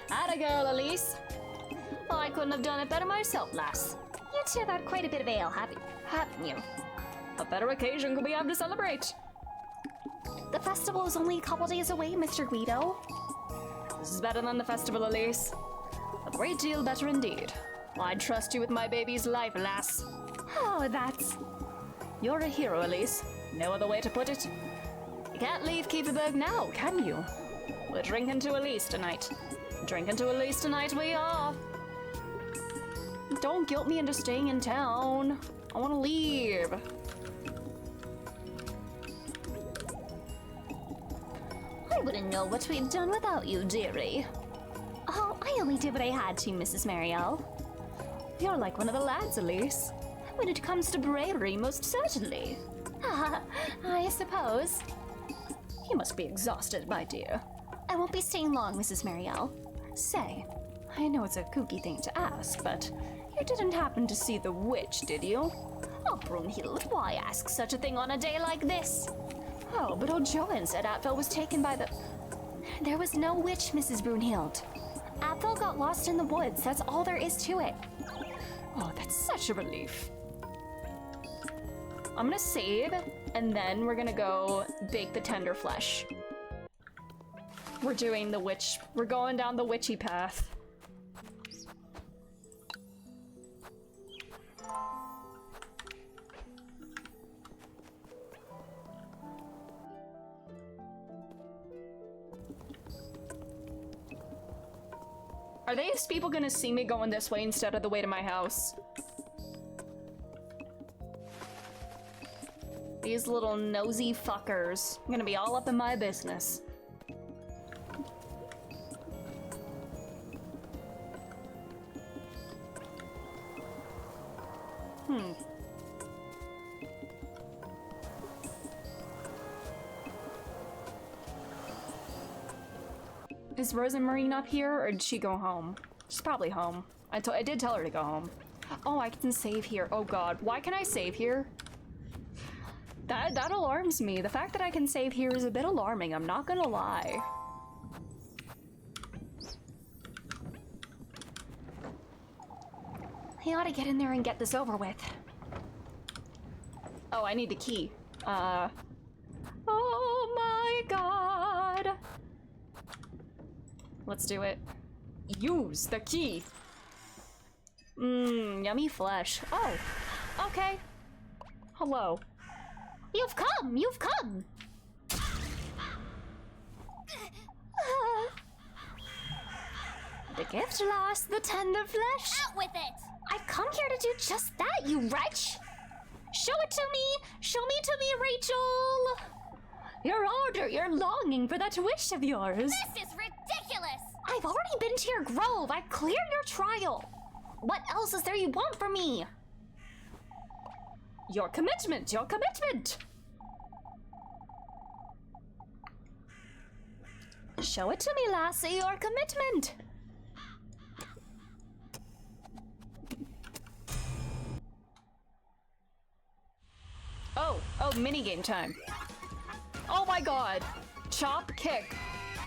Atta girl, Elise. Oh, I couldn't have done it better myself, lass. You two have had quite a bit of ale, haven't you? A better occasion could we have to celebrate? The festival is only a couple days away, Mr. Guido. This is better than the festival, Elise. A great deal better indeed. I'd trust you with my baby's life, lass. Oh, that's... You're a hero, Elise. No other way to put it. You can't leave Kieferberg now, can you? We're drinking to Elise tonight. Drinking to Elise tonight we are. Don't guilt me into staying in town. I want to leave. I wouldn't know what we'd done without you, dearie. Oh, I only did what I had to, Mrs. Marielle. You're like one of the lads, Elise. When it comes to bravery, most certainly. I suppose. You must be exhausted, my dear. I won't be staying long, Mrs. Marielle. Say, I know it's a kooky thing to ask, but you didn't happen to see the witch, did you? Oh, Brunhild, why ask such a thing on a day like this? Oh, but old Johan said Atfel was taken by the... There was no witch, Mrs. Brunhild. Atfel got lost in the woods, that's all there is to it. Oh, that's such a relief. I'm gonna save, and then we're gonna go bake the tender flesh. We're doing the witch... We're going down the witchy path. Are these people gonna see me going this way instead of the way to my house? These little nosy fuckers. I'm gonna be all up in my business. Is Rosamarine up here, or did she go home? She's probably home. I did tell her to go home. Oh, I can save here. Oh god, why can I save here? That alarms me. The fact that I can save here is a bit alarming, I'm not gonna lie. I ought to get in there and get this over with. Oh, I need the key. Oh my god! Let's do it. Use the key! Mmm, yummy flesh. Oh, okay. Hello. You've come! You've come! The gift lost, the tender flesh. Out with it! I've come here to do just that, you wretch! Show it to me! Show me to me, Rachel! Your order, your longing for that wish of yours. This is ridiculous! I've already been to your grove. I've cleared your trial. What else is there you want from me? Your commitment, your commitment! Show it to me, lassie, your commitment. Oh, minigame time. Oh my god. Chop, kick.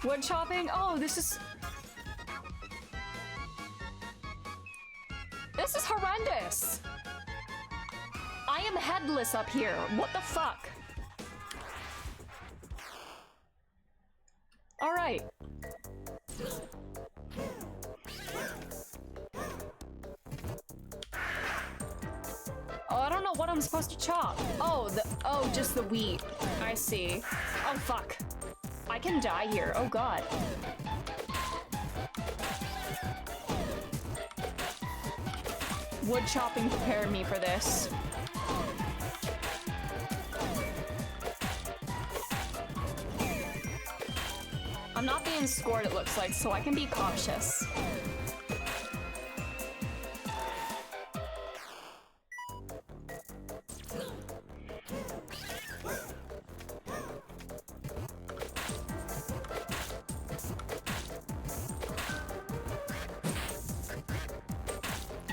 Wood chopping? Oh, this is horrendous. I am headless up here. What the fuck? Alright. Oh, I don't know what I'm supposed to chop. Oh, just the wheat. I see. Oh, fuck. I can die here. Oh, God. Wood chopping prepared me for this. I'm not being scored, it looks like, so I can be cautious.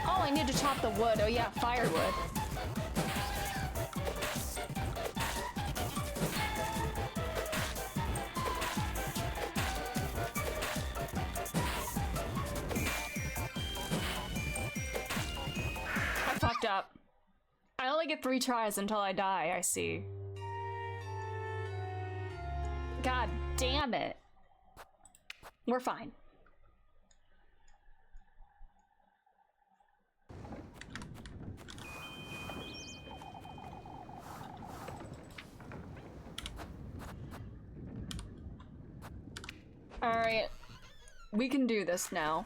Oh, I need to chop the wood. Oh yeah, firewood. I fucked up. I only get 3 tries until I die, I see. God damn it. We're fine. Alright. We can do this now.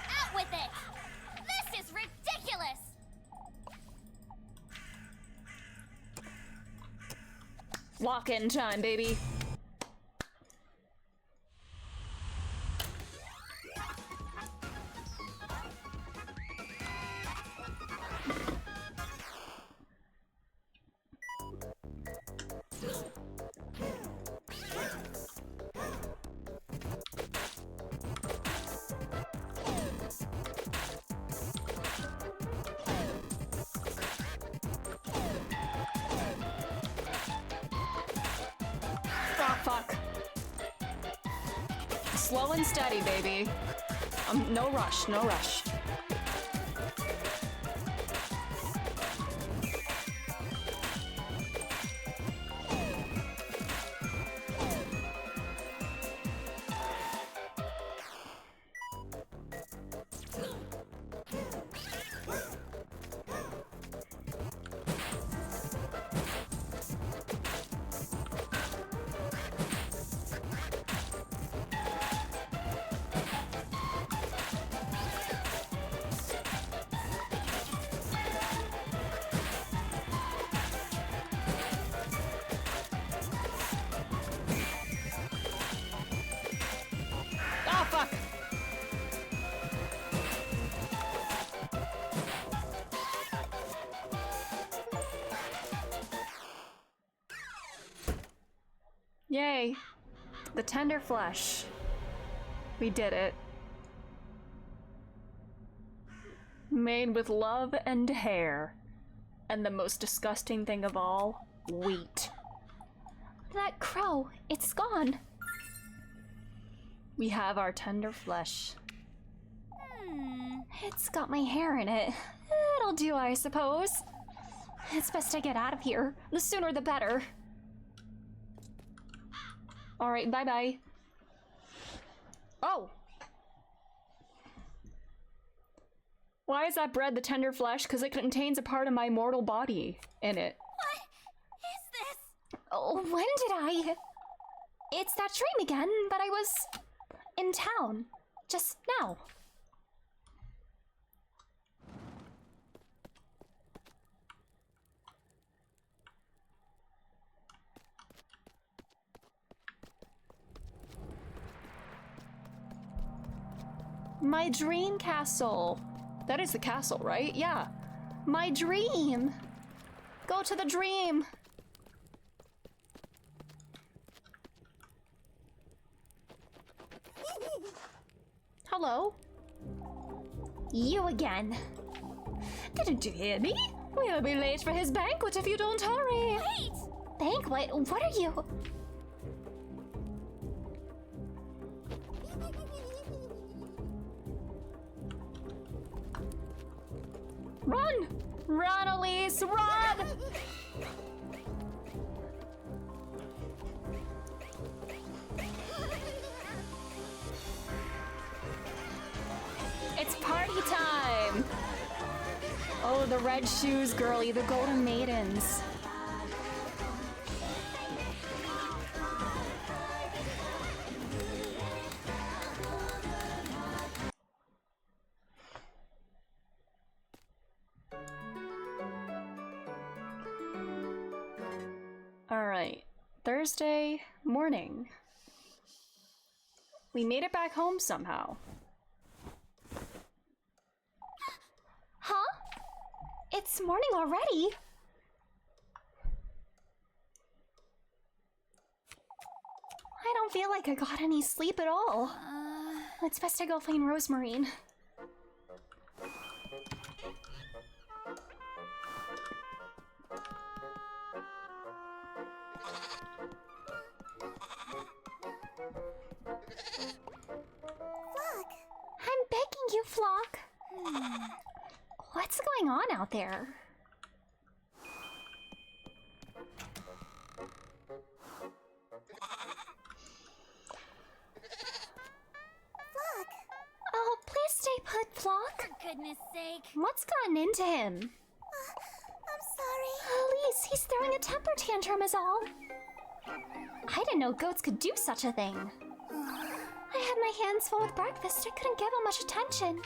Out with it! This is ridiculous! Lock-in time, baby. Fuck. Slow and steady, baby. No rush, no rush. Oh, fuck! Yay! The tender flesh. We did it. Made with love and hair. And the most disgusting thing of all, wheat. That crow, it's gone. We have our tender flesh. It's got my hair in it. It'll do, I suppose. It's best I get out of here. The sooner the better. Alright, bye-bye. Oh! Why is that bread the tender flesh? Because it contains a part of my mortal body in it. What is this? Oh, when did I? It's that dream again, but I was in town just now. My dream castle. That is the castle, right? Yeah. My dream. Go to the dream. Hello? You again. Didn't you hear me? We'll be late for his banquet if you don't hurry. Wait! Banquet? What are you? Run! Run, Elise, run! It's party time! Oh, the red shoes, girly, the golden maidens. Alright, Thursday morning. We made it back home somehow. Huh? It's morning already. I don't feel like I got any sleep at all. It's best I go find Rosemarine. I'm begging you, Flock. What's going on out there? Flock! Oh, please stay put, flock? For goodness sake. What's gotten into him? I'm sorry. Elise, he's throwing a temper tantrum is all. I didn't know goats could do such a thing. I had my hands full with breakfast. I couldn't give him much attention.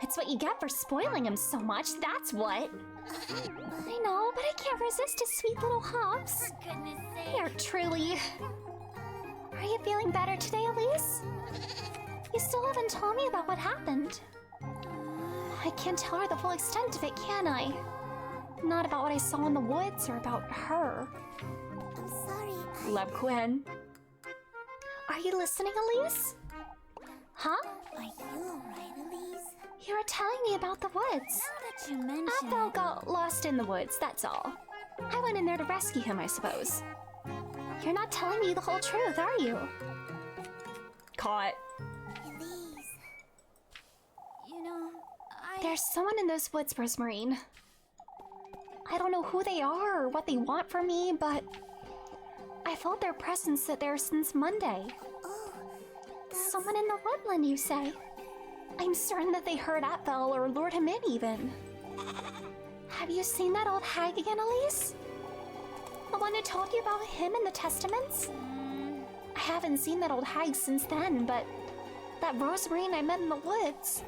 It's what you get for spoiling him so much, that's what. I know, but I can't resist his sweet little hops. For goodness sake. Here, truly. Are you feeling better today, Elise? You still haven't told me about what happened. I can't tell her the full extent of it, can I? Not about what I saw in the woods or about her. I'm sorry. Leb Quinn. Are you listening, Elise? Huh? Are you alright, Elise? You were telling me about the woods. Now that you mention Apple it. got lost in the woods, that's all. I went in there to rescue him, I suppose. You're not telling me the whole truth, are you? Caught. Elise. You know, There's someone in those woods, Rosemarine. I don't know who they are or what they want from me, but I felt their presence there since Monday. Oh, Someone in the woodland, you say? I'm certain that they heard Atfel or lured him in, even. Have you seen that old hag again, Elise? The one who told you about him in the Testaments? I haven't seen that old hag since then, but that Rosemarine I met in the woods.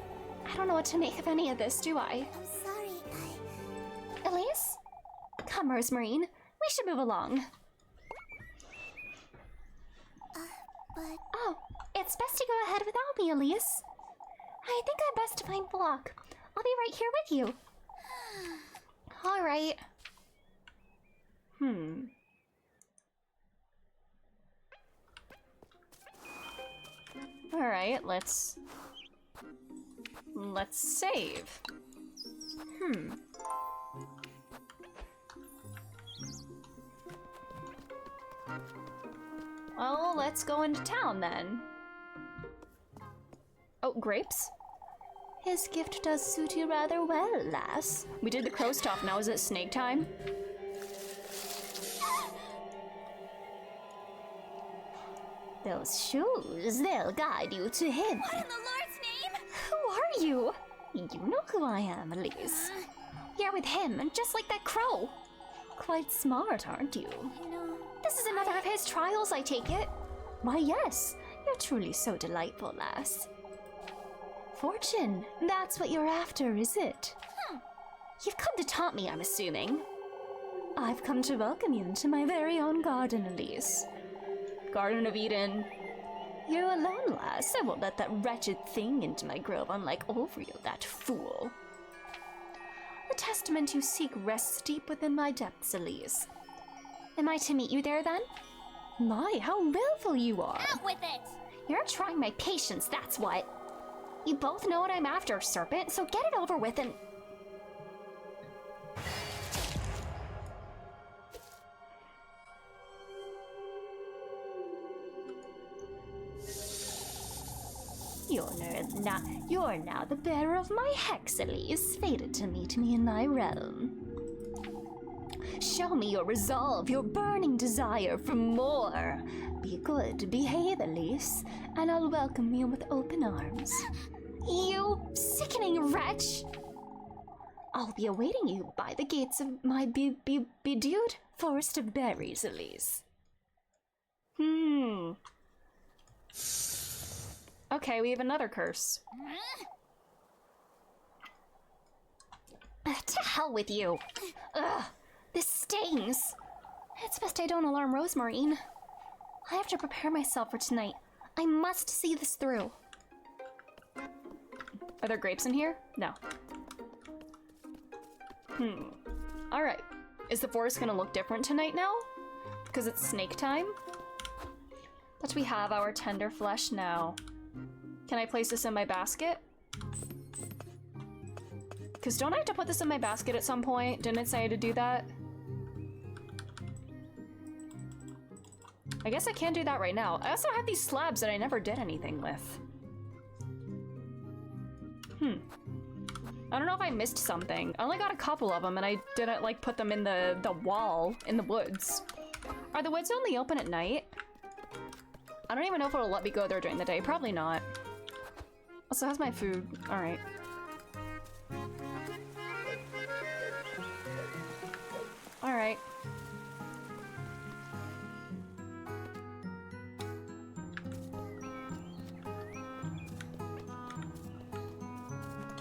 I don't know what to make of any of this, do I? I'm sorry. Elise? Come, Rosemarine. We should move along. But Oh, it's best to go ahead without me, Elise. I think I'm best to find Block. I'll be right here with you. All right. All right, let's save. Well, let's go into town then. Oh, grapes? His gift does suit you rather well, lass. We did the crow stuff, now is it snake time? Those shoes, they'll guide you to him. what in the Lord's name? Who are you? You know who I am, Elise. You're with him, just like that crow. Quite smart, aren't you? You know, This is another of his trials, I take it. Why, yes. You're truly so delightful, lass. Fortune, that's what you're after, is it? You've come to taunt me, I'm assuming. I've come to welcome you into my very own garden, Elise. Garden of Eden. You're alone, lass. I won't let that wretched thing into my grove, unlike Ovrio, that fool. The testament you seek rests deep within my depths, Elise. Am I to meet you there, then? My, how willful you are! out with it. You're trying my patience, that's what. You both know what I'm after, Serpent, so get it over with and... You're now the bearer of my hex, Elise, fated to meet me in my realm. Show me your resolve, your burning desire for more. Be good, behave, Elise, and I'll welcome you with open arms. You sickening wretch! I'll be awaiting you by the gates of my bedewed forest of berries, Elise. Okay, we have another curse. To hell with you. Ugh, this stings. It's best I don't alarm Rosemarine. I have to prepare myself for tonight. I must see this through. Are there grapes in here? No. All right. Is the forest gonna look different tonight now? Because it's snake time? But we have our tender flesh now. Can I place this in my basket? Because don't I have to put this in my basket at some point? Didn't it say to do that? I guess I can't do that right now. I also have these slabs that I never did anything with. I don't know if I missed something. I only got a couple of them and I didn't like put them in the wall in the woods. Are the woods only open at night? I don't even know if it'll let me go there during the day. Probably not. Also, how's my food? Alright. Alright.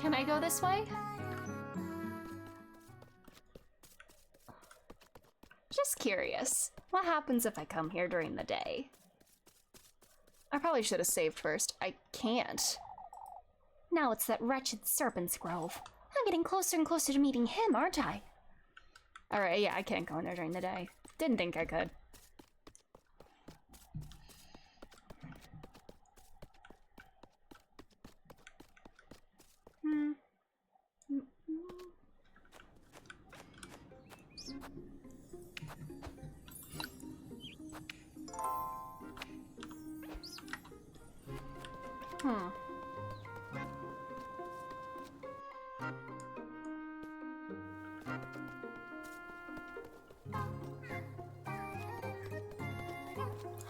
Can I go this way? Just curious. What happens if I come here during the day? I probably should have saved first. I can't. Now it's that wretched Serpent's Grove. I'm getting closer and closer to meeting him, aren't I? Alright, yeah, I can't go in there during the day. Didn't think I could.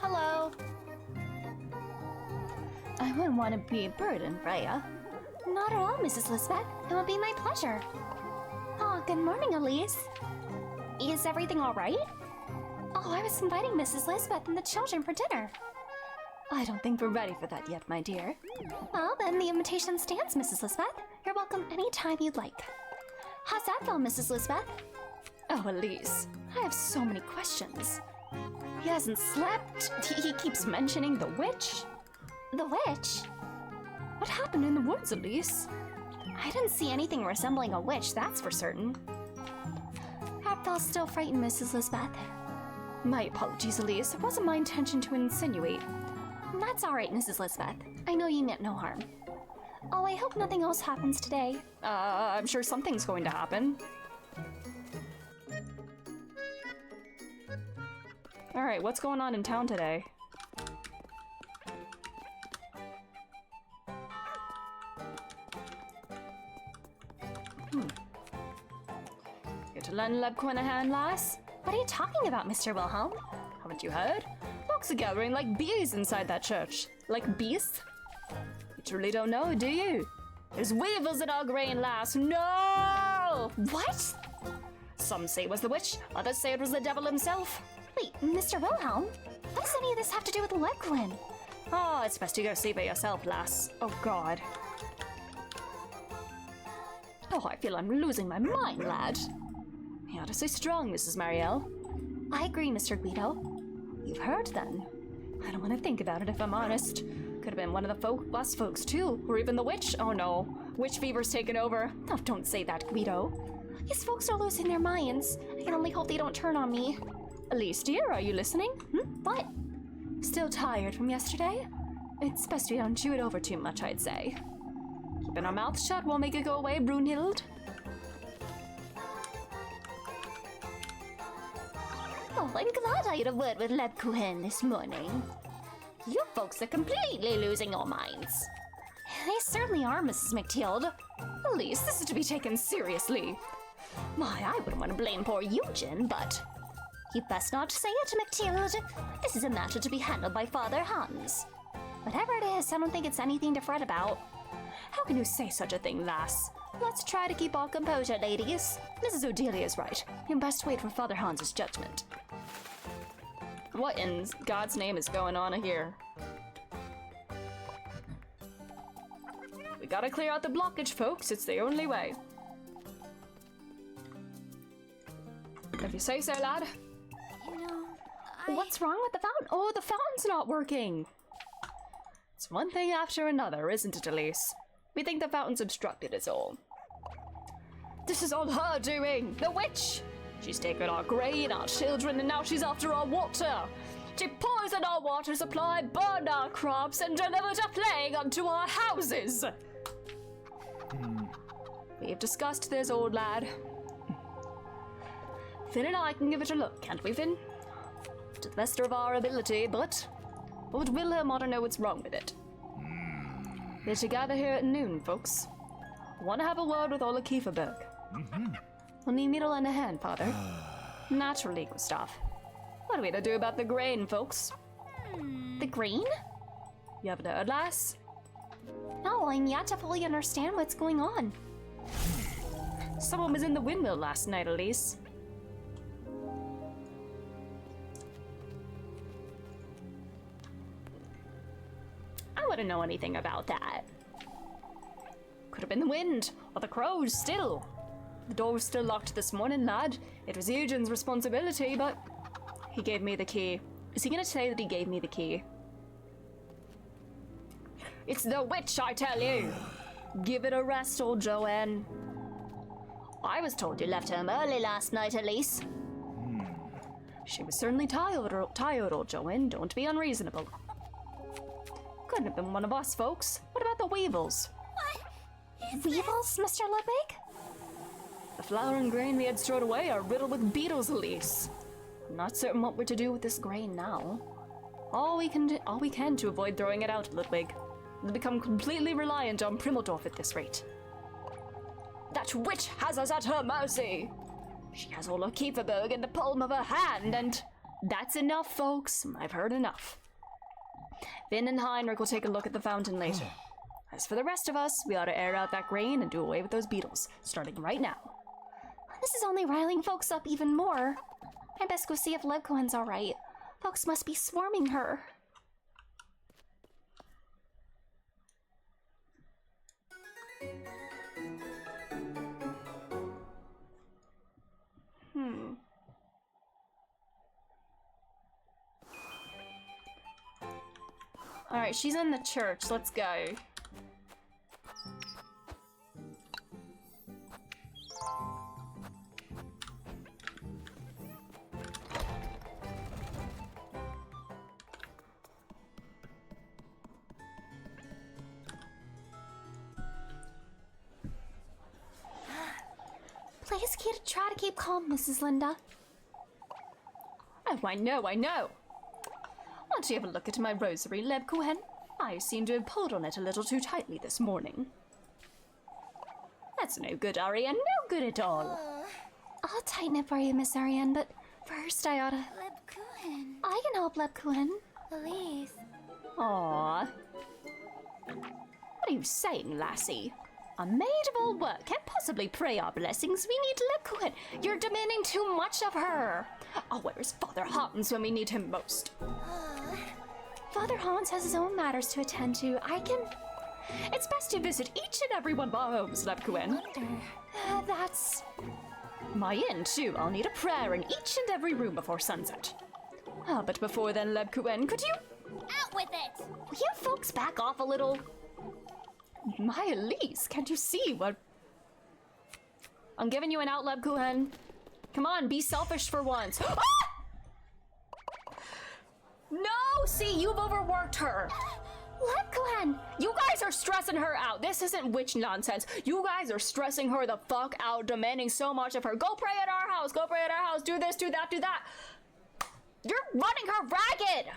Hello. I wouldn't want to be a burden, Freya. Not at all, Mrs. Lisbeth. It would be my pleasure. Oh, good morning, Elise. Is everything all right? Oh, I was inviting Mrs. Lisbeth and the children for dinner. I don't think we're ready for that yet, my dear. Well, then the invitation stands, Mrs. Lisbeth. You're welcome anytime you'd like. How's that feel, Mrs. Lisbeth? Oh, Elise, I have so many questions. He hasn't slept. He keeps mentioning the witch. The witch? What happened in the woods, Elise? I didn't see anything resembling a witch, that's for certain. Raphael's still frightened, Mrs. Lisbeth. My apologies, Elise. It wasn't my intention to insinuate. That's all right, Mrs. Lisbeth. I know you meant no harm. Oh, I hope nothing else happens today. I'm sure something's going to happen. Alright, what's going on in town today? Get to lend Lebquin a hand, lass? What are you talking about, Mr. Wilhelm? Haven't you heard? Folks are gathering like bees inside that church. Like bees? You truly don't know, do you? There's weevils in our grain, lass. No! What? Some say it was the witch, others say it was the devil himself. Wait, Mr. Wilhelm? What does any of this have to do with Lebquin? Oh, it's best you go see for yourself, lass. Oh, God. Oh, I feel I'm losing my mind, lad. You ought to stay strong, Mrs. Marielle. I agree, Mr. Guido. You've heard, then? I don't want to think about it, if I'm honest. Could have been one of the us folks, too. Or even the witch. Oh, no. Witch fever's taken over. Oh, don't say that, Guido. These folks are losing their minds. I can only hope they don't turn on me. Elise, dear, are you listening? What? Still tired from yesterday? It's best we don't chew it over too much, I'd say. Keeping our mouths shut won't make it go away, Brunhild. Oh, I'm glad I had a word with Lebkuchen this morning. You folks are completely losing your minds. They certainly are, Mrs. McTild. Elise, this is to be taken seriously. Why, I wouldn't want to blame poor Eugen, but... You best not say it, McTild. This is a matter to be handled by Father Hans. Whatever it is, I don't think it's anything to fret about. How can you say such a thing, lass? Let's try to keep our composure, ladies. Mrs. Odelia's right. You best wait for Father Hans's judgment. What in God's name is going on here? We gotta clear out the blockage, folks. It's the only way. If you say so, lad. You know, What's wrong with the fountain? Oh, the fountain's not working. It's one thing after another, isn't it, Elise? We think the fountain's obstructed is all. This is all her doing! The witch! She's taken our grain, our children, and now she's after our water! She poisoned our water supply, burned our crops, and delivered a plague unto our houses! We've discussed this, old lad. Finn and I can give it a look, can't we, Finn? To the best of our ability, but old Wilhelm ought to know what's wrong with it. We're to gather here at noon, folks. Want to have a word with Ola Kieferberg. We'll need me to lend a hand, Father. Naturally, Gustav. What are we to do about the grain, folks? the grain? You haven't heard, lass? No, I'm yet to fully understand what's going on. Someone was in the windmill last night, Elise. I wouldn't know anything about that. Could have been the wind, or the crows still. The door was still locked this morning, lad. It was Eugen's responsibility, but he gave me the key. Is he gonna say that he gave me the key? It's the witch, I tell you! Give it a rest, old Joanne. I was told you left home early last night, Elise. She was certainly tired, old Joanne. Don't be unreasonable. Couldn't have been one of us, folks. What about the weevils? Weevils, Mr. Ludwig? The flour and grain we had stored away are riddled with beetles, Elise. I'm not certain what we're to do with this grain now. All we can to avoid throwing it out, Ludwig. We'll become completely reliant on Primmelsdorf at this rate. That witch has us at her mercy. She has all her Kieferberg in the palm of her hand, and that's enough, folks. I've heard enough. Finn and Heinrich will take a look at the fountain later. As for the rest of us, we ought to air out that grain and do away with those beetles, starting right now. This is only riling folks up even more. I best go see if Lebkohen's alright. Folks must be swarming her. Alright, she's in the church. Let's go. Please try to keep calm, Mrs. Linda. Oh, I know. Won't you have a look at my rosary, Lebkohen? I seem to have pulled on it a little too tightly this morning. That's no good, Ariane. No good at all. I'll tighten it for you, Miss Ariane, but first I oughta... Lebkuchen. I can help Lebkohen. Elise. Aww. What are you saying, lassie? A maid of all work can't possibly pray our blessings. We need Lebkuchen. You're demanding too much of her. Oh, where's Father Hans when we need him most? Father Hans has his own matters to attend to. I can... It's best to visit each and every one of our homes, Lebkuchen. That's... My inn, too. I'll need a prayer in each and every room before sunset. Ah, but before then, Lebkuchen, could you... Out with it! Will you folks back off a little? My Elise, can't you see what... I'm giving you an out, Lebkuchen. Come on, be selfish for once. Ah! No! See, you've overworked her. Lebkohen! You guys are stressing her out. This isn't witch nonsense. You guys are stressing her the fuck out, demanding so much of her. Go pray at our house. Go pray at our house. Do this, do that, do that. You're running her ragged.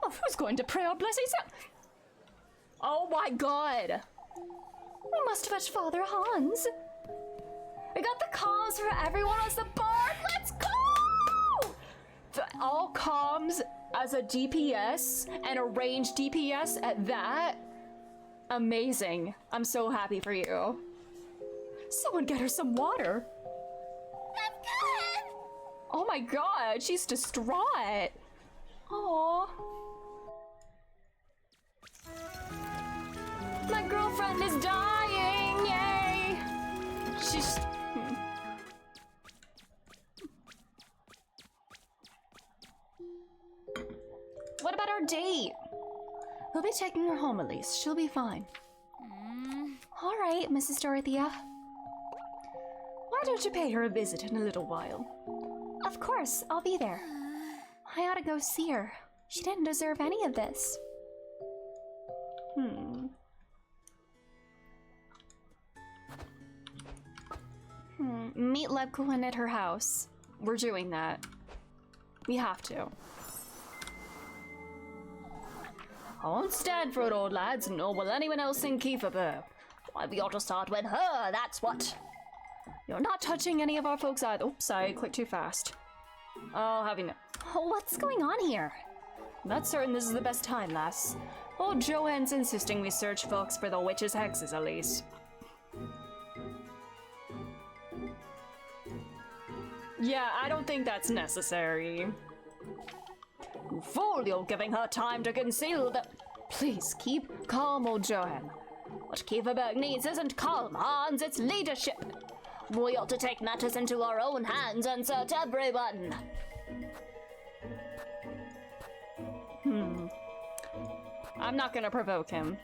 Oh, who's going to pray our blessings? Oh my god. We must fetch Father Hans. We got the comms for everyone on the board. Let's go! All comms as a DPS and a ranged DPS at that. Amazing. I'm so happy for you. Someone get her some water. Lebkuchen! Oh my god, she's distraught. Aww. My girlfriend is dying, yay! She's... What about our date? We'll be taking her home, Elise. She'll be fine. All right, Mrs. Dorothea. Why don't you pay her a visit in a little while? Of course, I'll be there. I ought to go see her. She didn't deserve any of this. Meet Lebkuchen at her house. We're doing that. We have to. I won't stand for it, old lads, nor will anyone else in Kieferberg. Why, we ought to start with her, that's what. You're not touching any of our folks either. Oops, I clicked too fast. Oh, having no. Oh, what's going on here? I'm not certain this is the best time, lass. Old Joanne's insisting we search folks for the witch's hexes, Elise. Yeah, I don't think that's necessary. You fool, you're giving her time to conceal the... Please, keep calm, old Joanne. What Kieferberg needs isn't calm, Hans, it's leadership. We ought to take matters into our own hands and search everyone. I'm not gonna provoke him.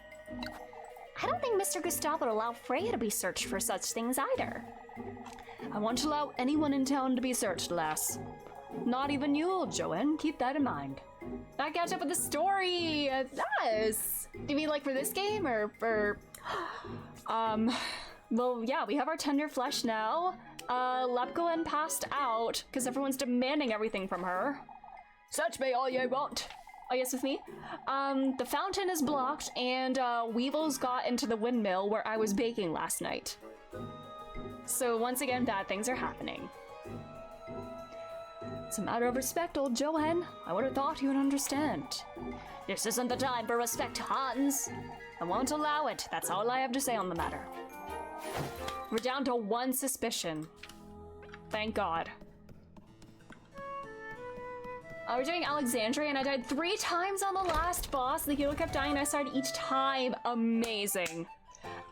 I don't think Mr. Gustav would allow Freya to be searched for such things either. I won't allow anyone in town to be searched, lass. Not even you, old Joanne. Keep that in mind. Now catch up with the story. Yes. Do you mean like for this game or for... Well, yeah, we have our tender flesh now. Lepkoen passed out because everyone's demanding everything from her. Search me all you want. Oh, yes, with me. The fountain is blocked, and weevils got into the windmill where I was baking last night. So once again, bad things are happening. It's a matter of respect, old Joanne. I would have thought you would understand. This isn't the time for respect, Hans. I won't allow it. That's all I have to say on the matter. We're down to one suspicion. Thank God. We're doing Alexandria, and I died 3 times on the last boss. The hero kept dying, and I started each time. Amazing.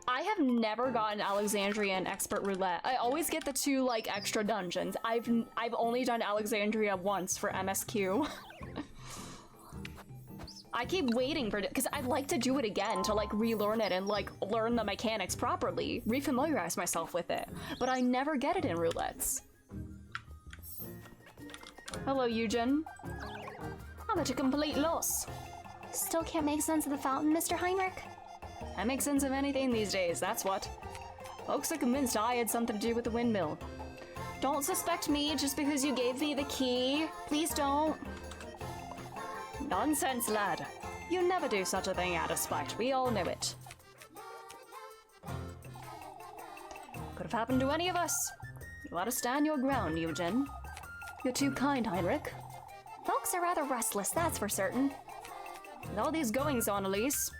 I have never gotten Alexandria in Expert Roulette. I always get the 2, like, extra dungeons. I've only done Alexandria once for MSQ. I keep waiting for it, because I'd like to do it again to, like, relearn it and, like, learn the mechanics properly, refamiliarize myself with it. But I never get it in roulettes. Hello, Eugen. I'm at a complete loss. Still can't make sense of the fountain, Mr. Heinrich? I make sense of anything these days, that's what. Folks are convinced I had something to do with the windmill. Don't suspect me just because you gave me the key. Please don't. Nonsense, lad. You never do such a thing out of spite. We all know it. Could have happened to any of us. You ought to stand your ground, Eugen. You're too kind, Heinrich. Folks are rather restless, that's for certain. With all these goings-on, Elise.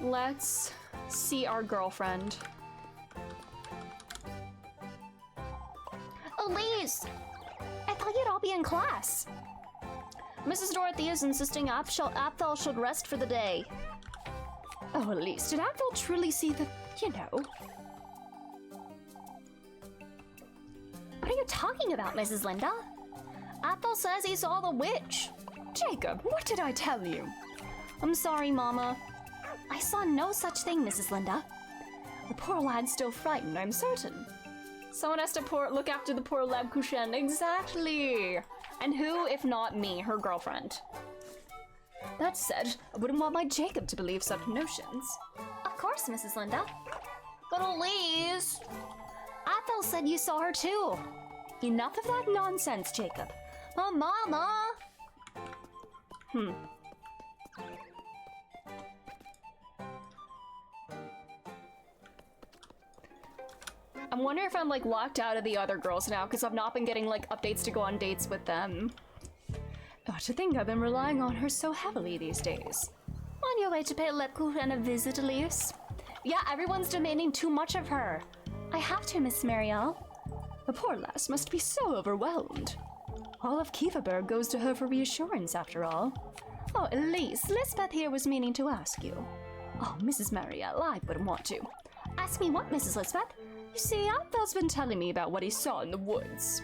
Let's see our girlfriend. Elise! I thought you'd all be in class. Mrs. Dorothy is insisting Apfel should rest for the day. Oh, Elise, did Apfel truly see the... you know... What are you talking about, Mrs. Linda? Apfel says he saw the witch. Jacob, what did I tell you? I'm sorry, Mama. I saw no such thing, Mrs. Linda. The poor lad's still frightened, I'm certain. Someone has to look after the poor Lebkuchen. Exactly. And who, if not me, her girlfriend? That said, I wouldn't want my Jacob to believe such notions. Of course, Mrs. Linda. But Elise... Apfel said you saw her too. Enough of that nonsense, Jacob. Oh, Mama! I'm wondering if I'm like locked out of the other girls now because I've not been getting like updates to go on dates with them. Oh, to think I've been relying on her so heavily these days. On your way to pay Lepkuchen a visit, Elise? Yeah, everyone's demanding too much of her. I have to, Miss Marielle. The poor lass must be so overwhelmed. All of Kieferberg goes to her for reassurance, after all. Oh, Elise, Lisbeth here was meaning to ask you. Oh, Mrs. Marielle, I wouldn't want to. Ask me what, Mrs. Lisbeth? You see, Apfel's been telling me about what he saw in the woods.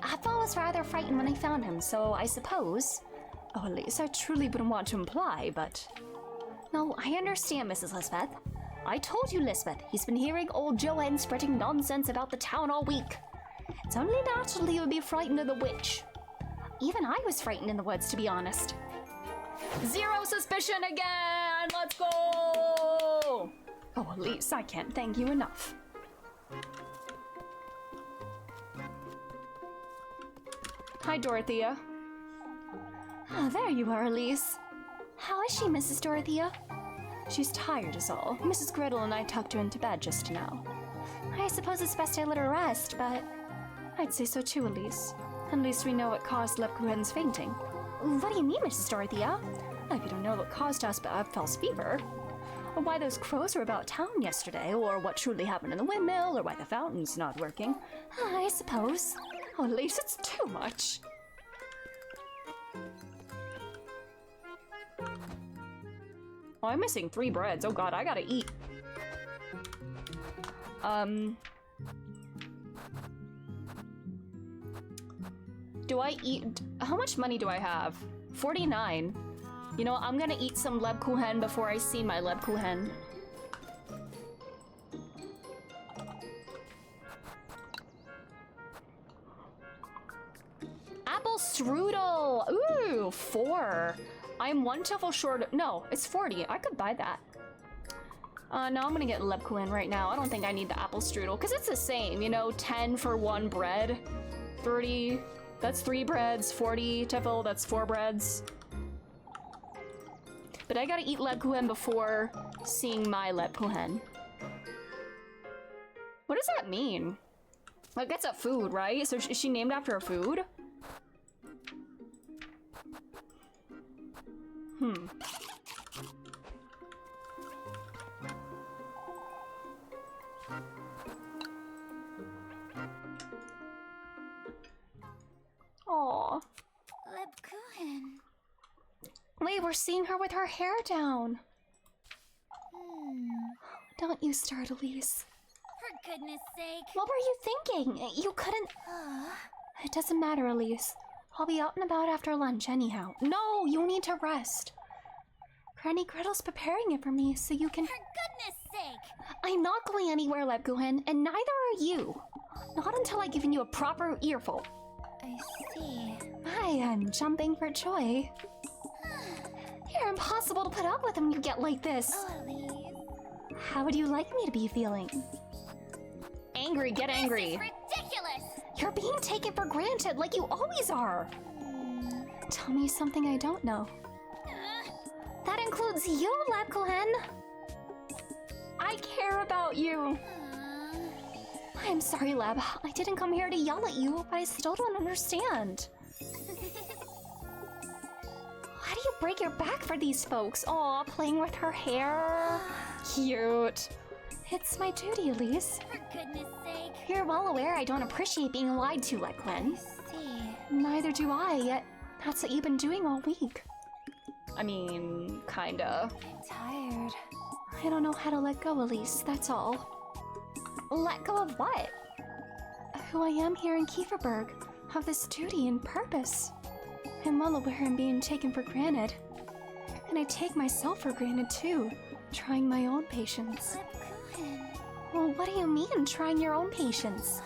Apfel was rather frightened when I found him, so I suppose... Oh, Elise, I truly wouldn't want to imply, but... No, I understand, Mrs. Lisbeth. I told you, Lisbeth, he's been hearing old Joanne spreading nonsense about the town all week. It's only natural he would be frightened of the witch. Even I was frightened in the woods, to be honest. Zero suspicion again! Let's go! Oh, Elise, I can't thank you enough. Hi, Dorothea. Ah, there you are, Elise. How is she, Mrs. Dorothea? She's tired is all. Mrs. Gretel and I tucked her into bed just now. I suppose it's best I let her rest, but I'd say so too, Elise. At least we know what caused Lepkuhen's fainting. What do you mean, Mrs. Dorothea? If you don't know what caused Asphalt's fever, or why those crows were about town yesterday, or what truly happened in the windmill, or why the fountain's not working. I suppose. Oh, Elise, it's too much. Oh, I'm missing 3 breads. Oh god, I gotta eat. Do I eat? How much money do I have? 49. You know, I'm gonna eat some Lebkuchen before I see my Lebkuchen. Apple strudel! Ooh, 4. I'm 1 tuffle short. No, it's 40. I could buy that. No, I'm gonna get Lebkuchen right now. I don't think I need the apple strudel, because it's the same, you know, 10 for 1 bread. 30, that's 3 breads. 40 tuffle, that's 4 breads. But I gotta eat Lebkuchen before seeing my Lebkuchen. What does that mean? Like, that's a food, right? So is she named after a food? Aww. Lebkuchen. Wait, we're seeing her with her hair down. Don't you start, Elise. For goodness sake. What were you thinking? You couldn't... It doesn't matter, Elise. I'll be out and about after lunch anyhow. No, you need to rest. Granny Gretel's preparing it for me so you can... For goodness sake. I'm not going anywhere, Lebkuchen, and neither are you. Not until I've given you a proper earful. I see. I'm jumping for joy. You're impossible to put up with when you get like this. Oh, Elise. How would you like me to be feeling? Angry, get angry. This is ridiculous. You're being taken for granted like you always are. Tell me something I don't know. That includes you, Lebkuchen. I care about you. I'm sorry, Leb. I didn't come here to yell at you, but I still don't understand. Why do you break your back for these folks? Aw, playing with her hair. Cute. It's my duty, Elise. For goodness sake. You're well aware I don't appreciate being lied to, Lebkuchen. See. Neither do I, yet that's what you've been doing all week. I mean, kinda. I'm tired. I don't know how to let go, Elise, that's all. Let go of what? Who I am here in Kieferberg, of this duty and purpose. I'm well aware I'm being taken for granted. And I take myself for granted too, trying my own patience. Lebkuchen. Well, what do you mean, trying your own patience?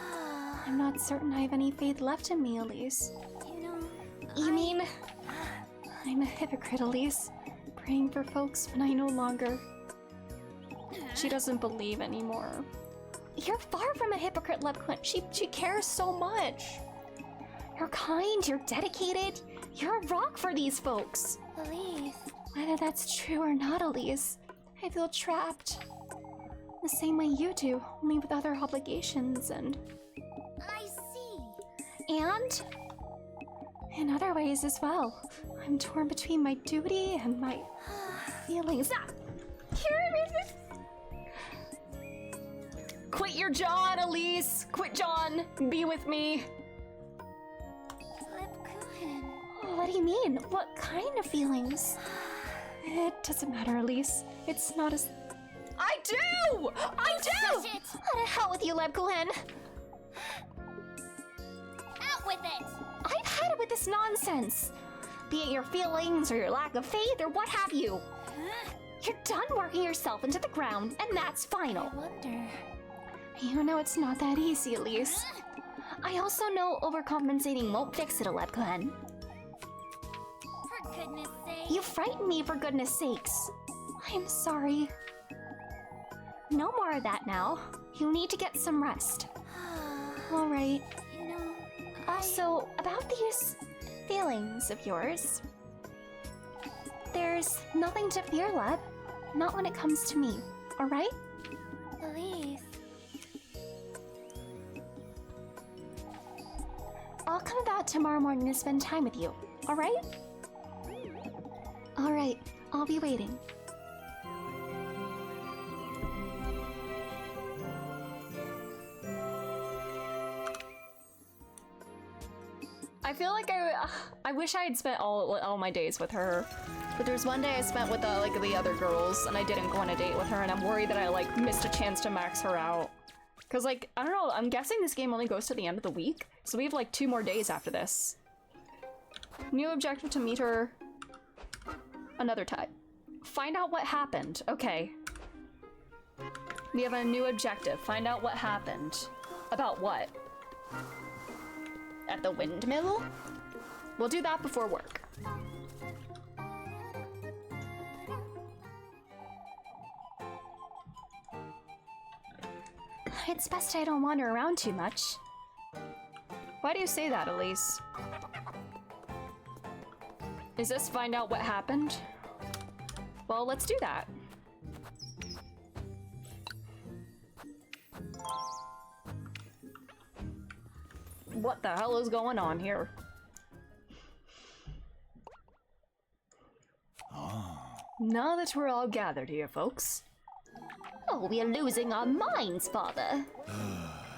I'm not certain I have any faith left in me, Elise. You know, You mean... I'm a hypocrite, Elise, praying for folks when I no longer... She doesn't believe anymore. You're far from a hypocrite, Lebkuchen. She cares so much. You're kind, you're dedicated, you're a rock for these folks. Elise. Whether that's true or not, Elise, I feel trapped. The same way you do, only with other obligations and... I see. And? In other ways as well. I'm torn between my duty and my feelings. Ah! Quit your John, Elise! Quit John! Be with me! Lebkuchen. What do you mean? What kind of feelings? It doesn't matter, Elise. It's not as... I do! I do! Shush it. What the hell with you, Lebkuchen? Out with it. I've had it with this nonsense. Be it your feelings or your lack of faith or what have you. You're done working yourself into the ground, and that's final. I wonder. You know it's not that easy, Elise. I also know overcompensating won't fix it, Lebkuchen. For goodness sake. You frighten me, for goodness sakes. I'm sorry. No more of that now. You need to get some rest. All right. You know, Also, about these feelings of yours, there's nothing to fear, Leb. Not when it comes to me, all right? Elise. I'll come about tomorrow morning to spend time with you, alright? Alright, I'll be waiting. I feel like I wish I had spent all my days with her. But there's one day I spent with like the other girls and I didn't go on a date with her, and I'm worried that I like missed a chance to max her out. Cause like, I don't know, I'm guessing this game only goes to the end of the week, so we have like 2 more days after this. New objective to meet her another time. Find out what happened. Okay. We have a new objective. Find out what happened. About what? At the windmill? We'll do that before work. It's best I don't wander around too much. Why do you say that, Elise? Is this find out what happened? Well, let's do that. What the hell is going on here? Now that we're all gathered here, folks. Oh, we are losing our minds, Father.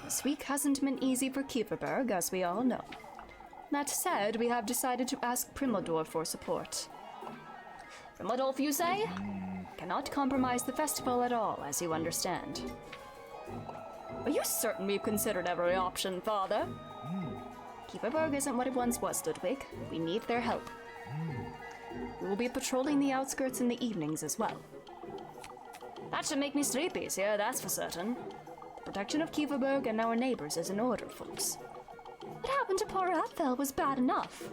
This week hasn't been easy for Kieferberg, as we all know. That said, we have decided to ask Primaldorf for support. Primaldorf, you say? Cannot compromise the festival at all, as you understand. Are you certain we've considered every option, Father? Kieferberg isn't what it once was, Ludwig. We need their help. We will be patrolling the outskirts in the evenings as well. That should make me sleepy, yeah, that's for certain. The protection of Kieferberg and our neighbors is in order, folks. What happened to poor Apfel was bad enough.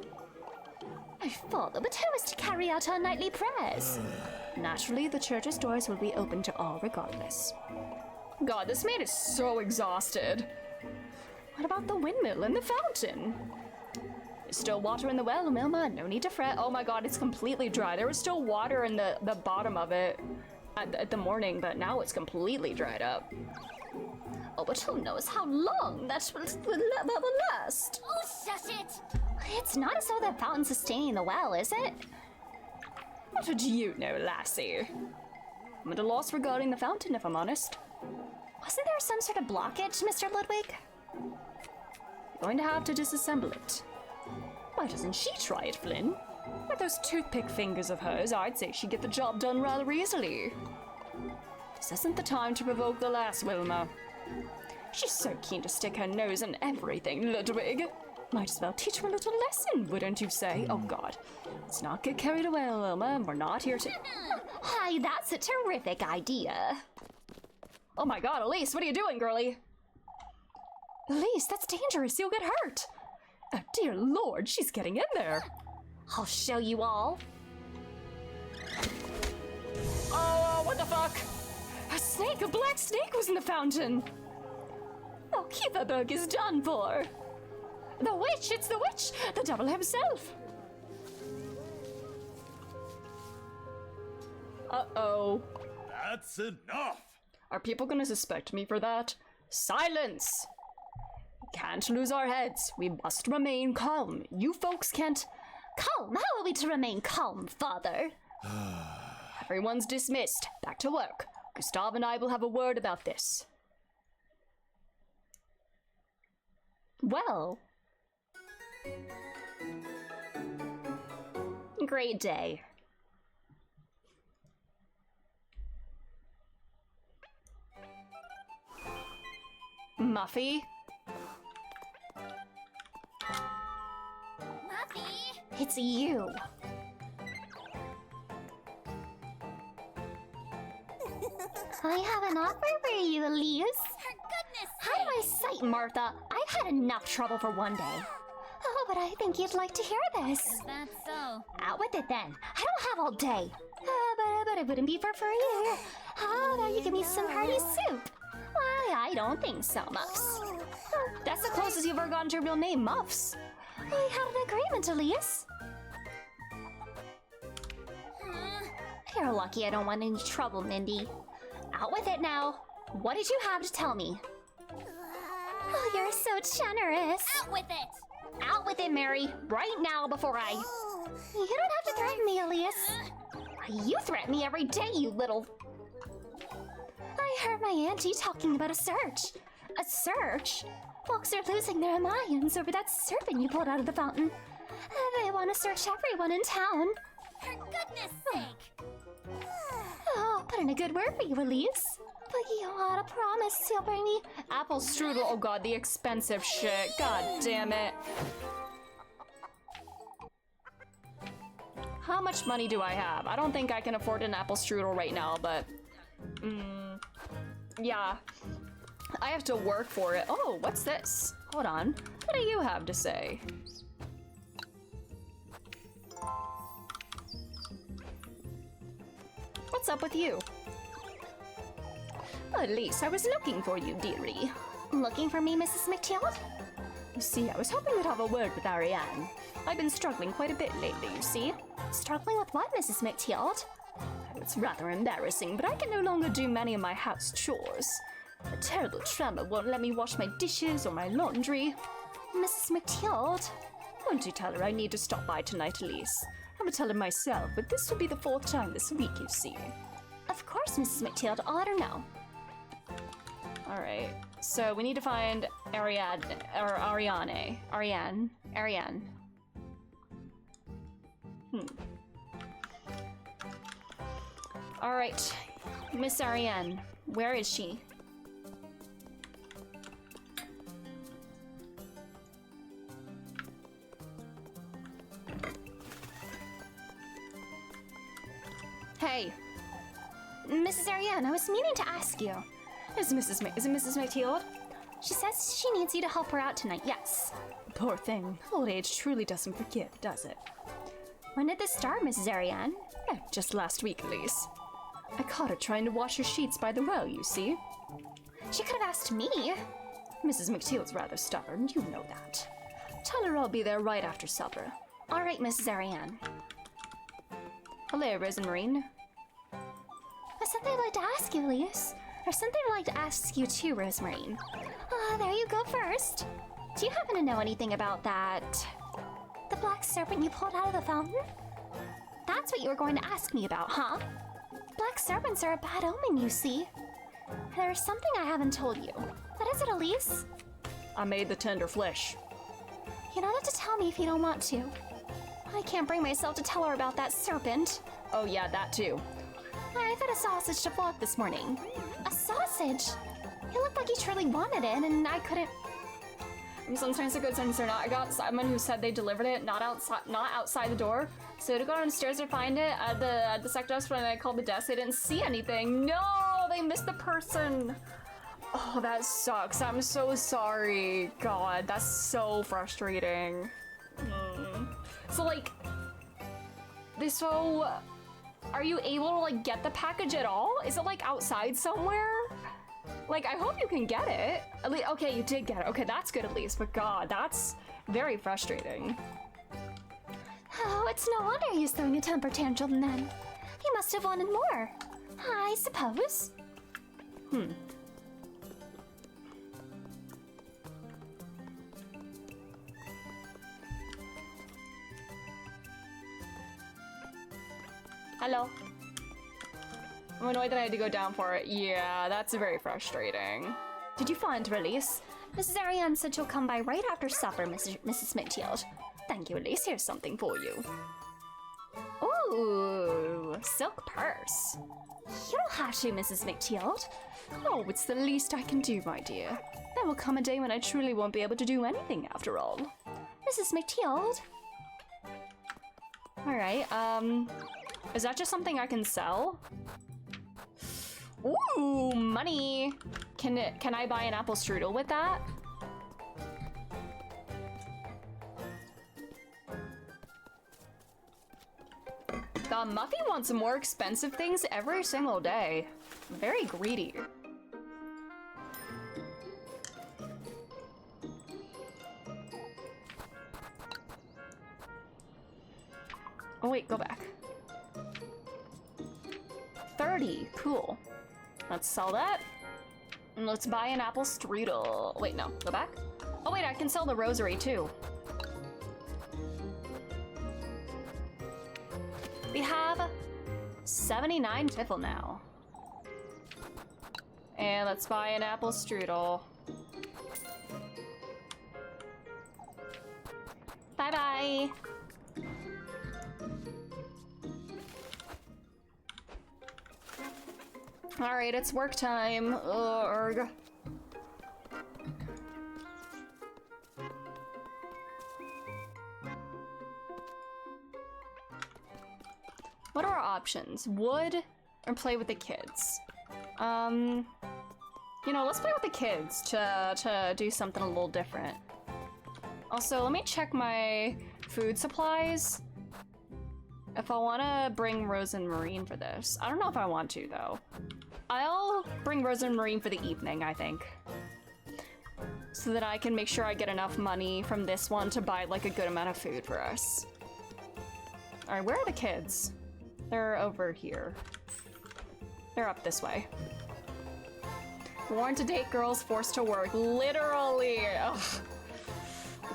My father, but who is to carry out our nightly prayers? Naturally, the church's doors will be open to all regardless. God, this man is so exhausted. What about the windmill and the fountain? There's still water in the well, Milma. No need to fret. Oh my god, it's completely dry. There was still water in the bottom of it at the morning, but now it's completely dried up. Oh, but who knows how long that will last? Oh, shush it! It's not as though that fountain's sustaining the well, is it? What would you know, lassie? I'm at a loss regarding the fountain, if I'm honest. Wasn't there some sort of blockage, Mr. Ludwig? Going to have to disassemble it. Why doesn't she try it, Flynn? With those toothpick fingers of hers, I'd say she'd get the job done rather easily. This isn't the time to provoke the lass, Wilma. She's so keen to stick her nose in everything, Ludwig. Might as well teach her a little lesson, wouldn't you say? Oh god. Let's not get carried away, Wilma. We're not here to... Hi, that's a terrific idea. Oh my god, Elise, what are you doing, girlie? Elise, that's dangerous. You'll get hurt. Oh dear lord, she's getting in there. I'll show you all. Oh, what the fuck? A snake, a black snake was in the fountain. Oh, Kieferberg is done for. The witch, it's the witch, the devil himself. Uh-oh. That's enough! Are people gonna suspect me for that? Silence! We can't lose our heads. We must remain calm. You folks can't... Calm? How are we to remain calm, Father? Everyone's dismissed. Back to work. Gustav and I will have a word about this. Well... Great day. Muffy? Muffy! It's you. I have an offer for you, Elise. For goodness Out of my sight, Martha. I've had enough trouble for one day. Oh, but I think you'd like to hear this. Is that so? Out with it then. I don't have all day. But it wouldn't be for free. How about you give me some hearty soup? Why, I don't think so, Muffs. That's the closest you've ever gotten to your real name, Muffs. We had an agreement, Elise. You're lucky I don't want any trouble, Mindy. Out with it now. What did you have to tell me? Oh, you're so generous. Out with it! Out with it, Mary. Right now before I... You don't have to threaten me, Elias. You threaten me every day, you little... I heard my auntie talking about a search. A search? Folks are losing their minds over that serpent you pulled out of the fountain. They want to search everyone in town. For goodness sake! Oh, put in a good word for you, Elise. But you ought to promise you'll bring me... Apple strudel. Oh god, the expensive shit. God damn it. How much money do I have? I don't think I can afford an apple strudel right now, but... yeah. I have to work for it. Oh, what's this? Hold on. What do you have to say? What's up with you? Elise, I was looking for you, dearie. Looking for me, Mrs. McTild? You see, I was hoping we'd have a word with Ariane. I've been struggling quite a bit lately, you see. Struggling with what, Mrs. McTild? It's rather embarrassing, but I can no longer do many of my house chores. A terrible tremor won't let me wash my dishes or my laundry. Mrs. McTild? Won't you tell her I need to stop by tonight, Elise? I would tell her myself, but this will be the 4th time this week, you see. Of course, Mrs. McTild. I'll let her know. Alright, so we need to find Ariane. Alright, Miss Ariane, where is she? Hey. Mrs. Ariane, I was meaning to ask you. Is it Mrs. McTield? She says she needs you to help her out tonight, yes. Poor thing. Old age truly doesn't forgive, does it? When did this start, Mrs. Ariane? Just last week, Elise. I caught her trying to wash her sheets by the well, you see. She could have asked me. Mrs. McTeal's rather stubborn, you know that. Tell her I'll be there right after supper. All right, Mrs. Ariane. Hello, Rosemarine. There's something I'd like to ask you, Elise. There's something I'd like to ask you too, Rosemarine. There you go first. Do you happen to know anything about that? The black serpent you pulled out of the fountain? That's what you were going to ask me about, huh? Black serpents are a bad omen, you see. There's something I haven't told you. What is it, Elise? I made the tender flesh. You don't have to tell me if you don't want to. I can't bring myself to tell her about that serpent. Oh yeah, that too. I fed a sausage to Flock this morning. A sausage? He looked like he truly wanted it, and I couldn't... Sometimes they're good, sometimes they're not. I got someone who said they delivered it, not outside the door. So to go downstairs to find it at the sector desk, when I called the desk, they didn't see anything. No, they missed the person. Oh, that sucks. I'm so sorry. God, that's so frustrating. So like, are you able to like get the package at all? Is it like outside somewhere? Like, I hope you can get it. At least, okay, you did get it. Okay, that's good at least. But God, that's very frustrating. Oh, it's no wonder he was throwing a temper tantrum then. He must have wanted more, I suppose. Hello. I'm annoyed that I had to go down for it. Yeah, that's very frustrating. Did you find her, Elise? Mrs. Ariane said she'll come by right after supper, Mrs. McTield. Thank you, Elise. Here's something for you. Ooh, silk purse. You don't have to, Mrs. McTield. Oh, it's the least I can do, my dear. There will come a day when I truly won't be able to do anything after all. Mrs. McTield? Alright, is that just something I can sell? Ooh, money! Can I buy an apple strudel with that? Muffy wants some more expensive things every single day. Very greedy. Oh wait, go back. 30, cool. Let's sell that. And let's buy an apple strudel. Wait, no, go back. Oh wait, I can sell the rosary too. We have 79 tiffle now. And let's buy an apple strudel. Bye-bye. All right, it's work time. Ugh. What are our options? Wood or play with the kids? You know, let's play with the kids to do something a little different. Also, let me check my food supplies. If I want to bring Rose and Marine for this. I don't know if I want to, though. I'll bring Rose and Marine for the evening, I think. So that I can make sure I get enough money from this one to buy, like, a good amount of food for us. Alright, where are the kids? They're over here. They're up this way. Warned to date girls, forced to work. Literally! Ugh.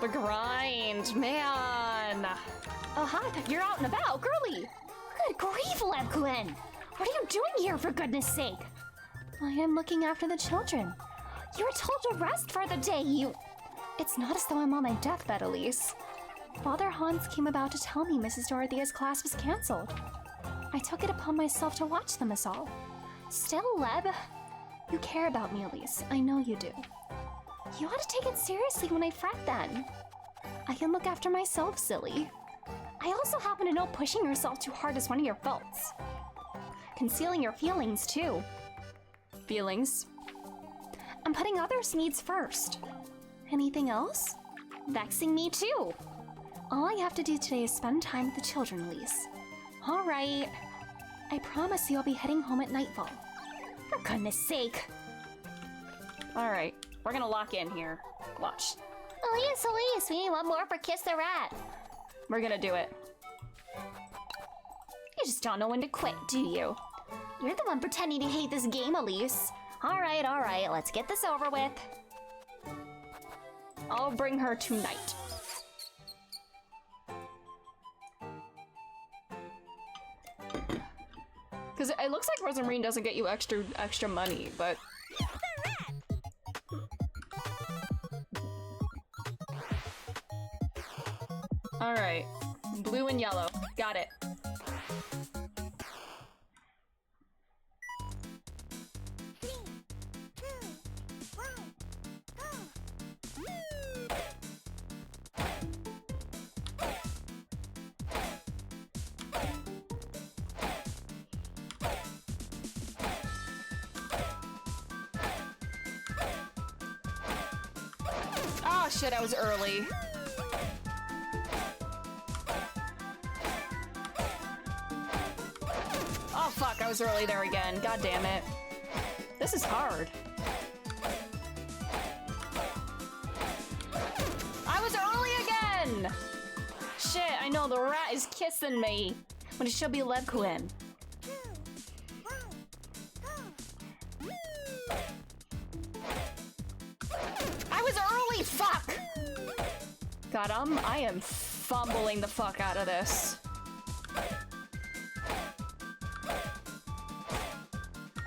The grind, man! Oh, hi, you're out and about, girly! Good grief, Lebquin! What are you doing here, for goodness sake? I am looking after the children. You were told to rest for the day, you... It's not as though I'm on my deathbed, Elise. Father Hans came about to tell me Mrs. Dorothea's class was cancelled. I took it upon myself to watch them as all. Still, Leb, you care about me, Elise. I know you do. You ought to take it seriously when I fret then. I can look after myself, silly. I also happen to know pushing yourself too hard is one of your faults. Concealing your feelings, too. Feelings? And putting others' needs first. Anything else? Vexing me, too. All I have to do today is spend time with the children, Elise. All right. I promise you I'll be heading home at nightfall. For goodness sake. All right, we're gonna lock in here. Watch. Elise, we need one more for Kiss the Rat. We're gonna do it. You just don't know when to quit, do you? You're the one pretending to hate this game, Elise. All right, let's get this over with. I'll bring her tonight. Because it looks like Rosamarine doesn't get you extra money, but... Alright. Blue and yellow. Got it. Oh shit, I was early. Oh fuck, I was early there again. God damn it. This is hard. I was early again! Shit, I know, the rat is kissing me. When it should be Lebquin. I was early, fuck! God, I am fumbling the fuck out of this.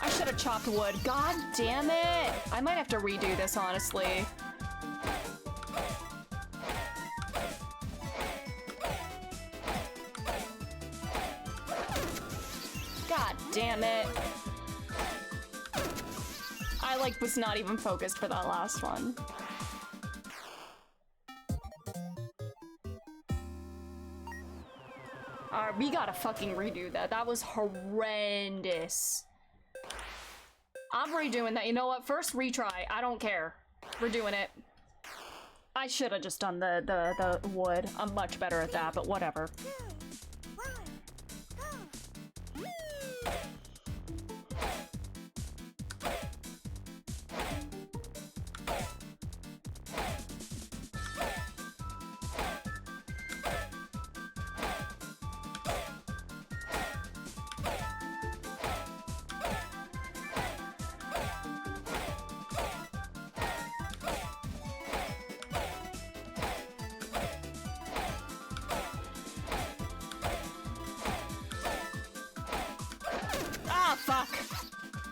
I should have chopped wood. God damn it! I might have to redo this, honestly. God damn it. I, like, was not even focused for that last one. Alright, we gotta fucking redo that. That was horrendous. I'm redoing that. You know what? First retry. I don't care. We're doing it. I should have just done the wood. I'm much better at that, but whatever.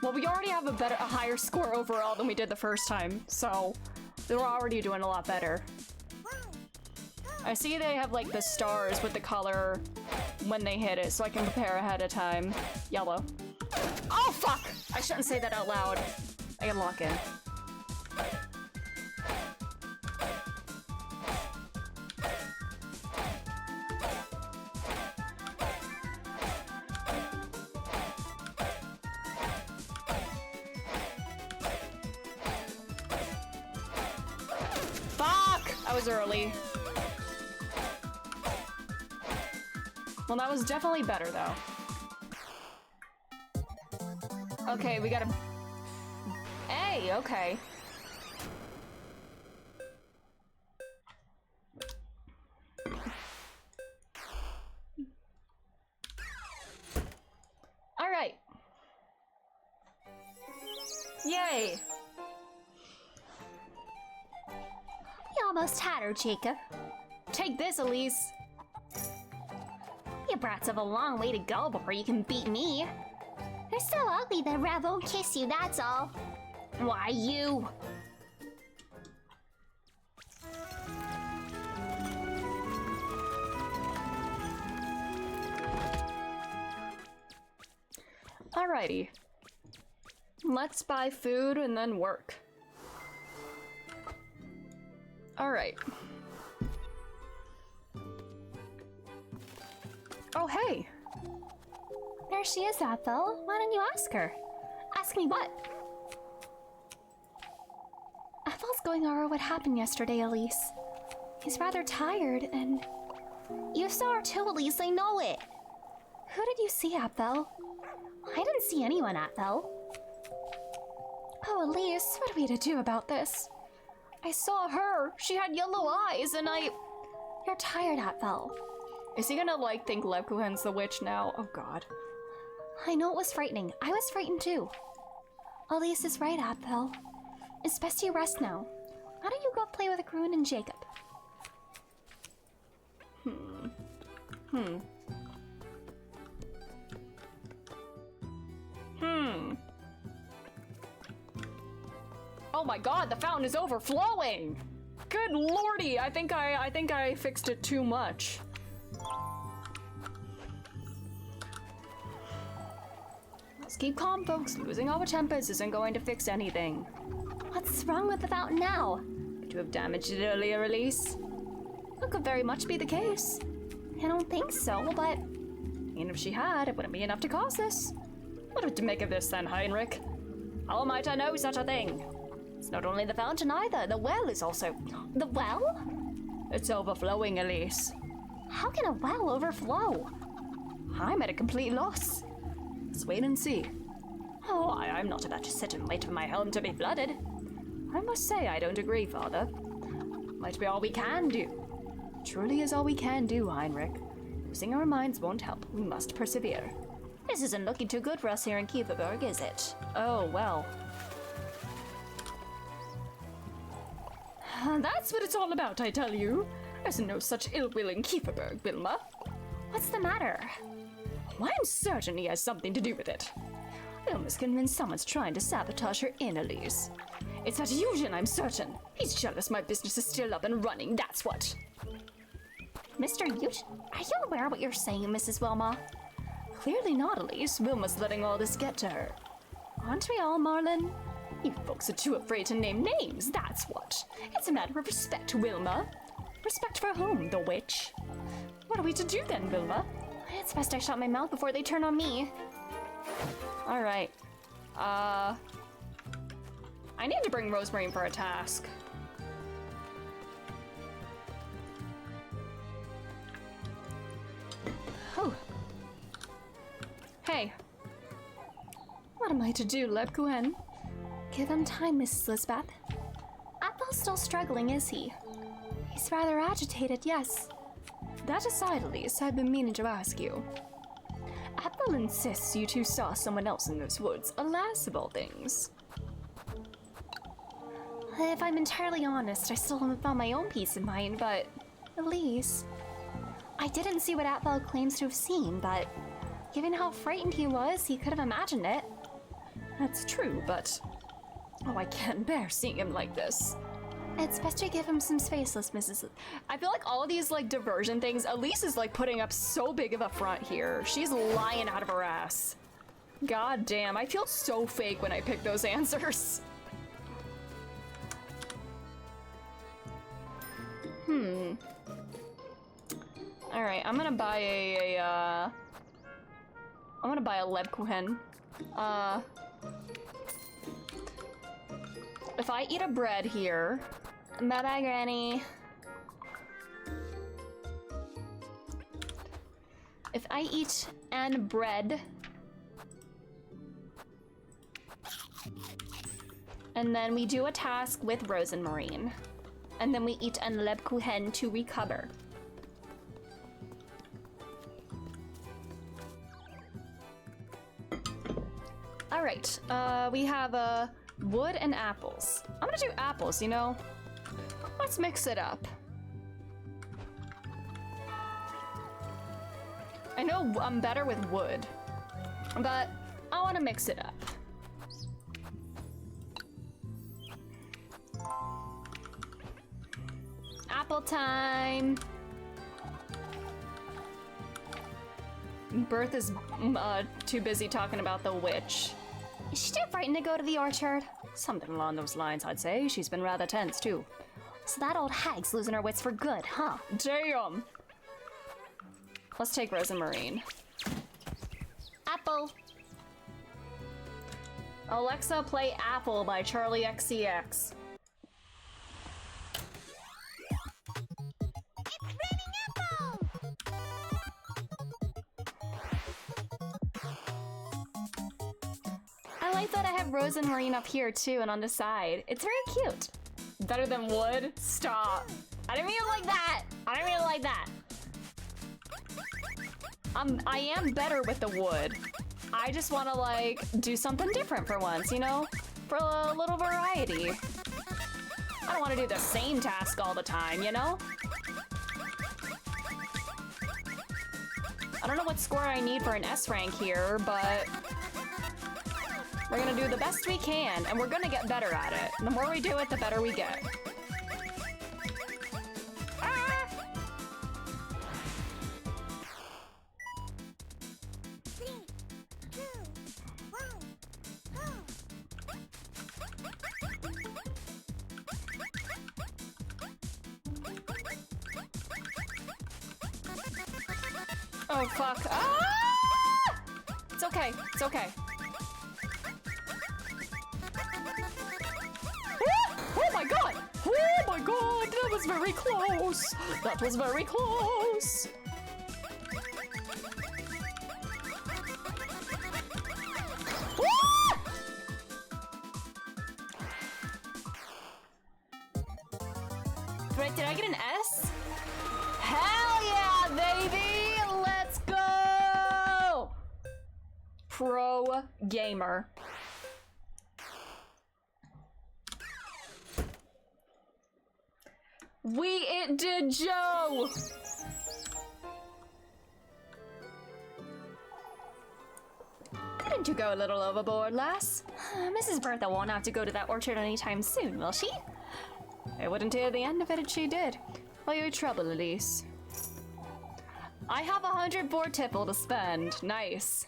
Well, we already have a higher score overall than we did the first time, so we're already doing a lot better. I see they have like the stars with the color when they hit it, so I can prepare ahead of time. Yellow. Oh, fuck! I shouldn't say that out loud. I can lock in. Fuck! I was early. Well, that was definitely better, though. Okay, we gotta... Hey, okay. All right. Yay! You almost had her, Jacob. Take this, Elise. You brats have a long way to go before you can beat me. You're so ugly that Rev won't kiss you, that's all. Why, you? Alrighty. Let's buy food and then work. Alright. Oh, hey! There she is, Ethel. Why don't you ask her? Ask me what? Ethel's going over what happened yesterday, Elise. He's rather tired and... You saw her too, Elise, I know it. Who did you see, Ethel? I didn't see anyone, Ethel. Oh, Elise, what are we to do about this? I saw her! She had yellow eyes and You're tired, Ethel. Is he gonna, like, think Lebkuchen's the witch now? Oh, God. I know it was frightening. I was frightened, too. Elise is right, Ethel. It's best you rest now. Why don't you go play with Grun and Jacob? Oh my God, the fountain is overflowing! Good lordy, I think I fixed it too much. Let's keep calm, folks. Losing our tempers isn't going to fix anything. What's wrong with the fountain now? Could you have damaged it earlier, Elise? That could very much be the case. I don't think so, but... Even if she had, it wouldn't be enough to cause this. What are we to make of this then, Heinrich? How might I know such a thing? It's not only the fountain either, the well is also... The well? It's overflowing, Elise. How can a well overflow? I'm at a complete loss. Let's wait and see. Oh, I'm not about to sit and wait for my home to be flooded. I must say I don't agree, Father. Might be all we can do. Truly is all we can do, Heinrich. Losing our minds won't help. We must persevere. This isn't looking too good for us here in Kieferberg, is it? Oh, well. That's what it's all about, I tell you. There's no such ill will in Kieferberg, Wilma. What's the matter? Well, I'm certain he has something to do with it. Wilma's convinced someone's trying to sabotage her in, Elise. It's that Eugen, I'm certain. He's jealous my business is still up and running, that's what. Mr. Eugen, are you aware of what you're saying, Mrs. Wilma? Clearly not, Elise. Wilma's letting all this get to her. Aren't we all, Marlin? You folks are too afraid to name names, that's what. It's a matter of respect, Wilma. Respect for whom, the witch? What are we to do then, Wilma? It's best I shut my mouth before they turn on me. Alright. I need to bring Rosemary for a task. Oh. Hey. What am I to do, Lebkuchen? Give him time, Mrs. Lisbeth. Ethel's still struggling, is he? He's rather agitated, yes. That aside, Elise, I've been meaning to ask you. Ethel insists you two saw someone else in those woods, alas of all things. If I'm entirely honest, I still haven't found my own peace of mind, but... Elise... I didn't see what Ethel claims to have seen, but... Given how frightened he was, he could have imagined it. That's true, but... Oh, I can't bear seeing him like this. It's best to give him some spaceless, Mrs. I feel like all of these, like, diversion things, Elise is, like, putting up so big of a front here. She's lying out of her ass. God damn, I feel so fake when I pick those answers. Alright, I'm gonna buy I'm gonna buy a Lebkuchen. If I eat a bread here... Bye-bye, Granny. If I eat an bread... And then we do a task with Rosenmarine. And then we eat an Lebkuchen to recover. Alright, we have wood and apples. I'm gonna do apples, you know? Let's mix it up. I know I'm better with wood, but I want to mix it up. Apple time! Berth is too busy talking about the witch. Is she too frightened to go to the orchard? Something along those lines, I'd say. She's been rather tense, too. So that old hag's losing her wits for good, huh? Damn! Let's take Rosenmarine. Apple. Alexa, play Apple by Charlie XCX. I like that I have Rosenmarine up here too and on the side. It's very cute. Better than wood? Stop. I didn't mean it like that. I didn't mean it like that. I am better with the wood. I just want to, like, do something different for once, you know? For a little variety. I don't want to do the same task all the time, you know? I don't know what score I need for an S rank here, but we're gonna do the best we can, and we're gonna get better at it. The more we do it, the better we get. Ah! Oh, fuck. Ah! It's okay. It's okay. Oh my god! Oh my god! That was very close! That was very close! Ah! Wait, did I get an S? Hell yeah, baby! Let's go! Pro gamer. It did, Joe! Didn't you go a little overboard, lass? Mrs. Bertha won't have to go to that orchard anytime soon, will she? I wouldn't hear the end of it if she did. Why your trouble, Elise? I have 104 tipple to spend. Nice.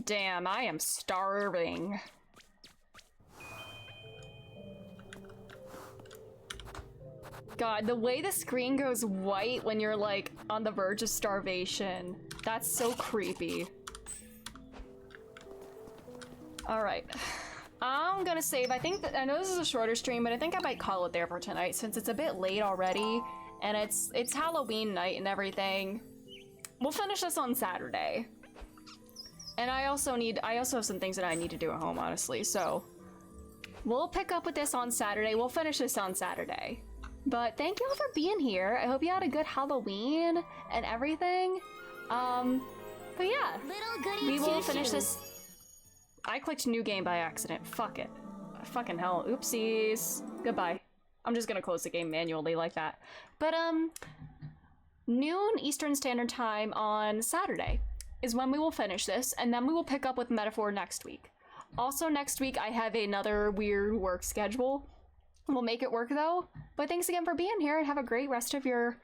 Damn, I am starving. God, the way the screen goes white when you're like on the verge of starvation. That's so creepy. Alright. I'm gonna save. I think that I know this is a shorter stream, but I think I might call it there for tonight since it's a bit late already and it's Halloween night and everything. We'll finish this on Saturday. And I also have some things that I need to do at home, honestly, so we'll pick up with this on Saturday. We'll finish this on Saturday. But thank you all for being here. I hope you had a good Halloween and everything. But yeah, we will finish this. I clicked new game by accident. Fuck it. Fucking hell. Oopsies. Goodbye. I'm just gonna close the game manually like that. But noon Eastern Standard Time on Saturday is when we will finish this, and then we will pick up with Metaphor next week. Also next week I have another weird work schedule. We'll make it work though. But thanks again for being here and have a great rest of your